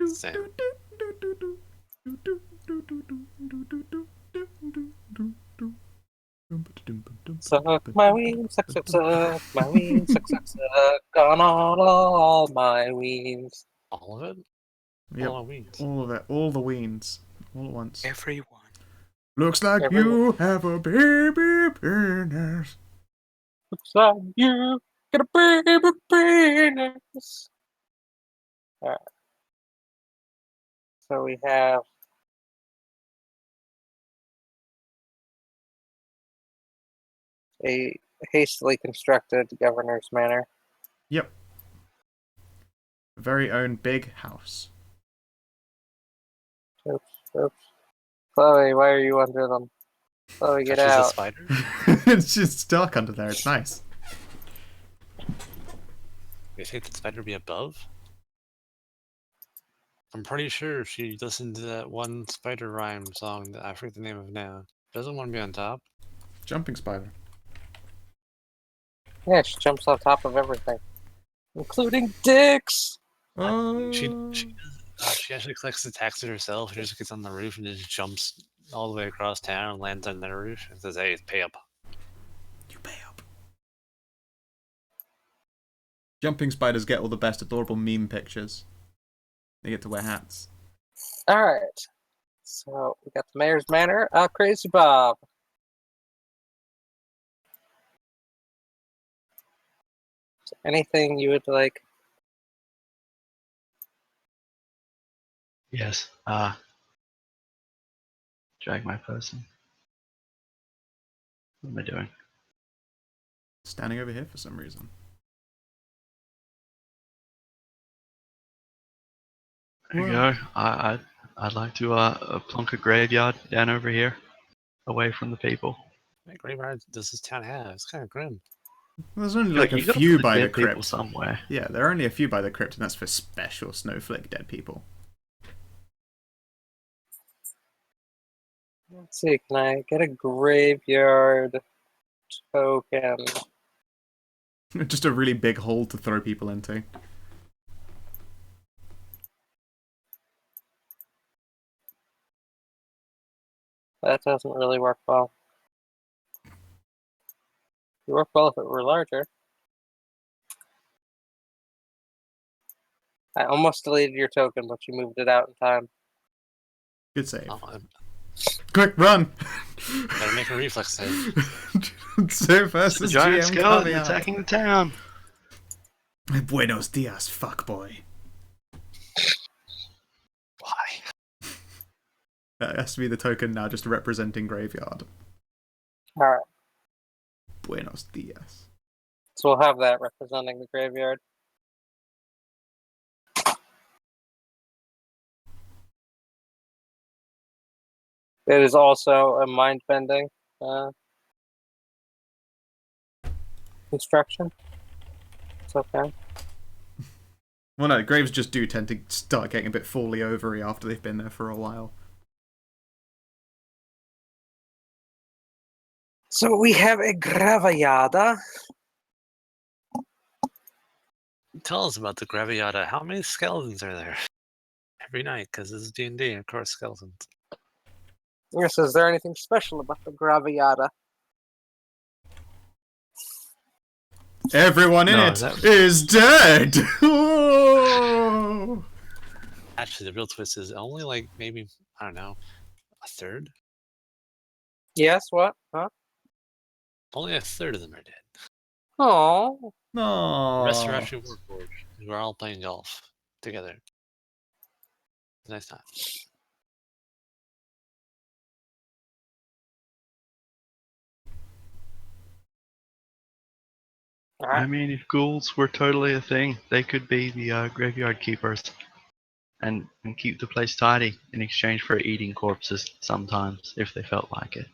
Same. Suck my wings, suck my wings, suck on all my wings. All of it? Yep, All our wings. all of it, all the weens, all at once. Everyone. Looks like you have a baby penis. Looks like you get a baby penis. Alright. So we have a hastily constructed governor's manor. Yep. Very own big house. Oops. Chloe, why are you under them? Chloe, get She's a out. spider. It's just dark under there, it's nice. You think the spider be above? I'm pretty sure if she listened to that one spider rhyme song that I forget the name of now, doesn't want to be on top. Jumping spider. Yeah, she jumps on top of everything, including dicks. She actually collects the taxes herself. She just gets on the roof and just jumps all the way across town and lands on their roof and says, "Hey, pay up." You pay up. Jumping spiders get all the best adorable meme pictures. They get to wear hats. All right. So we got the mayor's manor. Crazy Bob. Is there anything you would like? Yes. Drag my person. What am I doing? Standing over here for some reason. There you go. I'd like to plonk a graveyard down over here, away from the people. What graveyard does this town have? It's kind of grim. There's only like a You gotta few put by the dead people crypt. somewhere. Yeah, there are only a few by the crypt, and that's for special snowflake dead people. Let's see. Can I get a graveyard token? Just a really big hole to throw people into. That doesn't really work well. It would work well if it were larger. I almost deleted your token, but you moved it out in time. Good save. Oh, Quick, run! better make a reflex save. So It's versus the giant GM skeleton caveat. attacking the town. Buenos dias, fuckboy. Why? That has to be the token now, just representing graveyard. Alright, Buenos dias. so we'll have that representing the graveyard. It is also a mind-bending construction. It's okay. Well, no, graves just do tend to start getting a bit fally overy after they've been there for a while. So we have a graveyada. Tell us about the Graviata. How many skeletons are there? Every night, because this is D&D, of course, skeletons. Yes, is there anything special about the graveyada? Everyone in No, it is dead! Oh! Actually, the real twist is only like maybe, I don't know, a third? Yes, what? Huh? Only a third of them are dead. Oh, The rest are No. actually Warforged. We're all playing golf together. It's a nice time. I mean, if ghouls were totally a thing, they could be the graveyard keepers and keep the place tidy in exchange for eating corpses sometimes, if they felt like it.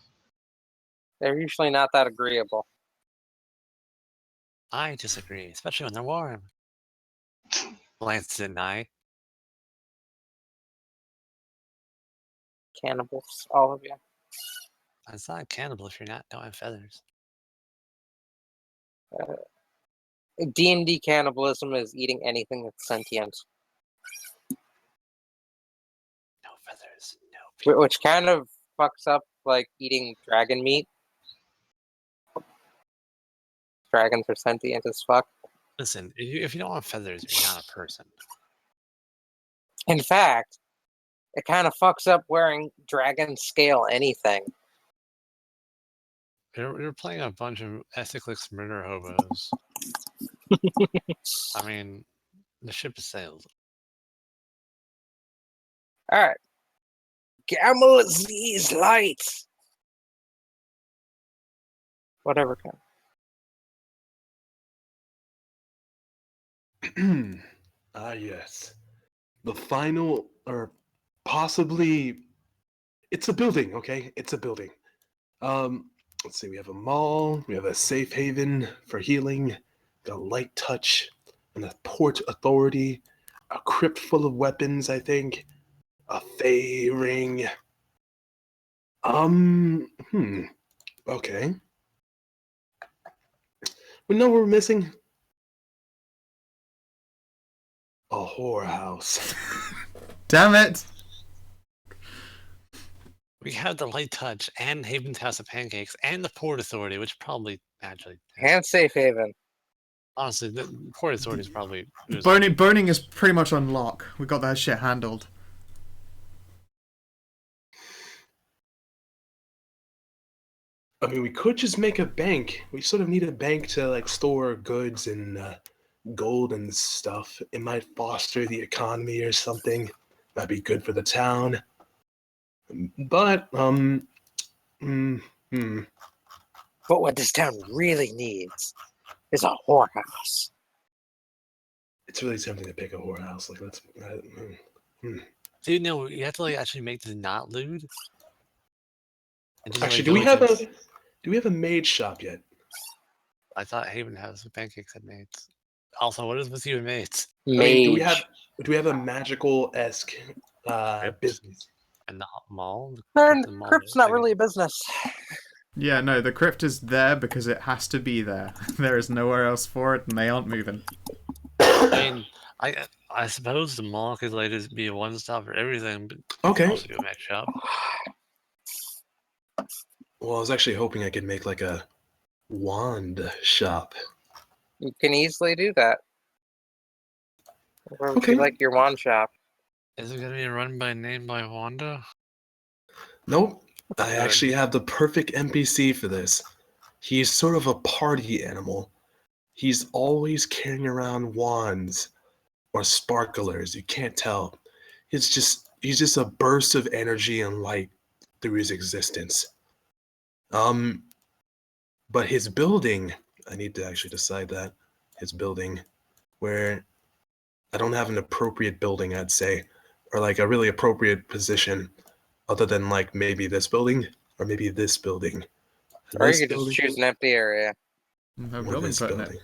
they're usually not that agreeable. I disagree, especially when they're warm. Lance and I. Cannibals, all of you. It's not a cannibal if don't have feathers. D&D cannibalism is eating anything that's sentient, No feathers, no. which kind of fucks up like eating dragon meat. Dragons are sentient as fuck. Listen, if you don't have feathers, you're not a person. In fact, it kind of fucks up wearing dragon scale anything. You're playing a bunch of ethicless murder hobos. I mean, the ship has sailed. Alright. Gamble these lights! Whatever can. Yes. The final, or possibly, it's a building, okay? It's a building. Let's see, we have a mall, we have a safe haven for healing, got a light touch, and a port authority, a crypt full of weapons, I think, a Fey ring. Okay. We know we're missing a whorehouse. Damn it! We have the light touch and Haven's House of Pancakes and the Port Authority, which probably actually. And safe haven. Honestly, the Port Authority is probably. Burning is pretty much on lock. We got that shit handled. I mean, we could just make a bank. We sort of need a bank to like store goods and gold and stuff. It might foster the economy or something. That'd be good for the town. But But what this town really needs is a whorehouse. it's really tempting to pick a whorehouse. Like let's. Dude, no, you have to like actually make this not lewd. And just, Actually, like, do we have a maid shop yet? I thought Haven House of Pancakes had mates. Also, what is with you and mates? I mean, Mage. do we have a magical-esque business? And the mall? And The mall crypt's is not like- really a business. Yeah, no, the crypt is there because it has to be there. There is nowhere else for it, and they aren't moving. I mean, I suppose the mall could like just be a one-stop for everything, but Okay. also do a match shop. Well, I was actually hoping I could make like a wand shop. You can easily do that. Where would Okay. you like your wand shop? Is it gonna be run by Wanda? Nope. I Good. actually have the perfect NPC for this. He's sort of a party animal. He's always carrying around wands or sparklers. You can't tell. He's just a burst of energy and light through his existence. But his building, I need to actually decide that. His building, where I don't have an appropriate building, I'd say, or like a really appropriate position, other than like maybe this building or maybe this building. Or you This could just building choose an empty area. No or building this put in building. it.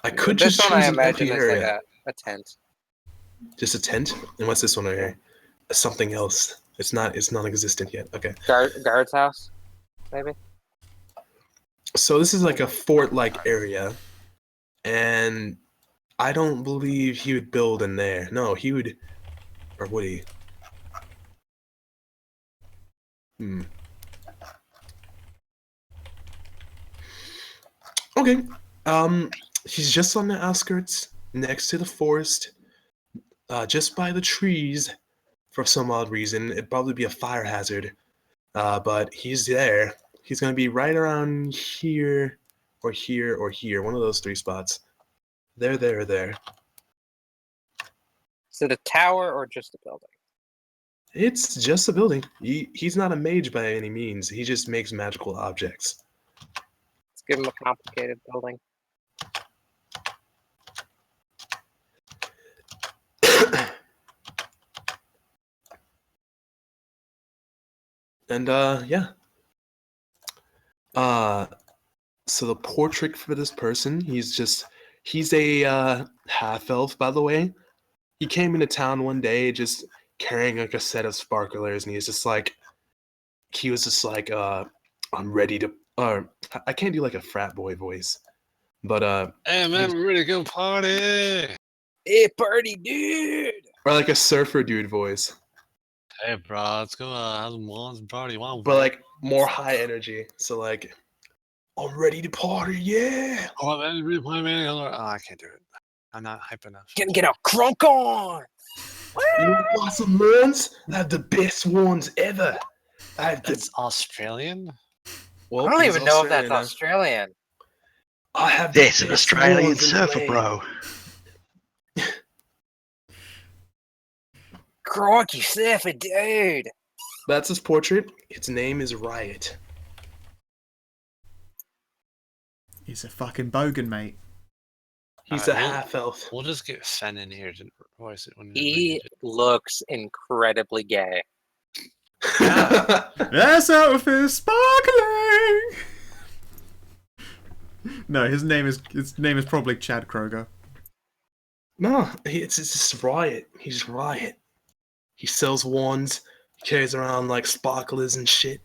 I could This just one, choose I an imagine, empty is like area. a tent. Just a tent? And what's this one right here? Something else. It's non-existent yet. Okay. Guard's house, maybe? So this is like a fort-like area, and I don't believe he would build in there. No, he would, or would he? Okay. He's just on the outskirts, next to the forest, just by the trees. For some odd reason, it'd probably be a fire hazard, but he's there. He's gonna be right around here, or here, or here. One of those three spots. There, there, there. Is it a tower or just a building? It's just a building. He's not a mage by any means. He just makes magical objects. Let's give him a complicated building. And yeah. So the portrait for this person, he's a half elf, by the way. He came into town one day just carrying like a set of sparklers, and he was just like I'm ready to I can't do like a frat boy voice. But Hey man, we're ready to go party! Hey, party dude! or like a surfer dude voice. Hey bro, let's go have some wands and party. Wow, But like more high energy. So like I'm ready to party, yeah. oh man, really play man. Oh, I can't do it. I'm not hype enough. Can get a crunk on! You want some ones? I have the best ones ever. I have the It's Australian? well, I don't he's even know if that's Australian, Australian. I have the This is best Australian ones in the surfer, land. bro. Crikey, surfer dude! That's his portrait. Its name is Riot. He's a fucking bogan, mate. He's a Alright, half elf. We'll just get Fen in here to voice it when He looks incredibly gay. Yes, elf is sparkling! No, his name is probably Chad Kroger. No, it's just Riot. He's just Riot. He sells wands. He carries around like sparklers and shit.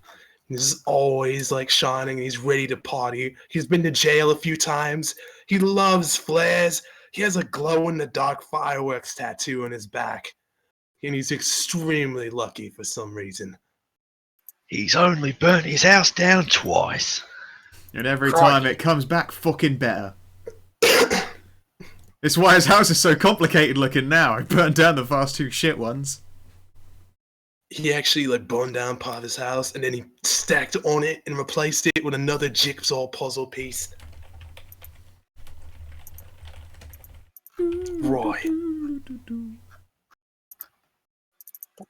He's always like shining. He's ready to party. He's been to jail a few times. He loves flares. He has a glow-in-the-dark fireworks tattoo on his back. And he's extremely lucky for some reason. He's only burnt his house down twice. And every Crikey. time it comes back fucking better. It's why his house is so complicated looking now. I burned down the first two shit ones. He actually like burned down part of his house and then he stacked on it and replaced it with another jigsaw puzzle piece. Right.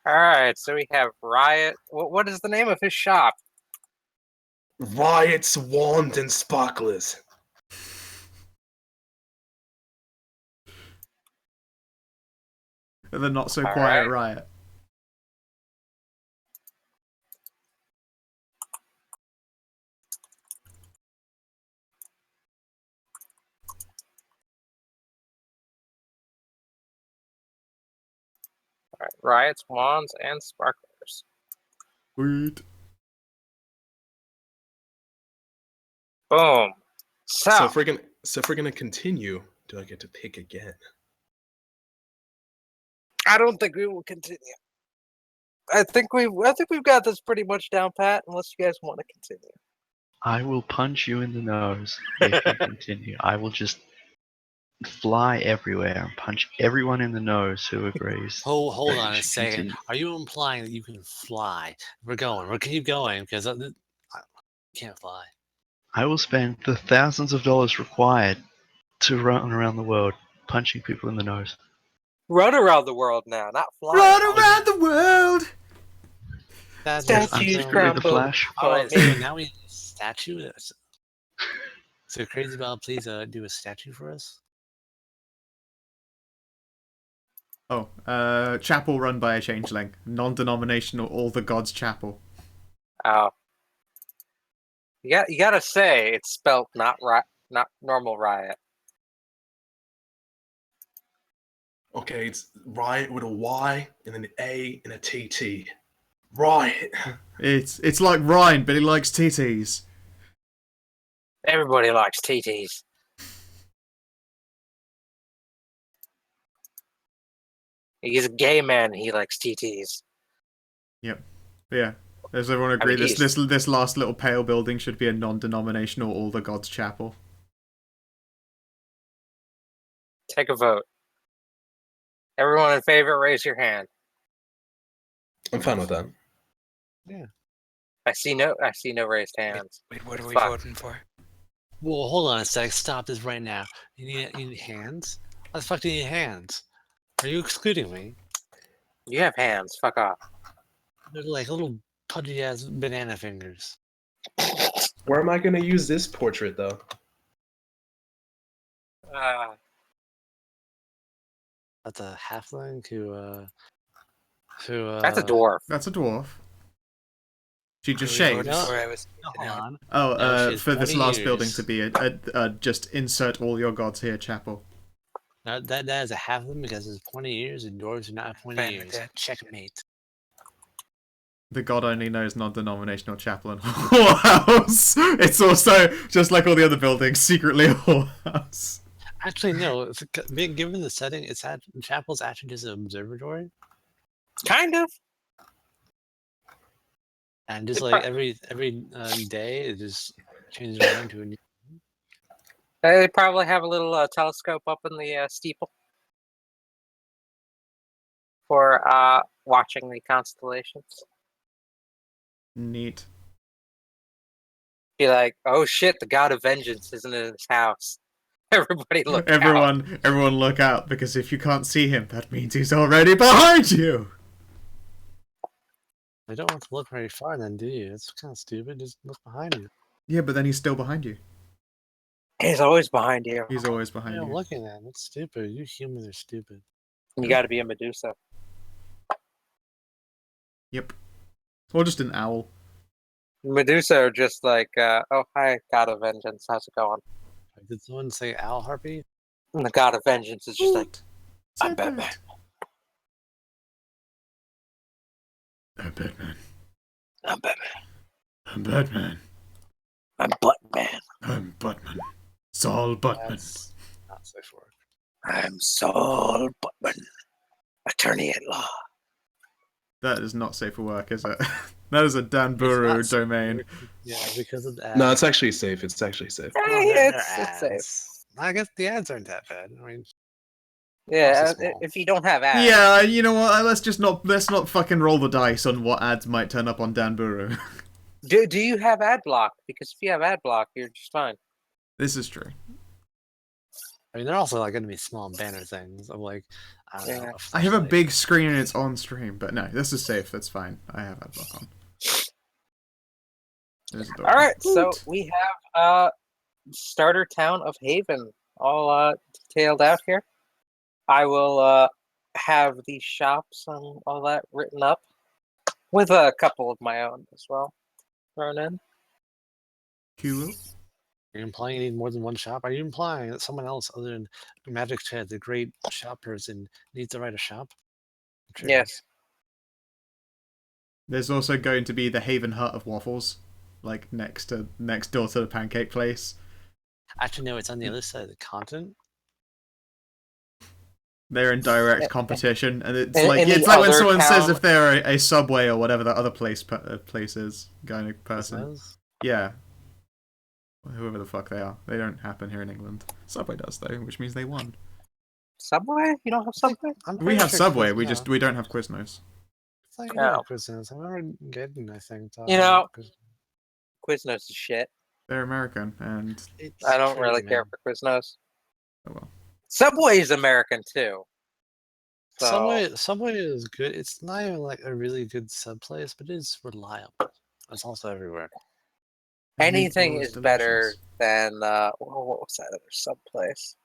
All right, so we have Riot. What is the name of his shop? Riot's wand and sparklers. The not so All quiet right. Riot. All right, Riot's wands and sparklers. Sweet. Boom. So So, if we're gonna continue, do I get to pick again? I don't think we will continue. I think we've got this pretty much down pat. Unless you guys want to continue. I will punch you in the nose if you continue. I will just fly everywhere and punch everyone in the nose who agrees. Hold that on you a should second. continue. Are you implying that you can fly? We're going. We'll keep going because I can't fly. I will spend the thousands of dollars required to run around the world punching people in the nose. Run around the world now, not fly. Run around the world! That's Statues I'm insane. secretly the crumble. Flash. All right, for me. so now we need a statue. So Crazy Bob, please do a statue for us. Oh, chapel run by a changeling. Non-denominational All the Gods Chapel. Oh. You gotta say it's spelled not normal Riot. Okay, it's Riot with a Y and an A and a TT. Riot. It's like Ryan, but he likes TTs. Everybody likes TTs. He's a gay man. He likes TTs. Yep. Yeah. Does everyone agree this last little pale building should be a non-denominational All the Gods Chapel? Take a vote. Everyone in favor, raise your hand. I'm fine with that. I see no raised hands. Wait, what are we Fuck. voting for? Well, hold on a sec. Stop this right now. You need hands? How the fuck do you need hands? Are you excluding me? You have hands. Fuck off. They're like little pudgy ass banana fingers. Where am I gonna use this portrait though? That's a halfling who That's a dwarf. That's a dwarf. She just What are we shaved. voting for? I was Hold on. Oh, No, she has for this 20 last building years. to be a just insert all your gods here chapel. Now, that is a halfling because it's 20 years and dwarves are not 20 Fine with years. that. Checkmate. The god only knows non-denominational chapel and whorehouse. It's also just like all the other buildings, secretly a whorehouse. Actually, no. Given the setting, chapel's actually just an observatory, Kind of. and just It like pro- every day, it just changes around to a new. They probably have a little telescope up in the steeple for watching the constellations. Neat. Be like, oh shit, the god of vengeance isn't in his house. Everybody look out. Everyone look out, because if you can't see him, that means he's already behind you! You don't have to look very far, then, do you? It's kind of stupid. Just look behind you. Yeah, but then he's still behind you. He's always behind you. He's always behind Yeah, I'm you. looking at him. It's stupid. You humans are stupid. You gotta be a Medusa. Yep. Or just an owl. Medusa are just like, oh, hi, God of Vengeance. How's it going? Did someone say owl harpy? And the God of Vengeance is just like, What? I'm Said Batman. that. I'm Batman. I'm Batman. I'm Batman. I'm Buttman. I'm Batman. Saul Batman. That's not safe for work. I'm Saul Buttman, attorney at law. That is not safe for work, is it? That is a Dan It's Buru not safe for domain. work, Yeah, because of the No, it's actually safe. It's actually safe. It's safe. I guess the ads aren't that bad. I mean, Yeah, Also small. if you don't have ads. Yeah, you know what? Let's not fucking roll the dice on what ads might turn up on Dan Buru. Do you have ad block? Because if you have ad block, you're just fine. This is true. I mean, they're also like going to be small banner things. I'm like, I don't know. Yeah. I have a flashlight. big screen and it's on stream, but no, this is safe. That's fine. I have ad block on. There's a door. All right, so Woot. we have starter town of Haven all detailed out here. I will have these shops and all that written up with a couple of my own as well thrown in. Cool. Are you implying you need more than one shop? Are you implying that someone else other than Magic Chad, the great shop person, needs to write a shop? I'm sure. Yes. There's also going to be the Haven Hut of Waffles, like next door to the pancake place. Actually, no, it's on the other side of the continent. They're in direct competition, and it's in like the it's like when other someone says town- if they're a Subway or whatever that other place is, kind of person. Says? Yeah. Whoever the fuck they are. They don't happen here in England. Subway does though, which means they won. Subway? You don't have Subway? I'm We pretty have sure Subway, Quiznos- we don't have Quiznos. It's like, No. yeah, Quiznos. I remember getting, I think. You know, Quiznos is shit. They're American, and it's I don't true, really care man. for Quiznos. oh well. Subway is American too. So, Subway is good. It's not even like a really good sub place, but it's reliable. It's also everywhere. anything Meatball is better delicious. than what was that other sub place?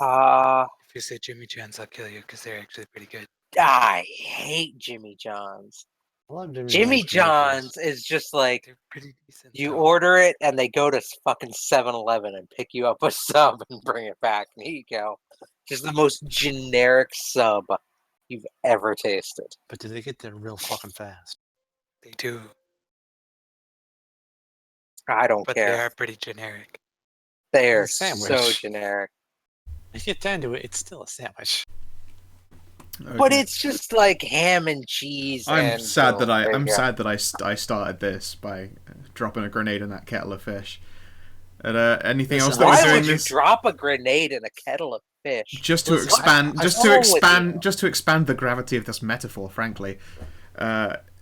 If you say Jimmy John's, I'll kill you because they're actually pretty good. I hate Jimmy John's. I love Jimmy John's. John's is just like They're pretty decent. you though. order it and they go to fucking 7-Eleven and pick you up a sub and bring it back. And here you go. Just the most generic sub you've ever tasted. But do they get there real fucking fast? They do, I don't but they care. are pretty generic. They are It's a so sandwich. generic. If you get down to it, it's still a sandwich. But Okay. it's just like ham and cheese. I'm and sad that there you go. I started this by dropping a grenade in that kettle of fish. And anything Listen, else that Why we're would doing you this drop a grenade in a kettle of fish? just to Listen, expand I- just I'm to wrong with expand you. just to expand the gravity of this metaphor, frankly.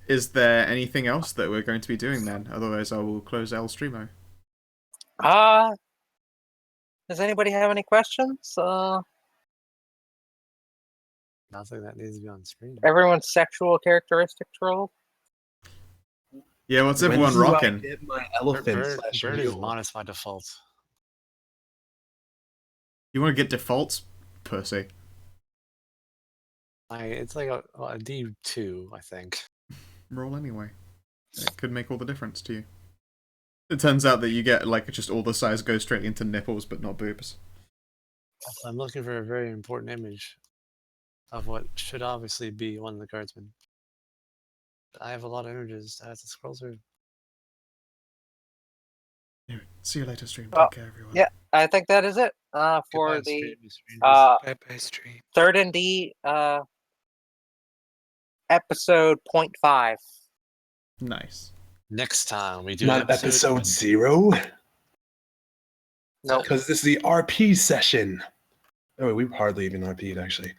Is there anything else that we're going to be doing then? Otherwise I will close El Streamo. Does anybody have any questions? Nothing that needs to be on screen. Everyone's sexual characteristics roll? Yeah, what's When everyone do I rocking? get my Bird, elephant Bird, slash Bird is mule? modest by default. You want to get defaults, pussy? It's like a D2, I think. Roll anyway. It could make all the difference to you. It turns out that you get like just all the size goes straight into nipples, but not boobs. Also, I'm looking for a very important image of what should obviously be one of the guardsmen. But I have a lot of images I have to scroll through. Anyway, see you later, stream. Well, Take care, everyone. yeah. I think that is it for Goodbye, the strangers. Bye bye, stream. third and D episode 0.5. Nice. Next time we do Not episode 0? Nope. Because this is the RP session. Oh, we've hardly even RP'd, actually.